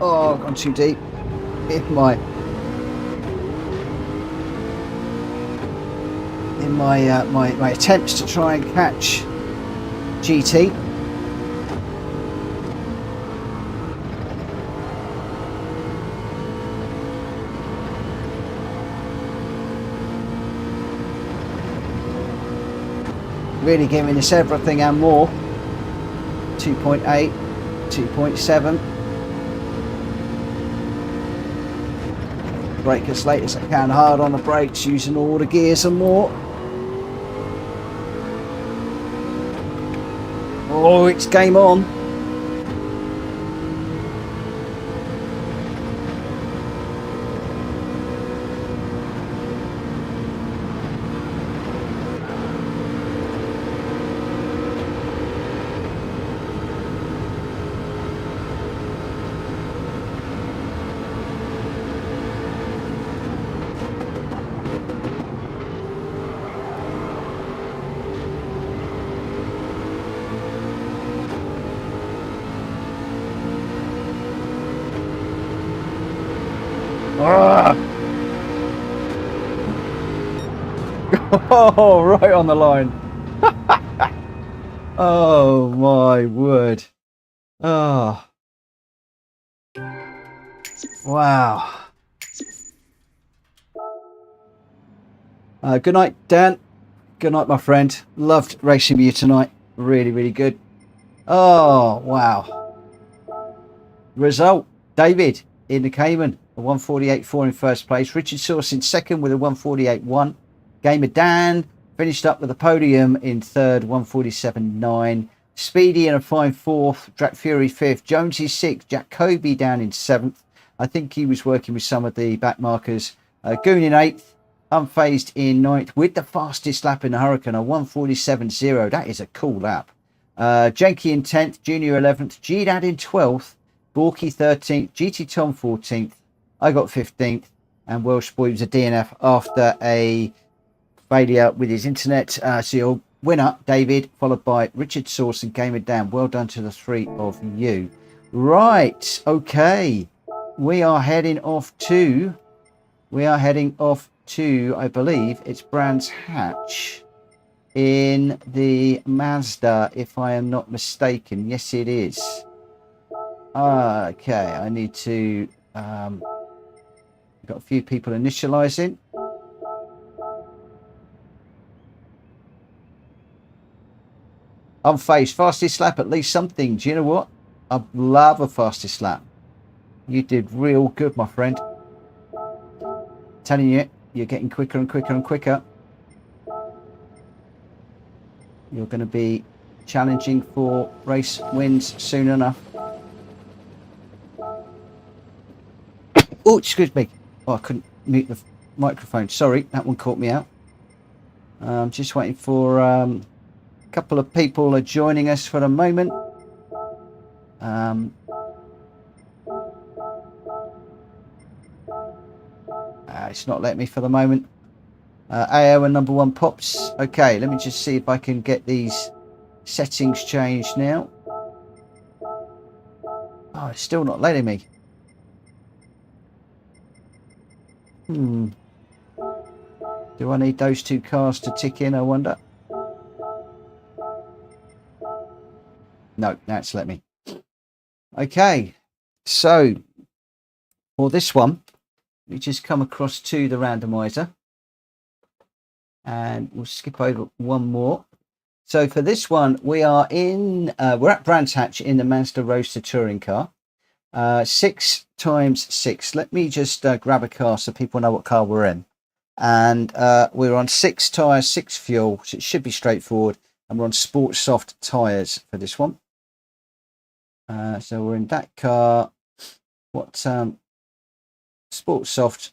Oh, I've gone too deep in my my attempts to try and catch GT. Really giving us everything and more. 2.8, 2.7. Brake as late as I can, hard on the brakes, using all the gears and more. Oh, it's game on. Oh, right on the line. Oh my word. Oh. Wow. Good night, Dan. Good night, my friend. Loved racing with you tonight. Really, really good. Oh, wow. Result, David in the Cayman, a 148.4 in first place. Richard Source in second with a 148.1. Gamer Dan finished up with a podium in third, 147.9. Speedy in a fine fourth. Jack Fury fifth. Jonesy sixth. Jack Kobe down in seventh. I think he was working with some of the back markers. Goon in eighth. Unfazed in ninth with the fastest lap in the Hurricane, a 147.0. That is a cool lap. Jenky in 10th. Junior 11th. G-Dad in 12th. Borky 13th. GT Tom 14th. I got 15th. And Welsh Boy was a DNF after a failure with his internet. So your winner, David, followed by Richard Source and Gamer Dan. Well done to the three of you. Right. Okay. We are heading off to, I believe it's Brands Hatch in the Mazda, if I am not mistaken. Yes, it is. Okay, I need to, got a few people initializing. Unfazed, fastest lap, at least something. Do you know what? I love a fastest lap. You did real good, my friend. Telling you, you're getting quicker and quicker and quicker. You're going to be challenging for race wins soon enough. Oh, excuse me. Oh, I couldn't mute the microphone. Sorry, that one caught me out. I'm just waiting for a couple of people are joining us for a moment. It's not letting me for the moment. AO and number one pops. Okay, let me just see if I can get these settings changed now. Oh, it's still not letting me. Do I need those two cars to tick in, I wonder? No, that's let me. Okay, so for this one, we just come across to the randomizer and we'll skip over one more. So for this one, we are in, we're at Brands Hatch in the Mazda Roadster touring car. 6x6. Let me just grab a car so people know what car we're in. And we're on 6 tyres, 6 fuel, so it should be straightforward. And we're on Sport Soft tyres for this one. So we're in that car. What Sport Soft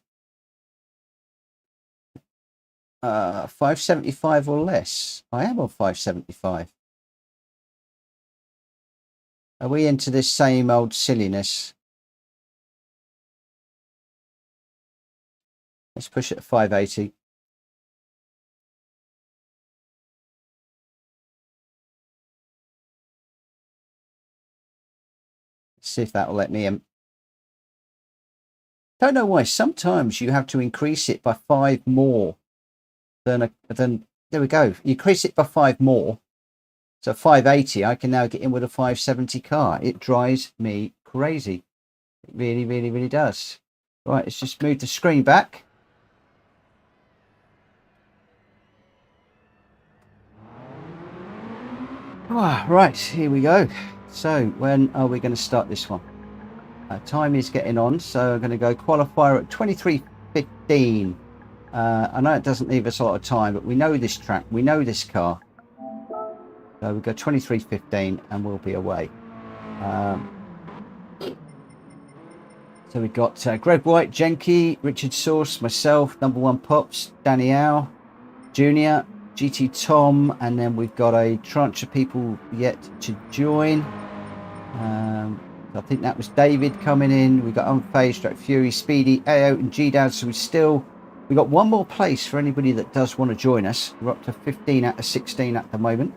575 or less. I am on 575. Are we into this same old silliness? Let's push it to 580. Let's see if that will let me in. Don't know why. Sometimes you have to increase it by 5 more than there we go. You increase it by 5 more. So 580, I can now get in with a 570 car. It drives me crazy. It really, really, really does. Right, let's just move the screen back. Right, here we go. So when are we going to start this one? Time is getting on, so I'm going to go qualifier at 23:15. I know it doesn't leave us a lot of time, but we know this track, we know this car. So we go 23:15 and we'll be away. So we've got Greg White, Jenky, Richard Source, myself, number one Pops, Danny Howe, Junior, GT Tom, and then we've got a tranche of people yet to join. I think that was David coming in. We've got Unfazed, Jack Fury, Speedy, AO and G-Dad. So we've got one more place for anybody that does want to join us. We're up to 15 out of 16 at the moment.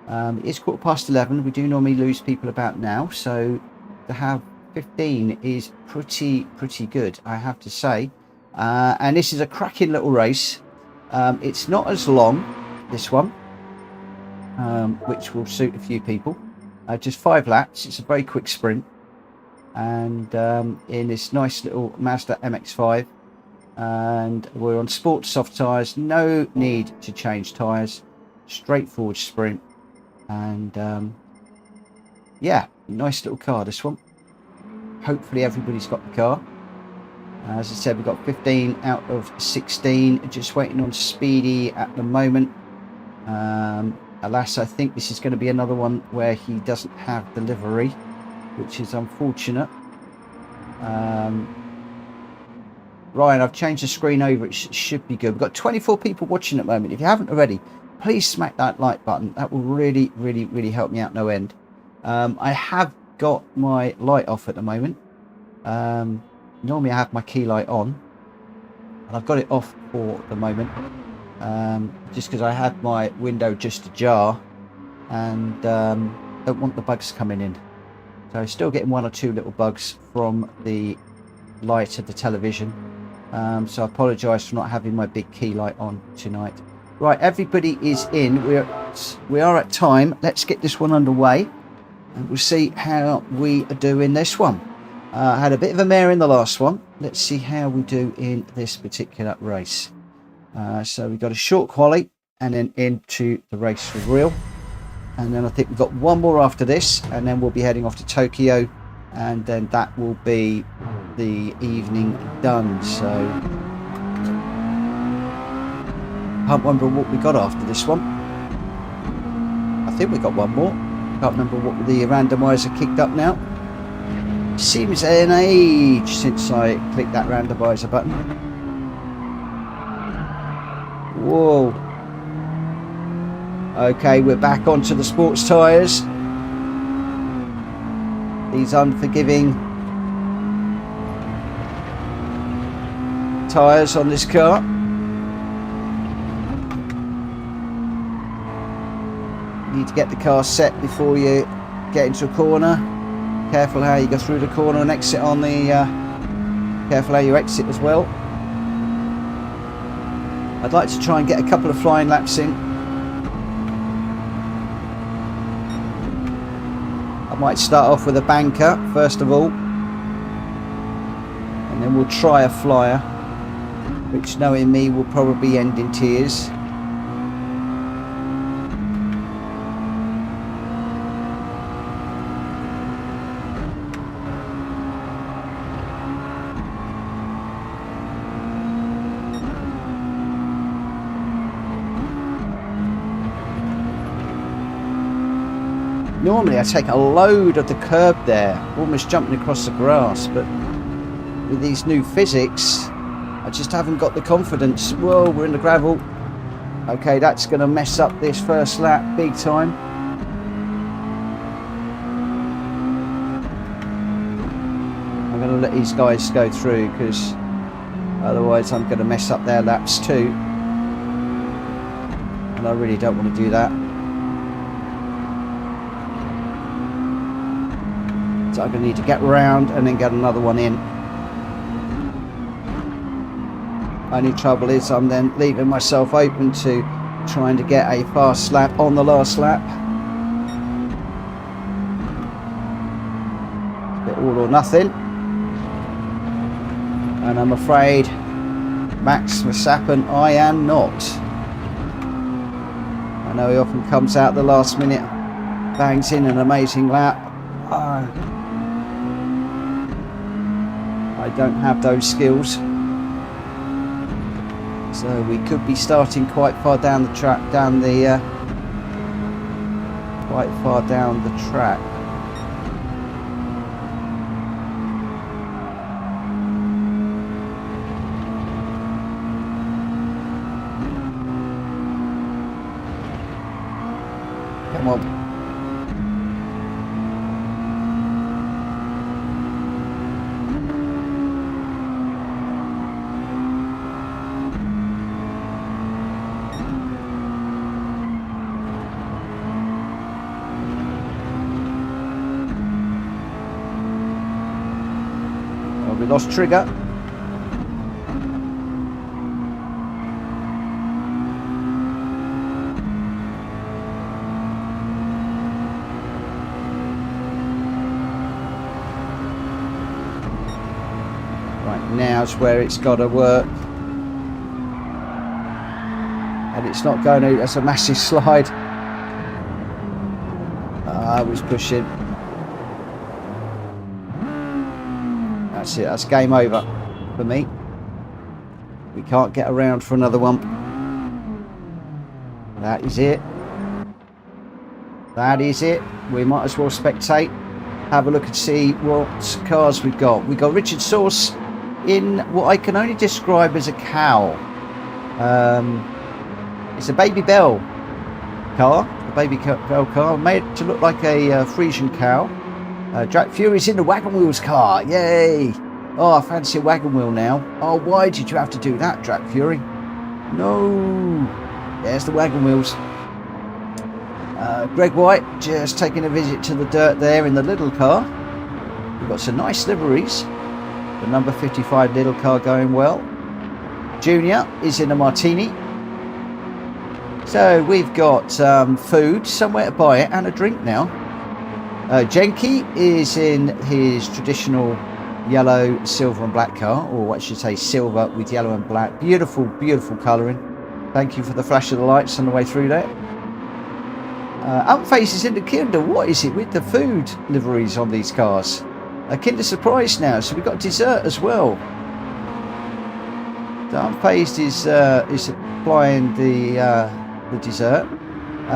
It is 11:15. We do normally lose people about now. So to have 15 is pretty good, I have to say. And this is a cracking little race. It's not as long, this one, which will suit a few people. Just 5 laps. It's a very quick sprint, and in this nice little Mazda MX-5, and we're on sports soft tyres. No need to change tyres. Straightforward sprint, and yeah, nice little car, this one. Hopefully everybody's got the car. As I said, we've got 15 out of 16. Just waiting on Speedy at the moment. Alas, I think this is going to be another one where he doesn't have delivery, which is unfortunate. Ryan, I've changed the screen over. It should be good. We've got 24 people watching at the moment. If you haven't already, please smack that like button. That will really help me out no end. I have got my light off at the moment. Normally I have my key light on, and I've got it off for the moment, just because I had my window just ajar, and don't want the bugs coming in. So still getting 1 or 2 little bugs from the light of the television. So I apologise for not having my big key light on tonight. Right, everybody is in. We are at time. Let's get this one underway, and we'll see how we do in this one. I had a bit of a mare in the last one. Let's see how we do in this particular race. So we've got a short quali, and then into the race for real. And then I think we've got one more after this, and then we'll be heading off to Tokyo, and then that will be the evening done. So can't remember what we got after this one. I think we got one more. Can't remember what the randomiser kicked up now. Seems an age since I clicked that randomizer button. Whoa. Okay, we're back onto the sports tyres. These unforgiving tyres on this car. You need to get the car set before you get into a corner. Careful how you go through the corner and exit on the... careful how you exit as well. I'd like to try and get a couple of flying laps in. I might start off with a banker first of all, and then we'll try a flyer, which, knowing me, will probably end in tears. Normally I take a load of the curb there, almost jumping across the grass, but with these new physics, I just haven't got the confidence. Whoa, we're in the gravel. Okay, that's going to mess up this first lap big time. I'm going to let these guys go through, because otherwise I'm going to mess up their laps too, and I really don't want to do that. So I'm going to need to get round and then get another one in. Only trouble is I'm then leaving myself open to trying to get a fast lap on the last lap. It's a bit all or nothing. And I'm afraid Max Verstappen, I am not. I know he often comes out the last minute, bangs in an amazing lap. I don't have those skills, so we could be starting quite far down the track, quite far down the track. Come on. We lost trigger. Right, now's where it's got to work. And it's not going to, that's a massive slide. I was pushing. That's it, that's game over for me. We can't get around for another one. That is it. That is it. We might as well spectate. Have a look and see what cars we've got. We've got Richard Sauce in what I can only describe as a cow. It's a Baby Bell car. A Baby Bell car. Made to look like a Frisian cow. Jack Fury's in the Wagon Wheels car. Yay! Oh, I fancy a wagon wheel now. Oh, why did you have to do that, Jack Fury? No. There's the wagon wheels. Greg White just taking a visit to the dirt there in the little car. We've got some nice liveries. The number 55 little car going well. Junior is in a Martini. So we've got food, somewhere to buy it, and a drink now. Jenky is in his traditional yellow, silver and black car, or what I should say, silver with yellow and black. Beautiful, beautiful colouring. Thank you for the flash of the lights on the way through there. Unface is in the Kinder. What is it with the food liveries on these cars? A Kinder Surprise now, so we've got dessert as well. So Unfazed is supplying the dessert.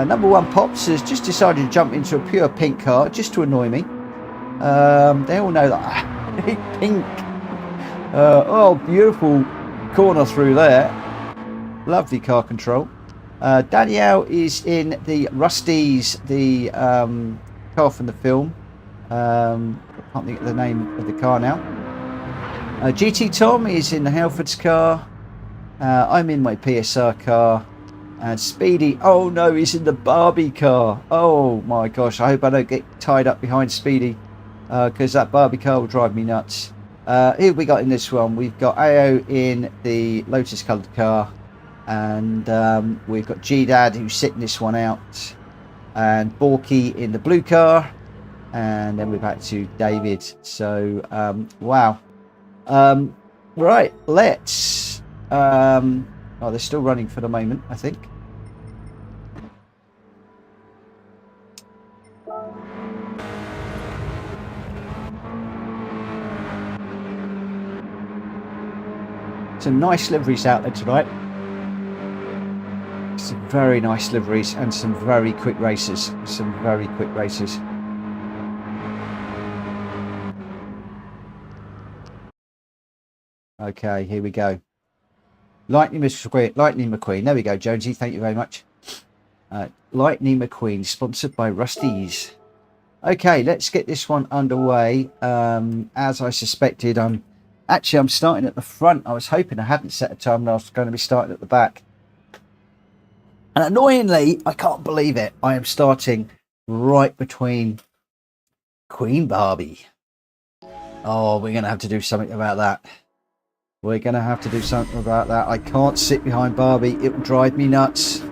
Number one Pops has just decided to jump into a pure pink car just to annoy me. They all know that I hate pink. Oh, beautiful corner through there. Lovely car control. Danielle is in the Rusties, the car from the film. I can't think of the name of the car now. GT Tom is in the Halfords car. I'm in my PSR car. And Speedy, oh no, he's in the Barbie car. Oh my gosh, I hope I don't get tied up behind Speedy, because that Barbie car will drive me nuts. Who have we got in this one? We've got AO in the Lotus coloured car. And we've got G-Dad who's sitting this one out. And Borky in the blue car. And then we're back to David. So, wow. Right, let's... oh, they're still running for the moment, I think. Some nice liveries out there tonight. Some very nice liveries and some very quick races. Some very quick races. Okay, here we go. Lightning McQueen. There we go, Jonesy. Thank you very much. Lightning McQueen, sponsored by Rusties. Okay, let's get this one underway. As I suspected, I'm starting at the front. I was hoping I hadn't set a time and I was going to be starting at the back. And annoyingly, I can't believe it. I am starting right between Queen Barbie. Oh, we're going to have to do something about that. We're going to have to do something about that. I can't sit behind Barbie. It will drive me nuts.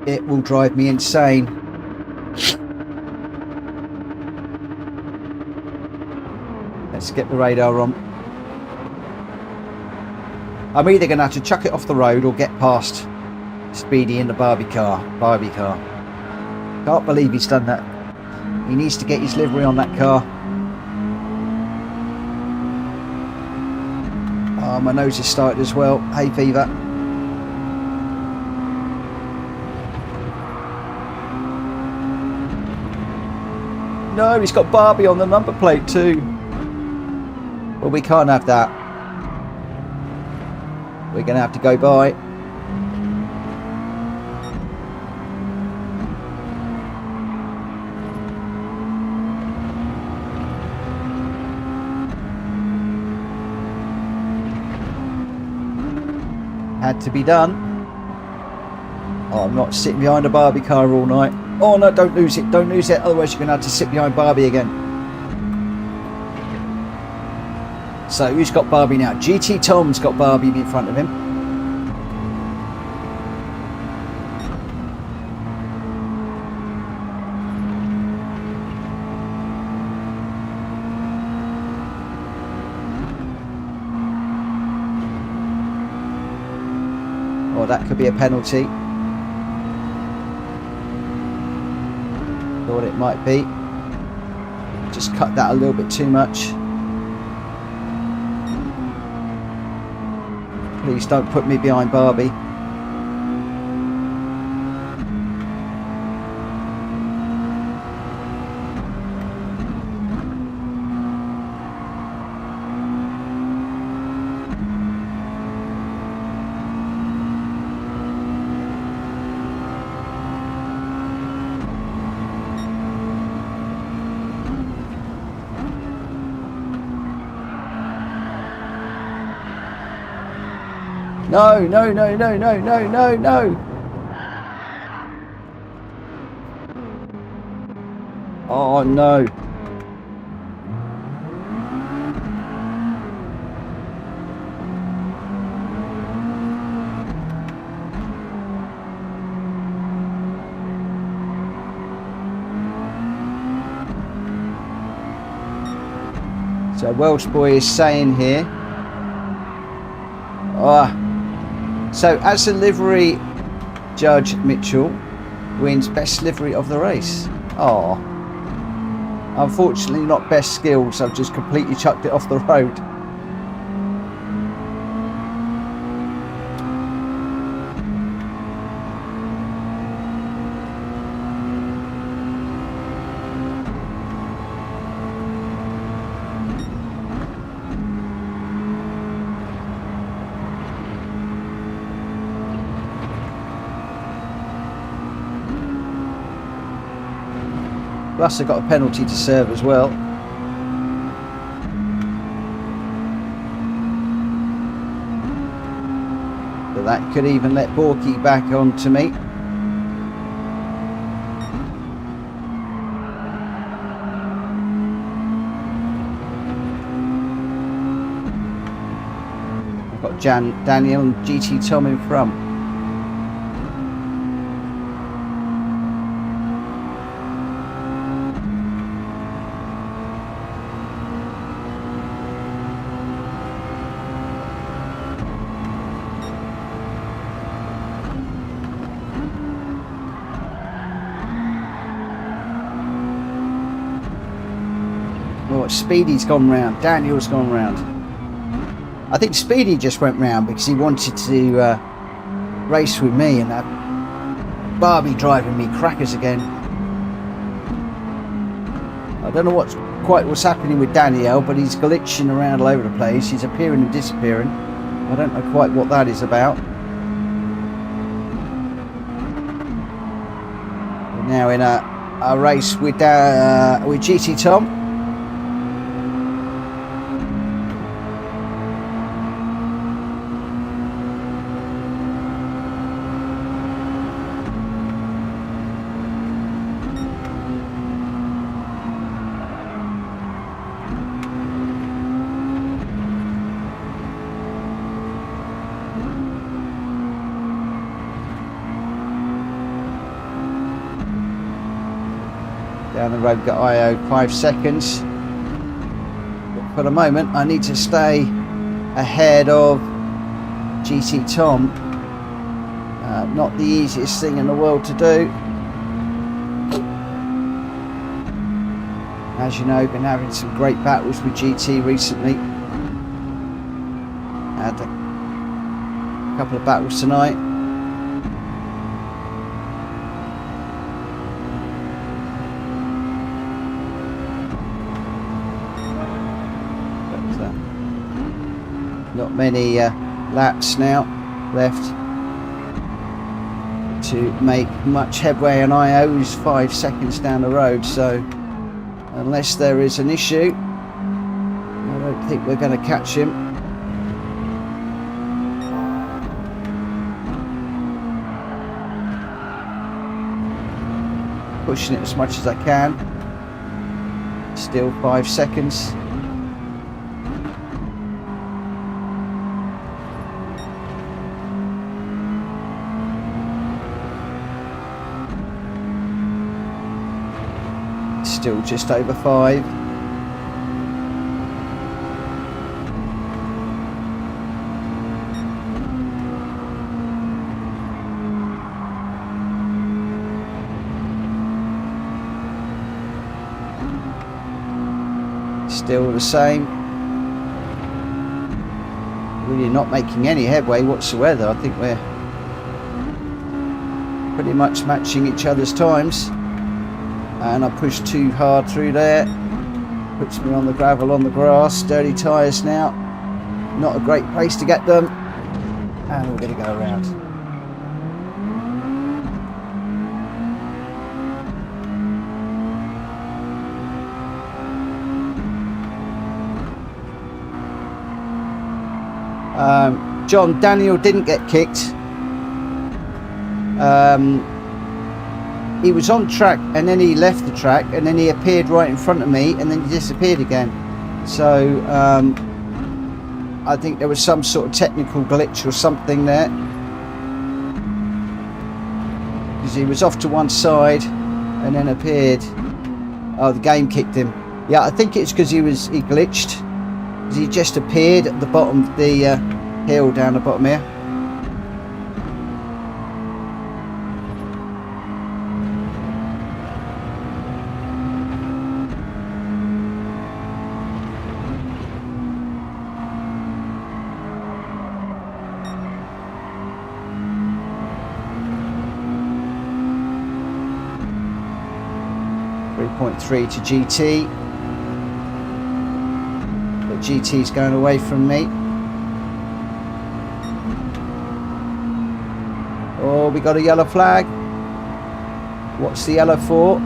It will drive me insane. Let's get the radar on. I'm either going to have to chuck it off the road or get past Speedy in the Barbie car. Can't believe he's done that. He needs to get his livery on that car. Oh, my nose is started as well. Hay fever. No, he's got Barbie on the number plate too. Well, we can't have that. We're going to have to go by. Had to be done. Oh, I'm not sitting behind a Barbie car all night. Oh no, don't lose it, otherwise you're going to have to sit behind Barbie again. So who's got Barbie now? GT Tom's got Barbie in front of him. Oh, that could be a penalty. Thought it might be. Just cut that a little bit too much. Please don't put me behind Barbie. No, no, no, no, no, no, no, no. Oh, no. So Welsh boy is saying here. So as a livery judge, Mitchell wins best livery of the race. Oh, unfortunately not best skills. I've just completely chucked it off the road. Plus I got a penalty to serve as well. So that could even let Borky back onto me. I've got Daniel and GT Tom in front. Speedy's gone round, Daniel's gone round. I think Speedy just went round because he wanted to race with me and have Barbie driving me crackers again. I don't know what's happening with Daniel, but he's glitching around all over the place. He's appearing and disappearing. I don't know quite what that is about. We're now in a race with GT Tom. Down the road, got IO 5 seconds. But for the moment, I need to stay ahead of GT Tom. Not the easiest thing in the world to do. As you know, been having some great battles with GT recently. Had a couple of battles tonight. Not many laps now left to make much headway, and IO is 5 seconds down the road, so unless there is an issue, I don't think we're going to catch him. Pushing it as much as I can. Still 5 seconds. Still just over 5. Still the same. Really not making any headway whatsoever. I think we're pretty much matching each other's times. And I pushed too hard through there. Puts me on the gravel, on the grass. Dirty tyres now. Not a great place to get them. And we're going to go around. John Daniel didn't get kicked. He was on track and then he left the track and then he appeared right in front of me and then he disappeared again. So I think there was some sort of technical glitch or something there, because he was off to one side and then appeared. Oh, the game kicked him. Yeah, I think it's because he glitched. He just appeared at the bottom of the hill down the bottom here. .3 to GT. GT's going away from me. Oh, we got a yellow flag. What's the yellow for?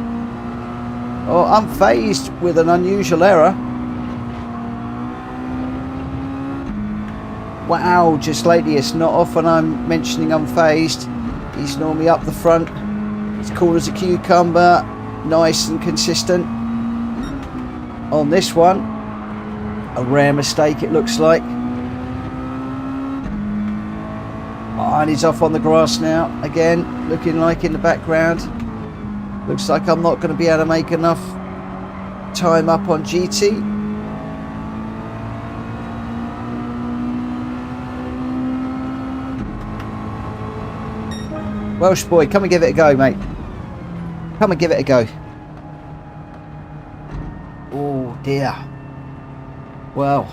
Oh, unfazed with an unusual error. Wow, just lately it's not often I'm mentioning unfazed. He's normally up the front. He's cool as a cucumber, nice and consistent. On this one, a rare mistake it looks like. Oh, and he's off on the grass now again, looking like in the background. Looks like I'm not going to be able to make enough time up on GT. Welsh boy, come and give it a go, mate. Come and give it a go. Oh dear. Well,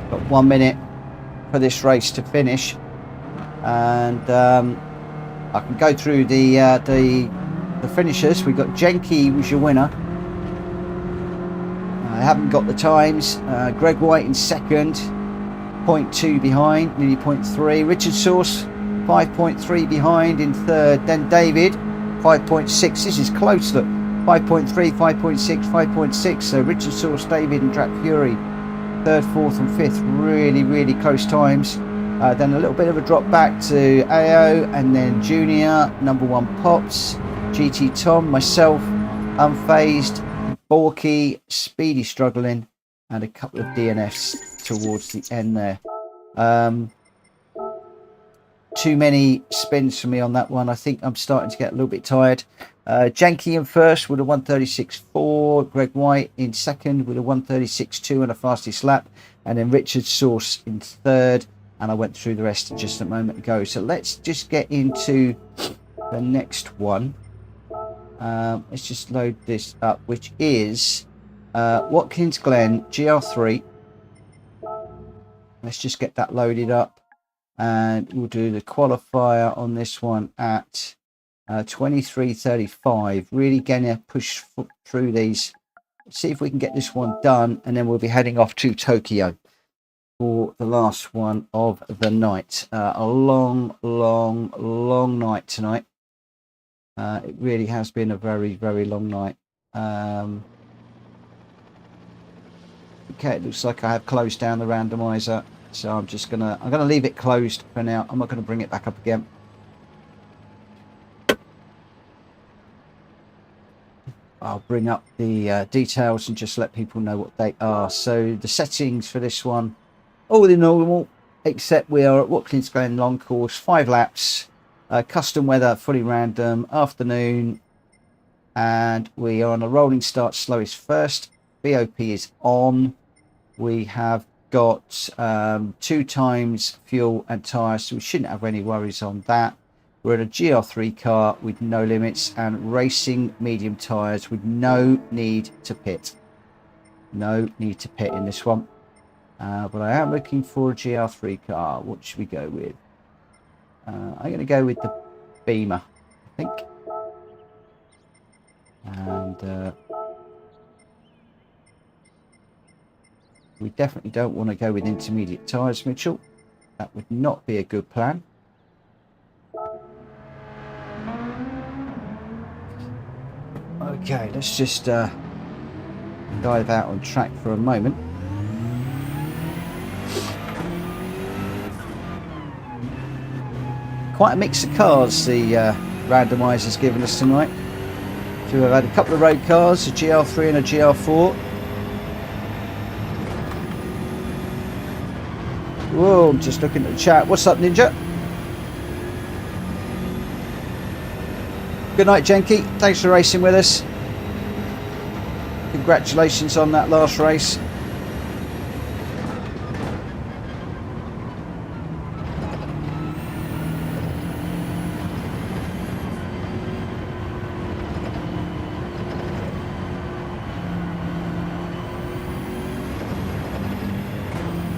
got 1 minute for this race to finish, and I can go through the finishers. We got Jenke was your winner. I haven't got the times. Greg White in second, 0.2 behind, nearly 0.3. Richard Sauce 5.3 behind in third. Then David 5.6. This is close. Look. 5.3, 5.6, 5.6. So Richard Sauce, David and Drap Fury, third, fourth and fifth. Really, really close times. Then a little bit of a drop back to AO, and then Junior, number one Pops, GT Tom, myself, Unfazed, Borky, Speedy struggling, and a couple of DNFs towards the end there. Too many spins for me on that one. I think I'm starting to get a little bit tired. Janky in first with a 136.4. Greg White in second with a 136.2 and a fastest lap. And then Richard Sauce in third. And I went through the rest just a moment ago. So let's just get into the next one. Let's just load this up, which is Watkins Glen GR3. Let's just get that loaded up. And we'll do the qualifier on this one at 23:35. Really gonna push through these, see if we can get this one done, and then we'll be heading off to Tokyo for the last one of the night. A long night tonight. It really has been a very long night. Okay, it looks like I have closed down the randomizer. So I'm gonna leave it closed for now. I'm not gonna bring it back up again. I'll bring up the details and just let people know what they are. So the settings for this one, all the normal, except we are at Watkins Glen long course, 5 laps, custom weather, fully random, afternoon, and we are on a rolling start, slowest first. BOP is on. We have got 2 times fuel and tyres, so we shouldn't have any worries on that. We're in a GR3 car with no limits and racing medium tyres with no need to pit. No need to pit in this one. But I am looking for a GR3 car. What should we go with? I'm going to go with the Beamer, I think. And we definitely don't want to go with intermediate tyres, Mitchell. That would not be a good plan. Okay, let's just dive out on track for a moment. Quite a mix of cars the randomiser's given us tonight. So we've had a couple of road cars, a GR3 and a GR4. Whoa, I'm just looking at the chat. What's up, Ninja? Good night, Jenky. Thanks for racing with us. Congratulations on that last race.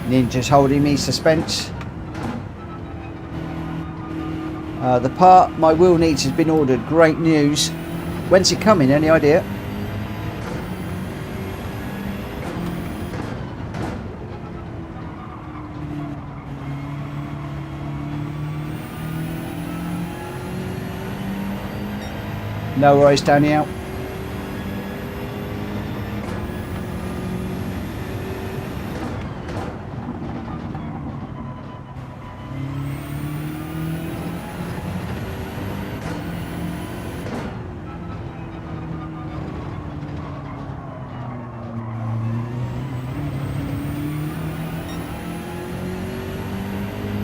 Ninja's holding me suspense. The part my wheel needs has been ordered. Great news. When's it coming? Any idea? No worries, Danielle.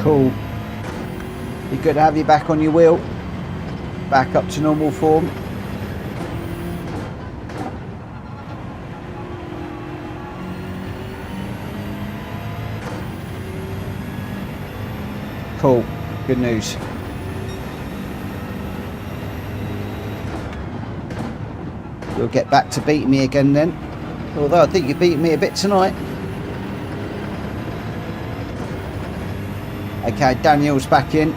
Cool. Be good to have you back on your wheel. Back up to normal form. Cool. Good news. You'll get back to beating me again then. Although I think you beat me a bit tonight. Okay, Daniel's back in.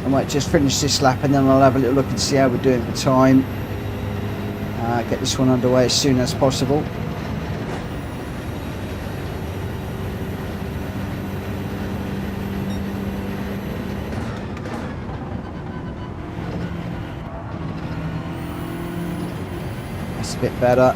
I might just finish this lap and then I'll have a little look and see how we're doing for time. Get this one underway as soon as possible. That's a bit better.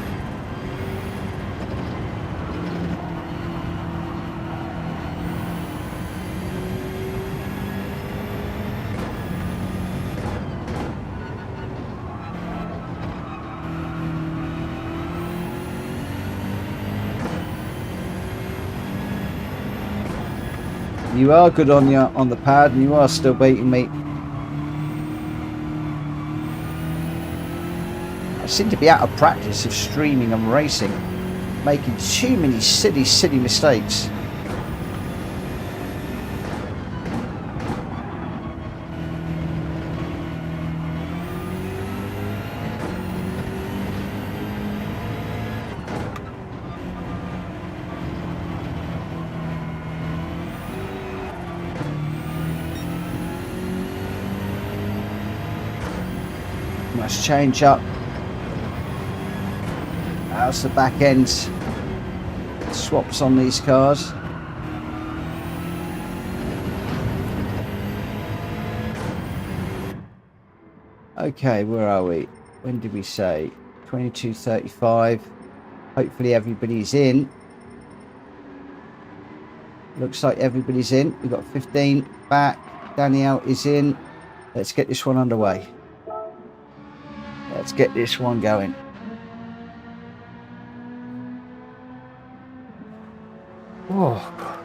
You are good on the pad, and you are still beating me. I seem to be out of practice of streaming and racing, making too many silly mistakes. Must change up. How's the back end swaps on these cars? Okay, where are we? When did we say? 22:35. Hopefully everybody's in. Looks like everybody's in. We've got 15 back. Danielle is in. Let's get this one underway. Let's get this one going. Oh, God.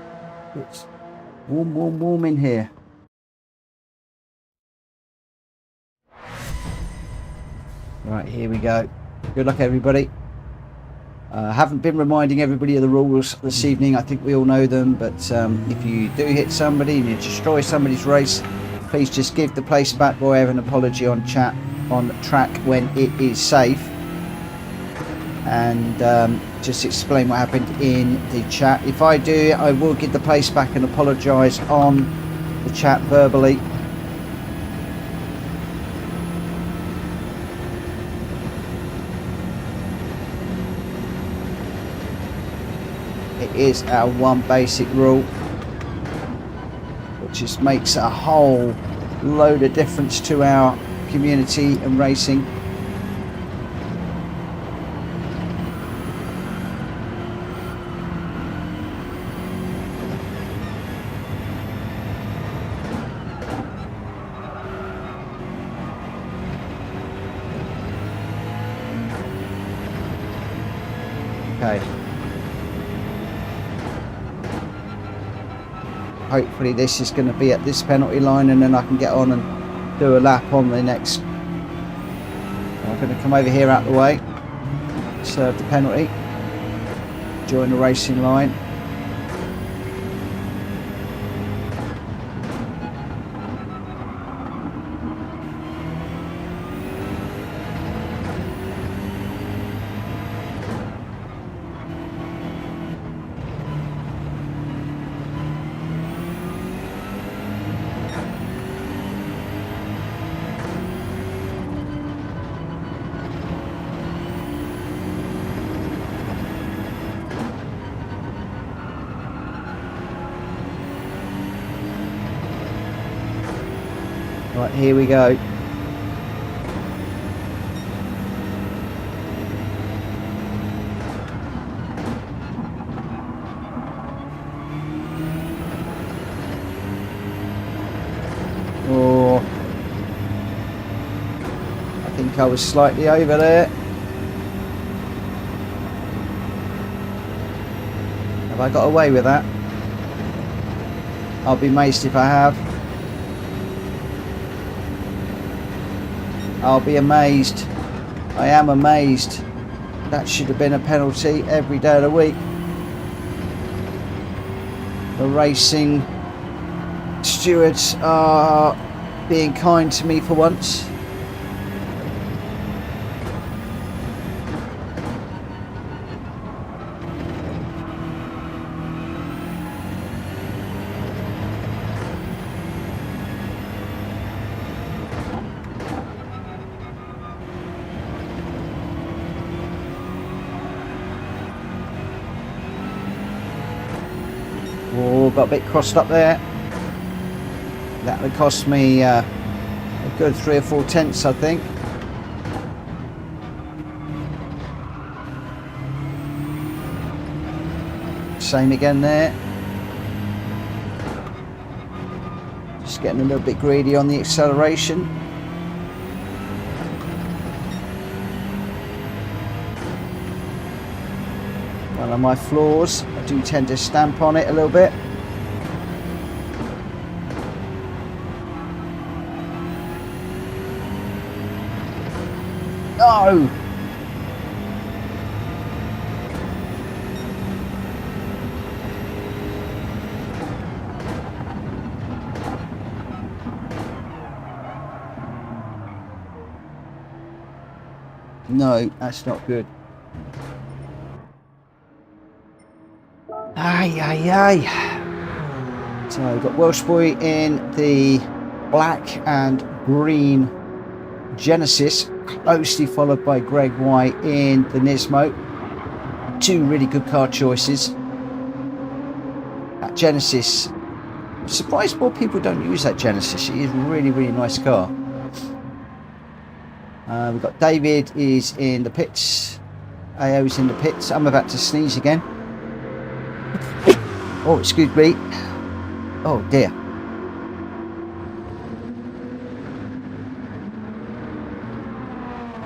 It's warm in here. Right, here we go. Good luck, everybody. Haven't been reminding everybody of the rules this evening. I think we all know them, but if you do hit somebody and you destroy somebody's race, please just give the place back or have an apology on track when it is safe, and just explain what happened in the chat. If I do, I will give the place back and apologise on the chat verbally. It is our one basic rule, which just makes a whole load of difference to our community and racing. Okay. Hopefully this is going to be at this penalty line, and then I can get on and do a lap on the next. I'm going to come over here out the way, serve the penalty, join the racing line. Right, here we go. Oh, I think I was slightly over there. Have I got away with that? I'll be amazed if I have. I'll be amazed. I am amazed. That should have been a penalty every day of the week. The racing stewards are being kind to me for once. Oh, got a bit crossed up there. That would cost me a good 3 or 4 tenths, I think. Same again there. Just getting a little bit greedy on the acceleration. One of my flaws. I do tend to stamp on it a little bit. No! No, that's not good. Ay, ay, ay. So we've got Welsh Boy in the black and green Genesis, closely followed by Greg White in the Nismo. Two really good car choices. That Genesis, I'm surprised more people don't use that Genesis. It is a really, really nice car. We've got David is in the pits. AO's in the pits. I'm about to sneeze again. Oh, excuse me. Oh dear.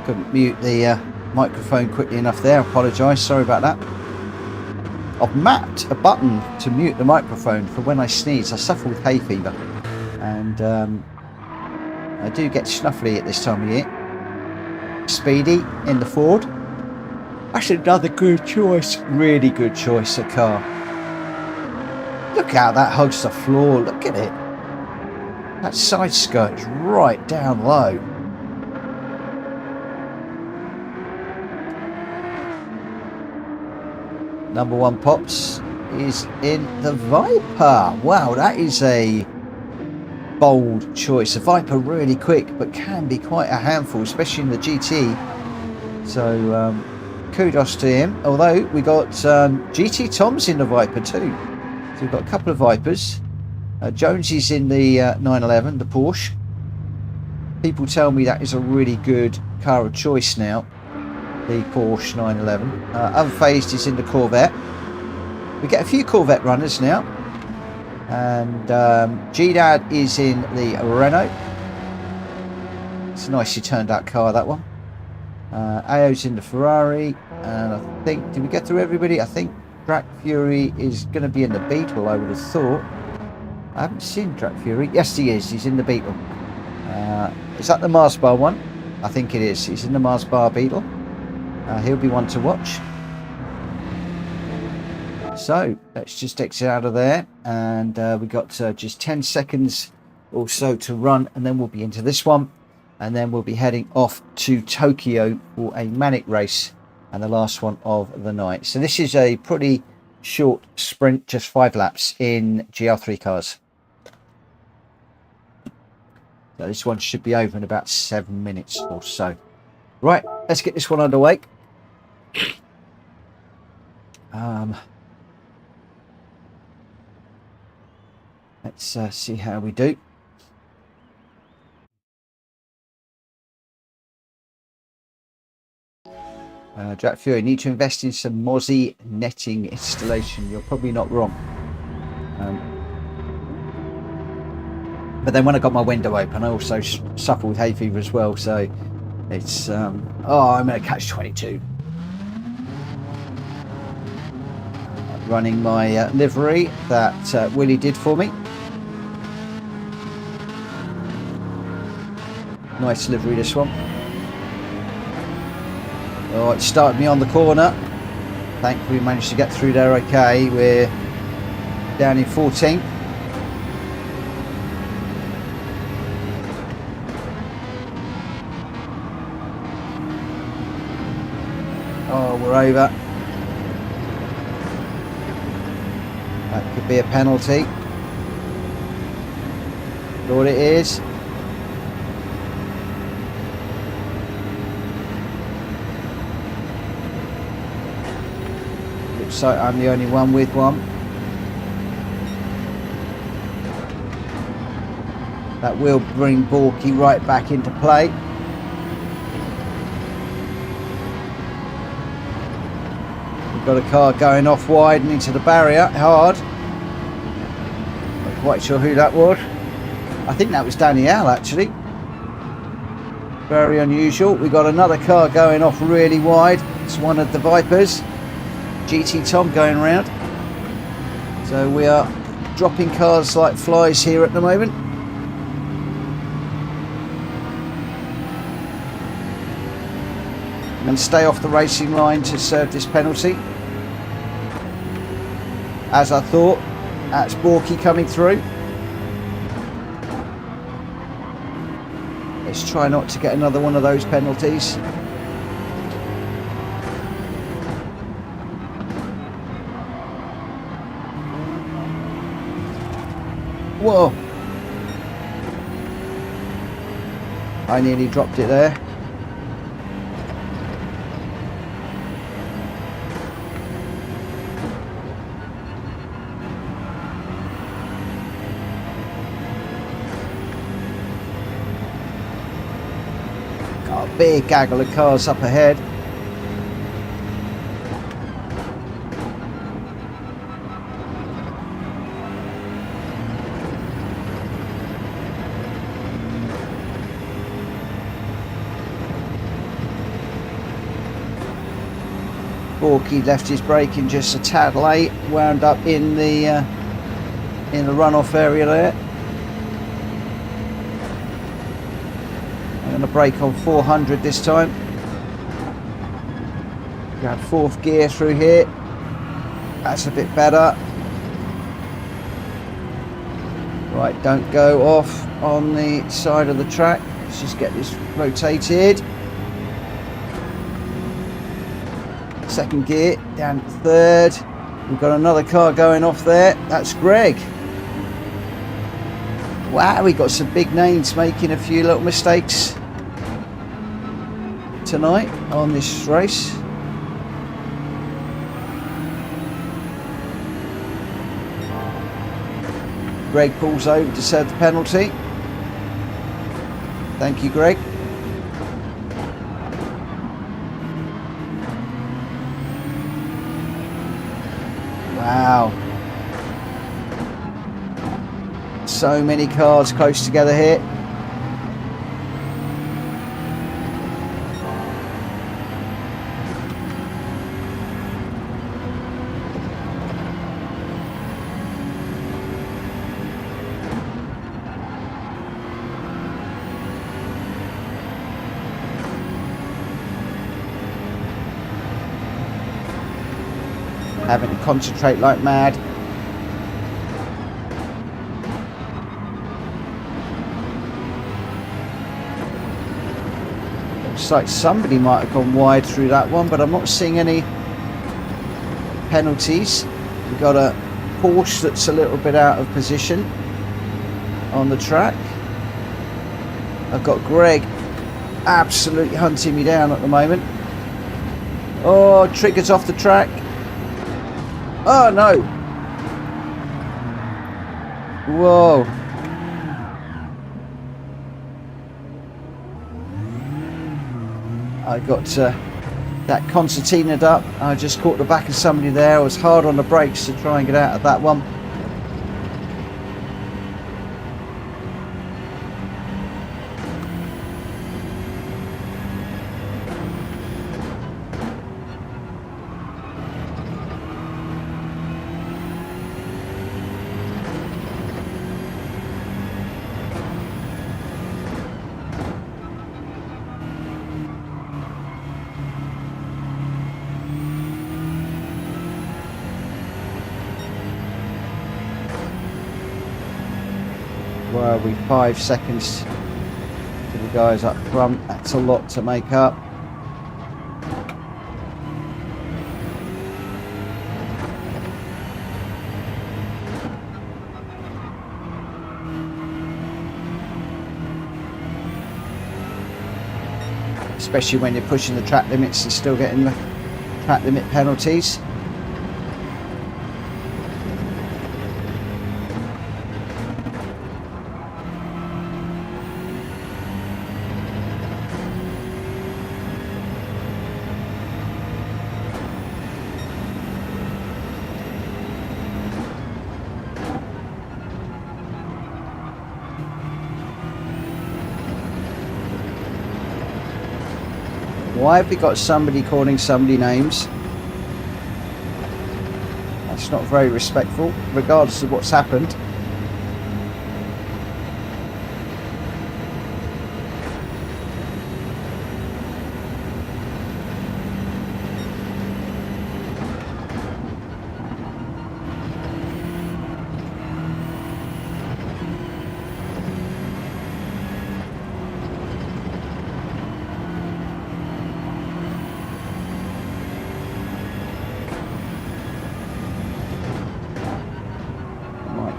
Couldn't mute the microphone quickly enough there. I apologise. Sorry about that. I've mapped a button to mute the microphone for when I sneeze. I suffer with hay fever, and I do get snuffly at this time of year. Speedy in the Ford. That's another good choice. Really good choice of car. Look how that hugs the floor. Look at it. That side skirt is right down low. Number one Pops is in the Viper. Wow, that is a bold choice. The Viper really quick, but can be quite a handful, especially in the GT. So kudos to him. Although we got GT Tom's in the Viper too. So we've got a couple of Vipers. Jonesy's in the 911, the Porsche. People tell me that is a really good car of choice now, the Porsche 911. Unfazed is in the Corvette. We get a few Corvette runners now. And G-Dad is in the Renault. It's a nicely turned out car, that one. Ao's in the Ferrari. And I think, did we get through everybody? I think Drac Fury is going to be in the Beetle, I would have thought. I haven't seen Drac Fury. Yes, he is. He's in the Beetle. Is that the Mars Bar one? I think it is. He's in the Mars Bar Beetle. He'll be one to watch. So let's just exit out of there, and we got just 10 seconds or so to run, and then we'll be into this one, and then we'll be heading off to Tokyo for a Manic race and the last one of the night. So this is a pretty short sprint, just 5 laps in GR3 cars. So this one should be over in about 7 minutes or so. Right, let's get this one underway. Let's see how we do. Jack Fury, need to invest in some Mozzie netting installation. You're probably not wrong. But then when I got my window open, I also suffer with hay fever as well. So it's, oh, I'm going to catch 22. Running my livery that Willie did for me. Nice livery, this one. Oh, it started me on the corner. Thankfully, we managed to get through there okay. We're down in 14th. Oh, we're over. That could be a penalty. Thought it is. Looks like I'm the only one with one. That will bring Borky right back into play. We've got a car going off wide and into the barrier hard. Not quite sure who that was. I think that was Danielle actually. Very unusual. We've got another car going off really wide. It's one of the Vipers. GT Tom going around. So we are dropping cars like flies here at the moment. And stay off the racing line to serve this penalty. As I thought, that's Borky coming through. Let's try not to get another one of those penalties. Whoa! I nearly dropped it there. Got a big gaggle of cars up ahead. Borky left his braking just a tad late, wound up in the runoff area there. I'm going to brake on 400 this time. Grab fourth gear through here. That's a bit better. Right, don't go off on the side of the track. Let's just get this rotated. Second gear, down to third. We've got another car going off there. That's Greg. Wow, we got some big names making a few little mistakes tonight on this race. Greg pulls over to serve the penalty. Thank you, Greg. Wow. So many cars close together here. Having to concentrate like mad. Looks like somebody might have gone wide through that one, but I'm not seeing any penalties. We've got a Porsche that's a little bit out of position on the track. I've got Greg absolutely hunting me down at the moment. Oh, triggers off the track. Oh no! Whoa! I got that concertinaed up. I just caught the back of somebody there. I was hard on the brakes to try and get out of that one. Where are we? 5 seconds to the guys up front. That's a lot to make up. Especially when you're pushing the track limits and still getting the track limit penalties. Why have we got somebody calling somebody names? That's not very respectful, regardless of what's happened.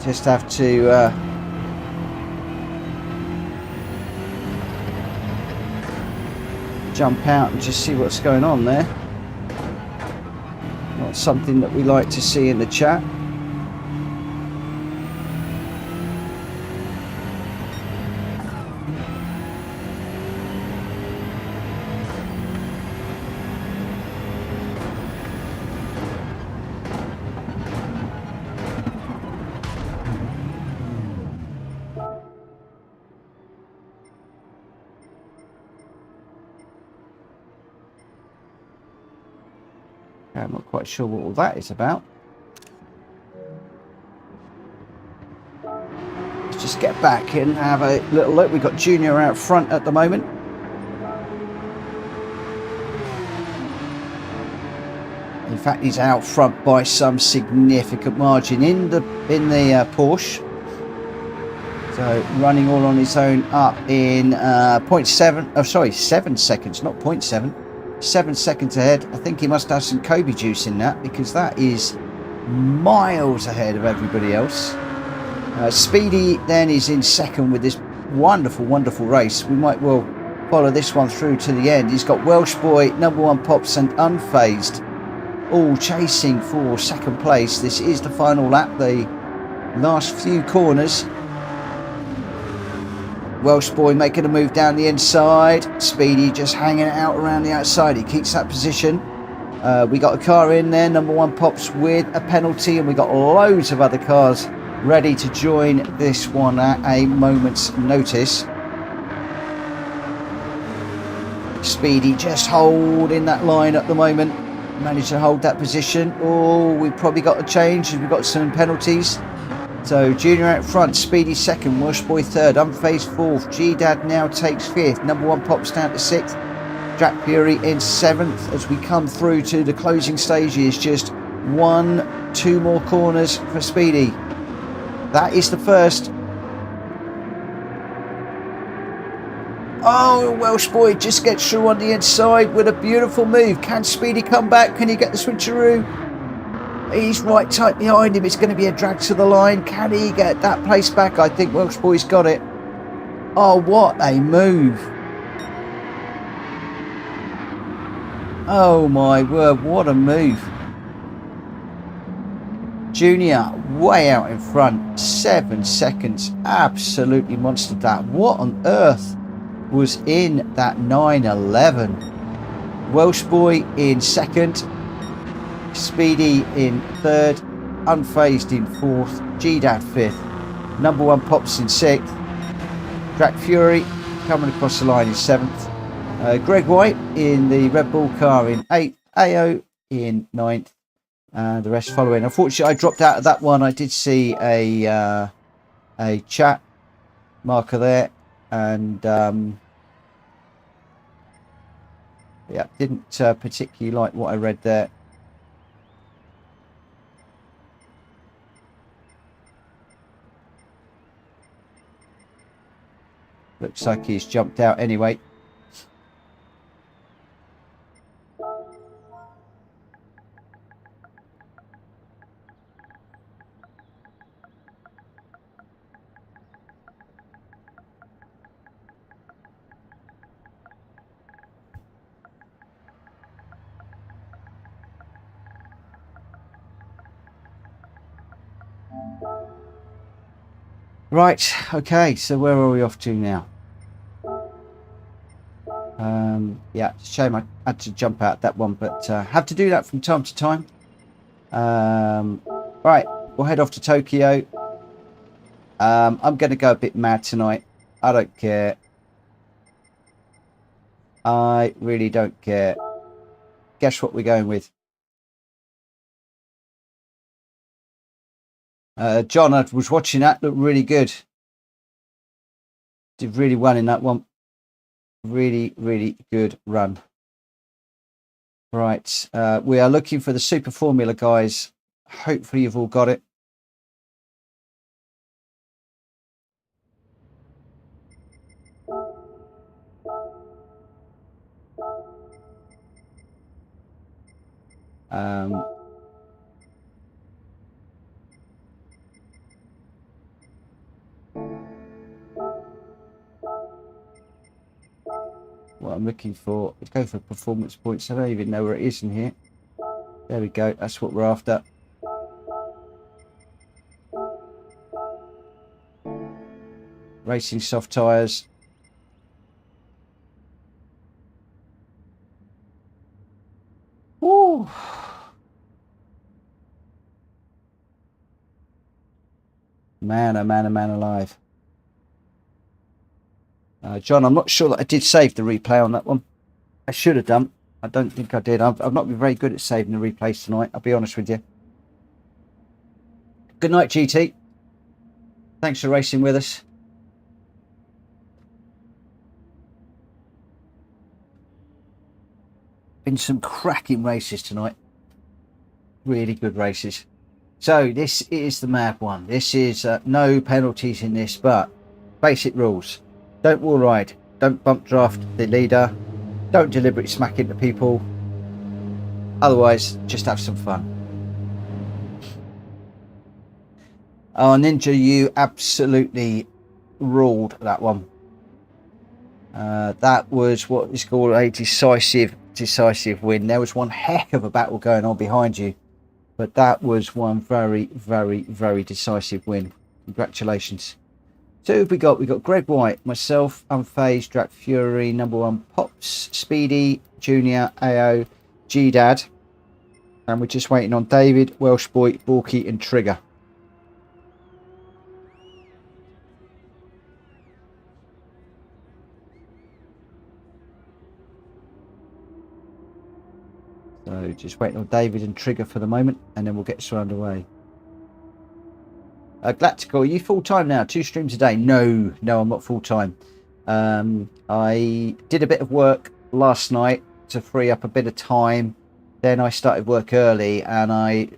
Just have to jump out and just see what's going on there. Not something that we like to see in the chat. I'm not quite sure what all that is about. Let's just get back and have a little look. We've got Junior out front at the moment. fact, he's out front by some significant margin in the Porsche. So running all on his own up in 0.7. Oh, sorry, 7 seconds, not 0.7. 7 seconds ahead. I think he must have some Kobe juice in that, because that is miles ahead of everybody else. Speedy then is in second with this wonderful, wonderful race. We might well follow this one through to the end. He's got Welsh Boy, number 1 Pops, and Unfazed all chasing for second place. This is the final lap, the last few corners. Welsh Boy making a move down the inside. Speedy just hanging it out around the outside. He keeps that position. We got a car in there, number 1 Pops, with a penalty, and we got loads of other cars ready to join this one at a moment's notice. Speedy just holding that line at the moment. Managed to hold that position. Oh, we've probably got a change. We've got some penalties. So Junior out front, Speedy second, Welsh Boy third, Unfazed fourth, G-Dad now takes fifth, number 1 Pops down to sixth, Jack Fury in seventh. As we come through to the closing stages, just 2 more corners for Speedy. That is the first. Oh, Welsh Boy just gets through on the inside with a beautiful move. Can Speedy come back? Can he get the switcheroo? He's right tight behind him. It's going to be a drag to the line. Can he get that place back? I think Welsh Boy's got it. Oh, what a move. Oh my word, what a move. Junior way out in front, 7 seconds. Absolutely monstered that. What on earth was in that 911? Welsh Boy in second, Speedy in third, Unfazed in fourth, G-Dad fifth, number 1 Pops in sixth, Jack Fury coming across the line in seventh, Greg White in the Red Bull car in eighth, AO in ninth, and the rest following. Unfortunately, I dropped out of that one. I did see a chat marker there, and yeah, didn't particularly like what I read there. Looks like he's jumped out anyway. Right, okay, so where are we off to now? Yeah, it's a shame I had to jump out that one, but have to do that from time to time. Right, we'll head off to Tokyo. I'm going to go a bit mad tonight. I don't care. I really don't care. Guess what we're going with? John, I was watching that. Looked really good. Did really well in that one. Really, really good run. Right, we are looking for the Super Formula, guys. Hopefully you've all got it. What I'm looking for, let's go for performance points. I don't even know where it is in here. There we go. That's what we're after. Racing soft tyres. Woo! Man, oh man, oh man alive. John, I'm not sure that I did save the replay on that one. I should have done. I don't think I did. I've not been very good at saving the replays tonight, I'll be honest with you. Good night, GT. Thanks for racing with us. Been some cracking races tonight. really good races. So this is the mad one. This is no penalties in this, but basic rules: don't wall ride, don't bump draft the leader, don't deliberately smack into people. Otherwise, just have some fun. Oh, Ninja, you absolutely ruled that one. That was what is called a decisive win. There was one heck of a battle going on behind you, but that was one very, very, very decisive win. Congratulations. So who have we got? We got Greg White, myself, Unfazed, Drac Fury, number one, Pops, Speedy, Junior, AO, G-Dad, and we're just waiting on David, Welsh Boy, Borky, and Trigger. So just waiting on David and Trigger for the moment, and then we'll get this underway. Galactical, are you full-time now? 2 streams a day? No, I'm not full-time. I did a bit of work last night to free up a bit of time. Then I started work early, and I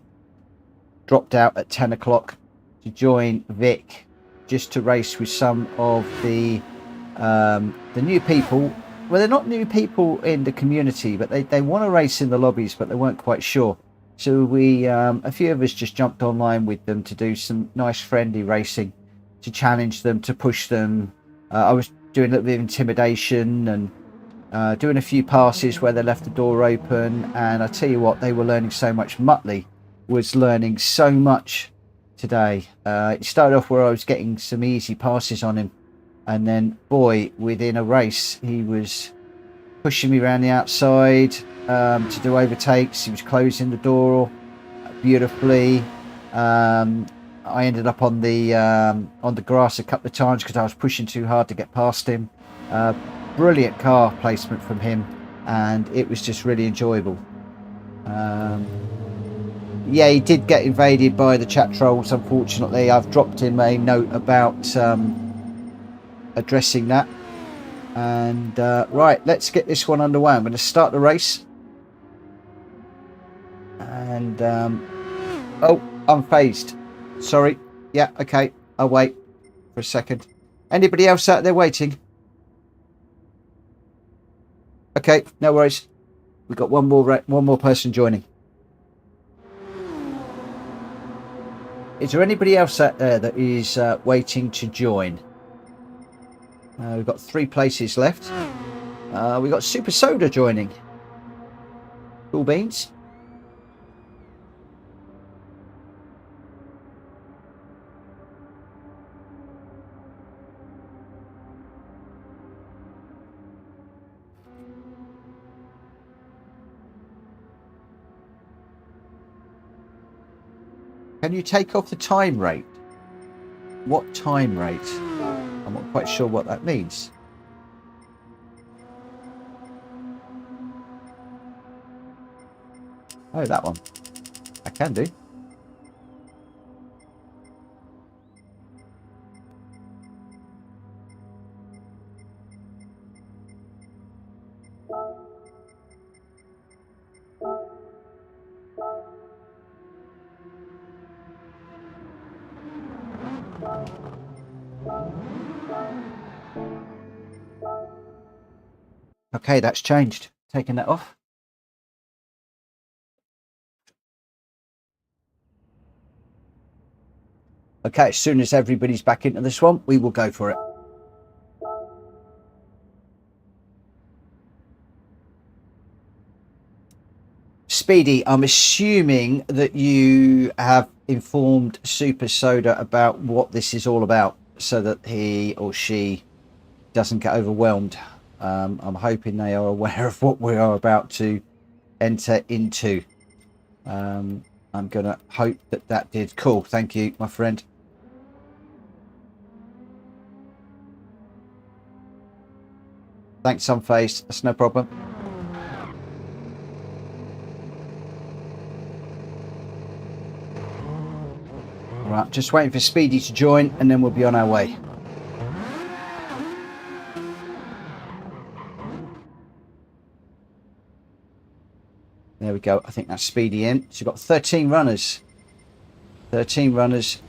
dropped out at 10 o'clock to join Vic, just to race with some of the new people. Well, they're not new people in the community, but they want to race in the lobbies, but they weren't quite sure. So we, a few of us just jumped online with them to do some nice friendly racing, to challenge them, to push them. I was doing a little bit of intimidation and doing a few passes where they left the door open. And I tell you what, they were learning so much. Muttley was learning so much today. It started off where I was getting some easy passes on him. And then, boy, within a race, he was pushing me around the outside to do overtakes. He was closing the door beautifully. I ended up on the grass a couple of times because I was pushing too hard to get past him. Brilliant car placement from him, and it was just really enjoyable. Yeah, he did get invaded by the chat trolls, unfortunately. I've dropped him a note about addressing that. And right, let's get this one underway. I'm going to start the race. And oh, unfazed. Sorry. Yeah, okay. I'll wait for a second. Anybody else out there waiting? Okay, no worries. We've got one more person joining. Is there anybody else out there that is waiting to join? We've got 3 places left. We've got Super Soda joining. Cool beans. Can you take off the time rate? What time rate? I'm not quite sure what that means. Oh, that one. I can do. Okay, that's changed. Taking that off. Okay, as soon as everybody's back into this one, we will go for it. Speedy, I'm assuming that you have informed Super Soda about what this is all about so that he or she doesn't get overwhelmed. I'm hoping they are aware of what we are about to enter into. I'm going to hope that did. Cool. Thank you, my friend. Thanks, Sunface. That's no problem. Right, just waiting for Speedy to join and then we'll be on our way. There we go. I think that's speedy in. So you've got 13 runners. 13 runners.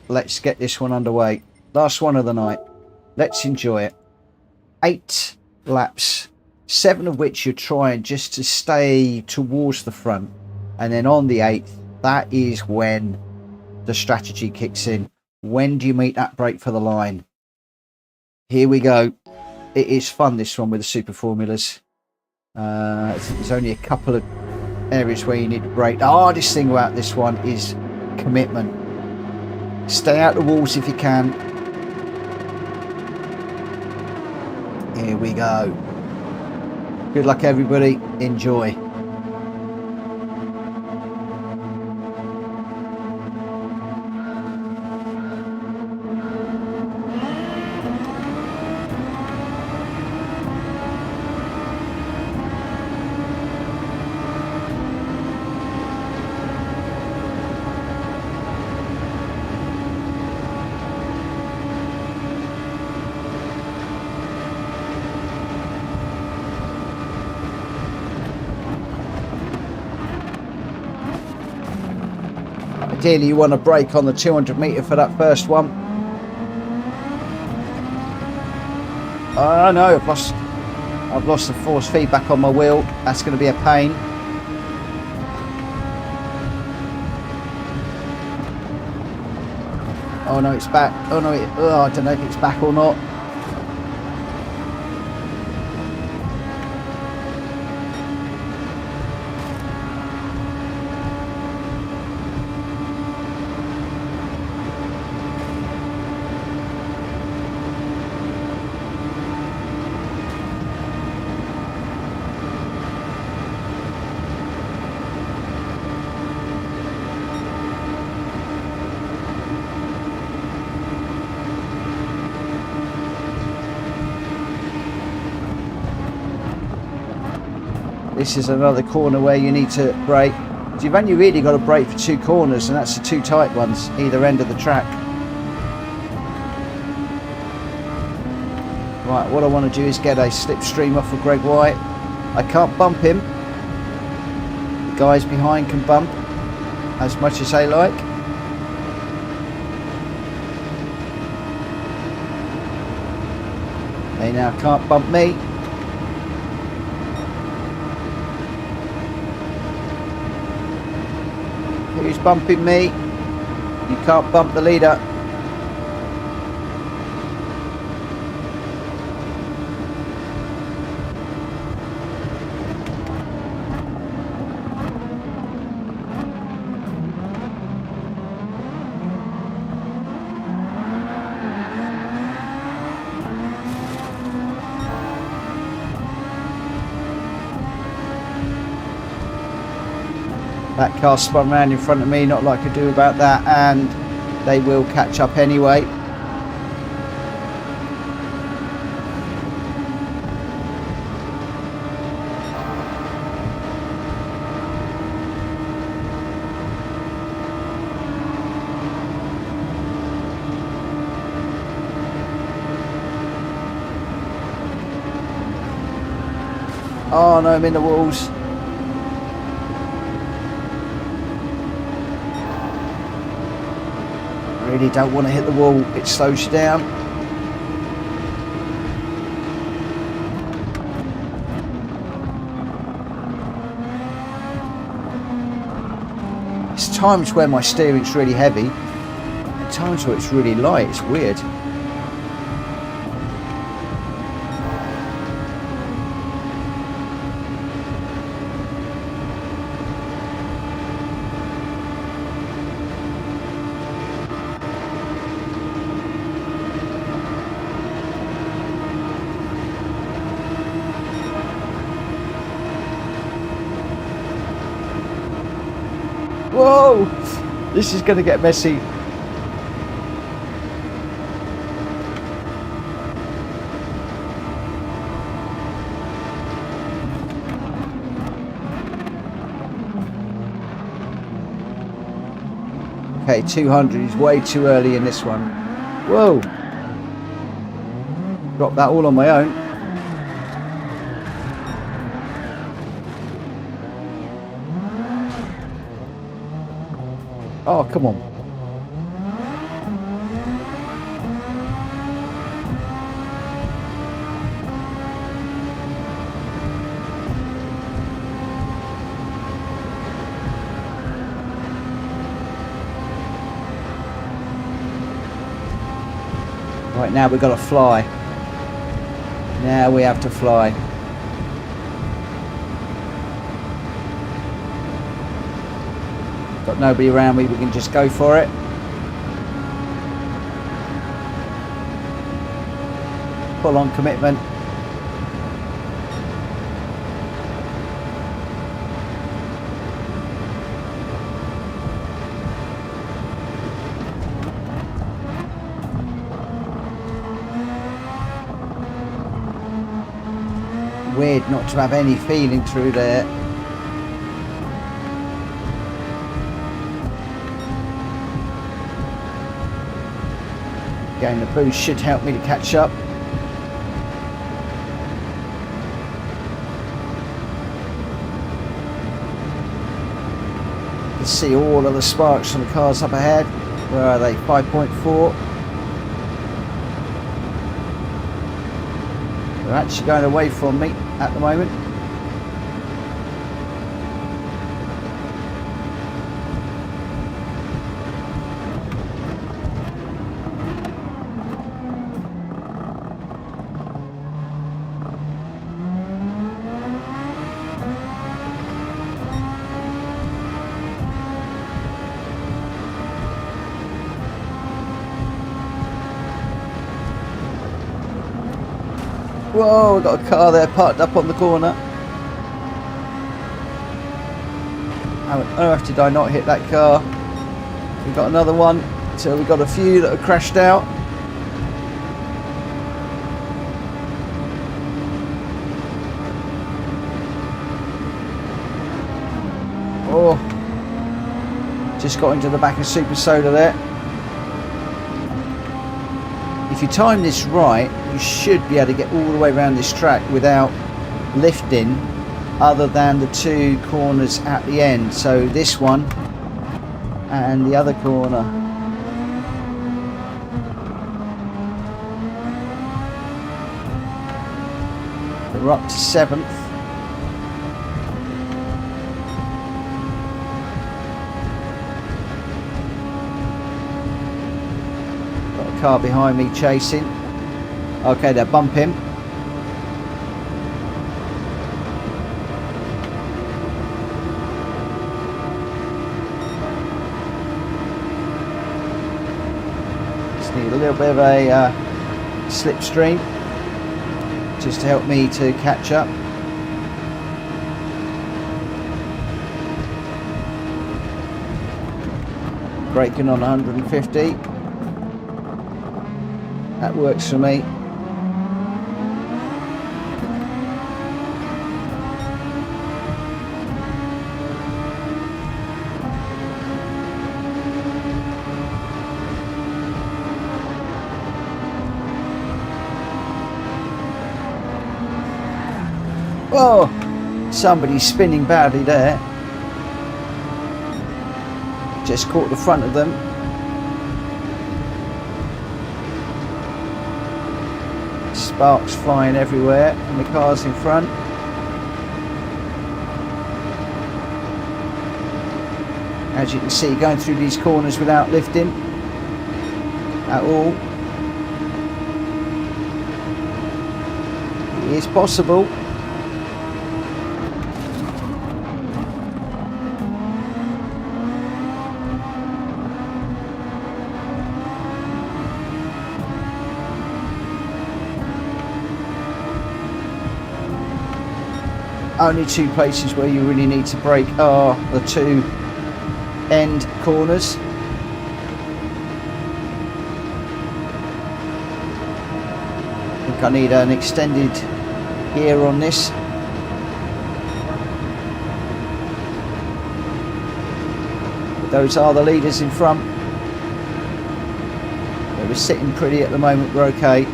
Let's get this one underway. Last one of the night. Let's enjoy it. 8 laps. 7 of which you're trying just to stay towards the front. And then on the 8th, that is when the strategy kicks in. When do you meet that break for the line? Here we go. It is fun, this one, with the super formulas. There's only a couple of areas where you need to brake. The hardest thing about this one is commitment. Stay out the walls if you can. Here we go. Good luck, everybody. Enjoy. Ideally, you want to brake on the 200 metre for that first one. Oh no, I've lost the force feedback on my wheel. That's going to be a pain. Oh no, it's back. Oh no, I don't know if it's back or not. This is another corner where you need to brake. So you've only really got to brake for 2 corners, and that's the 2 tight ones, either end of the track. Right, what I want to do is get a slipstream off of Greg White. I can't bump him. The guys behind can bump as much as they like. They now can't bump me. Who's bumping me? You can't bump the leader. That car spun around in front of me, not like I do about that, and they will catch up anyway. Oh no, I'm in the walls. Really don't want to hit the wall, it slows you down. There's times where my steering's really heavy, and times where it's really light. It's weird. Whoa! This is going to get messy. Okay, 200 is way too early in this one. Whoa! Dropped that all on my own. Oh, come on. Right, now we've got to fly. Now we have to fly. Got nobody around me, we can just go for it. Full on commitment. Weird not to have any feeling through there. Again, the boost should help me to catch up. You can see all of the sparks from the cars up ahead. Where are they? 5.4. They're actually going away from me at the moment. Whoa, we've got a car there parked up on the corner. How on earth did I not hit that car? We've got another one. So we've got a few that have crashed out. Oh, just got into the back of Super Soda there. If you time this right, you should be able to get all the way around this track without lifting, other than the two corners at the end. So this one and the other corner. We're up to 7th. Car behind me chasing. Okay, they're bumping. Just need a little bit of a slipstream just to help me to catch up. Braking on 150. That works for me. Oh, somebody's spinning badly there. Just caught the front of them. Sparks flying everywhere and the cars in front. As you can see, going through these corners without lifting at all. It is possible. Only two places where you really need to brake are the two end corners. I think I need an extended gear on this. But those are the leaders in front. They were sitting pretty at the moment, we're okay.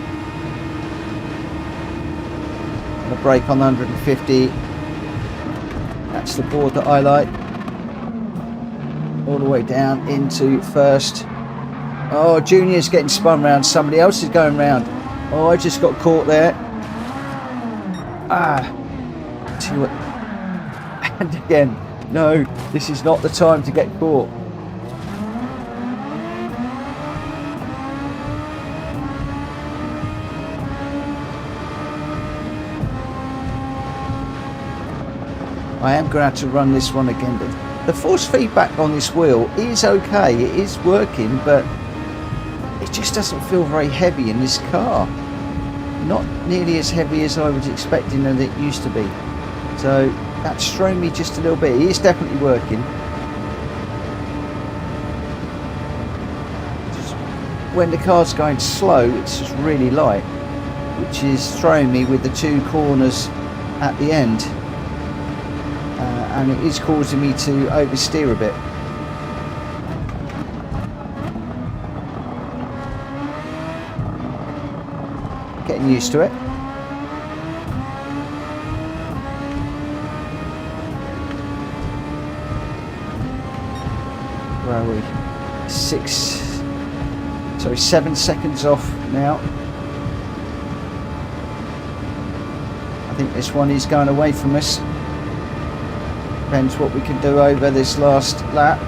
And a brake on 150. That's the board that I like. all the way down into first. Oh, Junior's getting spun round. Somebody else is going round. Oh, I just got caught there. And again, no, this is not the time to get caught. I am going to have to run this one again, but the force feedback on this wheel is okay. It is working, but it just doesn't feel very heavy in this car. Not nearly as heavy as I was expecting that it used to be. So that's thrown me just a little bit. It is definitely working. Just when the car's going slow, it's just really light, which is throwing me with the two corners at the end. And it is causing me to oversteer a bit. Getting used to it. Where are we? 7 seconds off now. I think this one is going away from us. Depends what we can do over this last lap.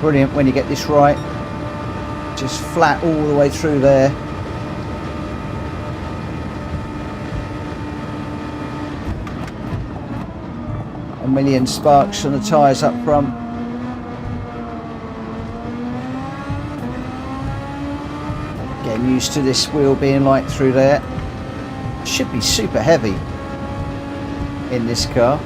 Brilliant when you get this right. Just flat all the way through there. A million sparks on the tyres up front. Getting used to this wheel being light through there. Should be super heavy in this car.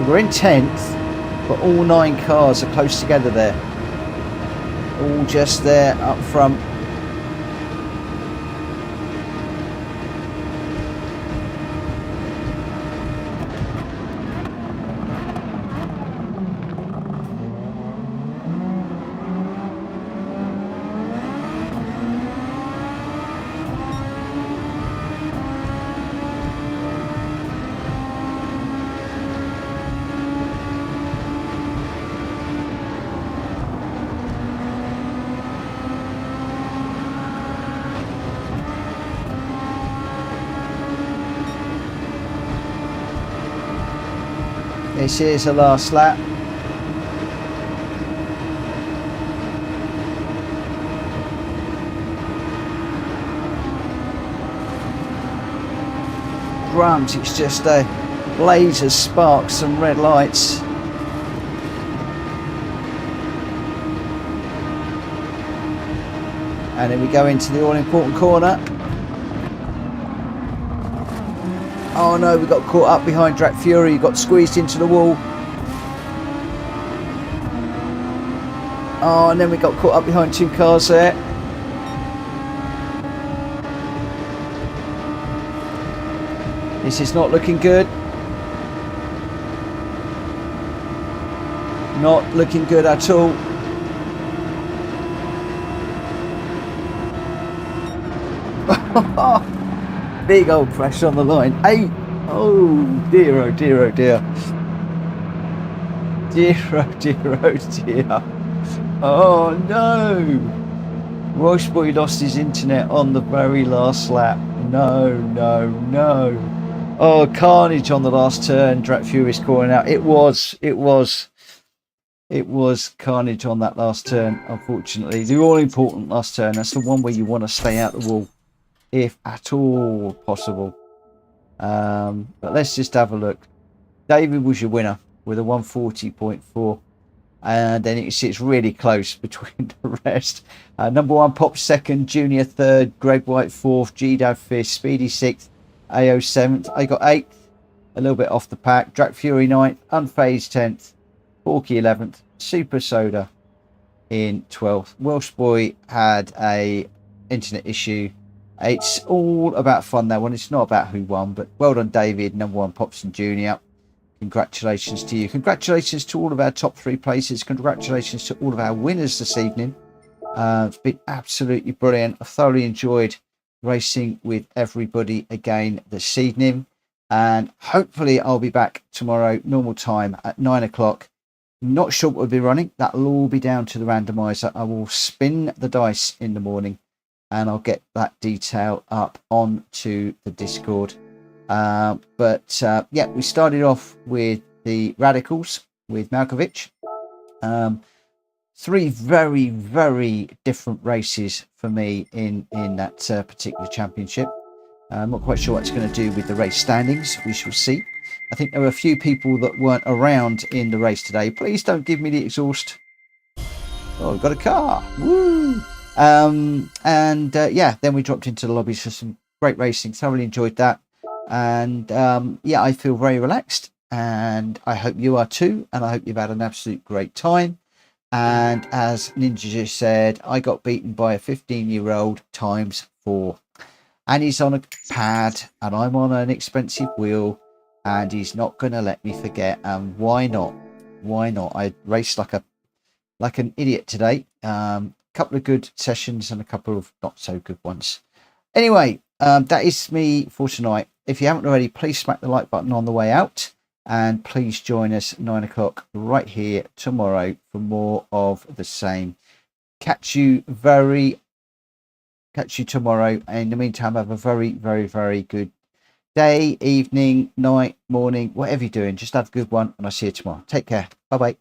We're in 10th, but all 9 cars are close together there. All just there up front. This is the last lap. Drums, it's just a blaze of sparks and red lights. And then we go into the all-important corner. Oh no, we got caught up behind Drac Fury, got squeezed into the wall. Oh, and then we got caught up behind 2 cars there. This is not looking good. Not looking good at all. Big old crash on the line. 8. Oh dear, oh dear, oh dear. Dear, oh dear, oh dear. Oh no. Welsh boy lost his internet on the very last lap. No, no, no. Oh, carnage on the last turn. Drat Fury's calling out. It was carnage on that last turn, unfortunately. The all-important last turn. That's the one where you want to stay out the wall, if at all possible. But let's just have a look. David was your winner with a 140.4. And then it's really close between the rest. Number one, Pop second, Junior third, Greg White fourth, G-Dad fifth, Speedy sixth, AO seventh. I got eighth, a little bit off the pack. Drac Fury ninth, Unfazed 10th, Porky 11th, Super Soda in 12th. Welsh Boy had a internet issue. It's all about fun, that one. It's not about who won, but well done, David. Number one, Popson Junior. Congratulations to you. Congratulations to all of our top three places. Congratulations to all of our winners this evening. It's been absolutely brilliant. I thoroughly enjoyed racing with everybody again this evening. And hopefully I'll be back tomorrow, normal time at 9 o'clock. Not sure what we'll be running. That'll all be down to the randomizer. I will spin the dice in the morning and I'll get that detail up onto the Discord. Yeah, we started off with the Radicals with Malkovitch. Three very, very different races for me in that particular championship. I'm not quite sure what it's going to do with the race standings. We shall see. I think there were a few people that weren't around in the race today. Please don't give me the exhaust. Oh, we've got a car. Woo! Yeah, then we dropped into the lobbies for some great racing. Thoroughly enjoyed that. And yeah, I feel very relaxed, and I hope you are too, and I hope you've had an absolute great time. And as Ninja just said, I got beaten by a 15-year-old times 4, and he's on a pad and I'm on an expensive wheel, and he's not going to let me forget. And why not? I raced like an idiot today. Couple of good sessions and a couple of not so good ones. Anyway, that is me for tonight. If you haven't already, please smack the like button on the way out, and please join us 9 o'clock right here tomorrow for more of the same. Catch you tomorrow. In the meantime, have a very, very, very good day, evening, night, morning, whatever you're doing. Just have a good one, and I'll see you tomorrow. Take care. Bye bye.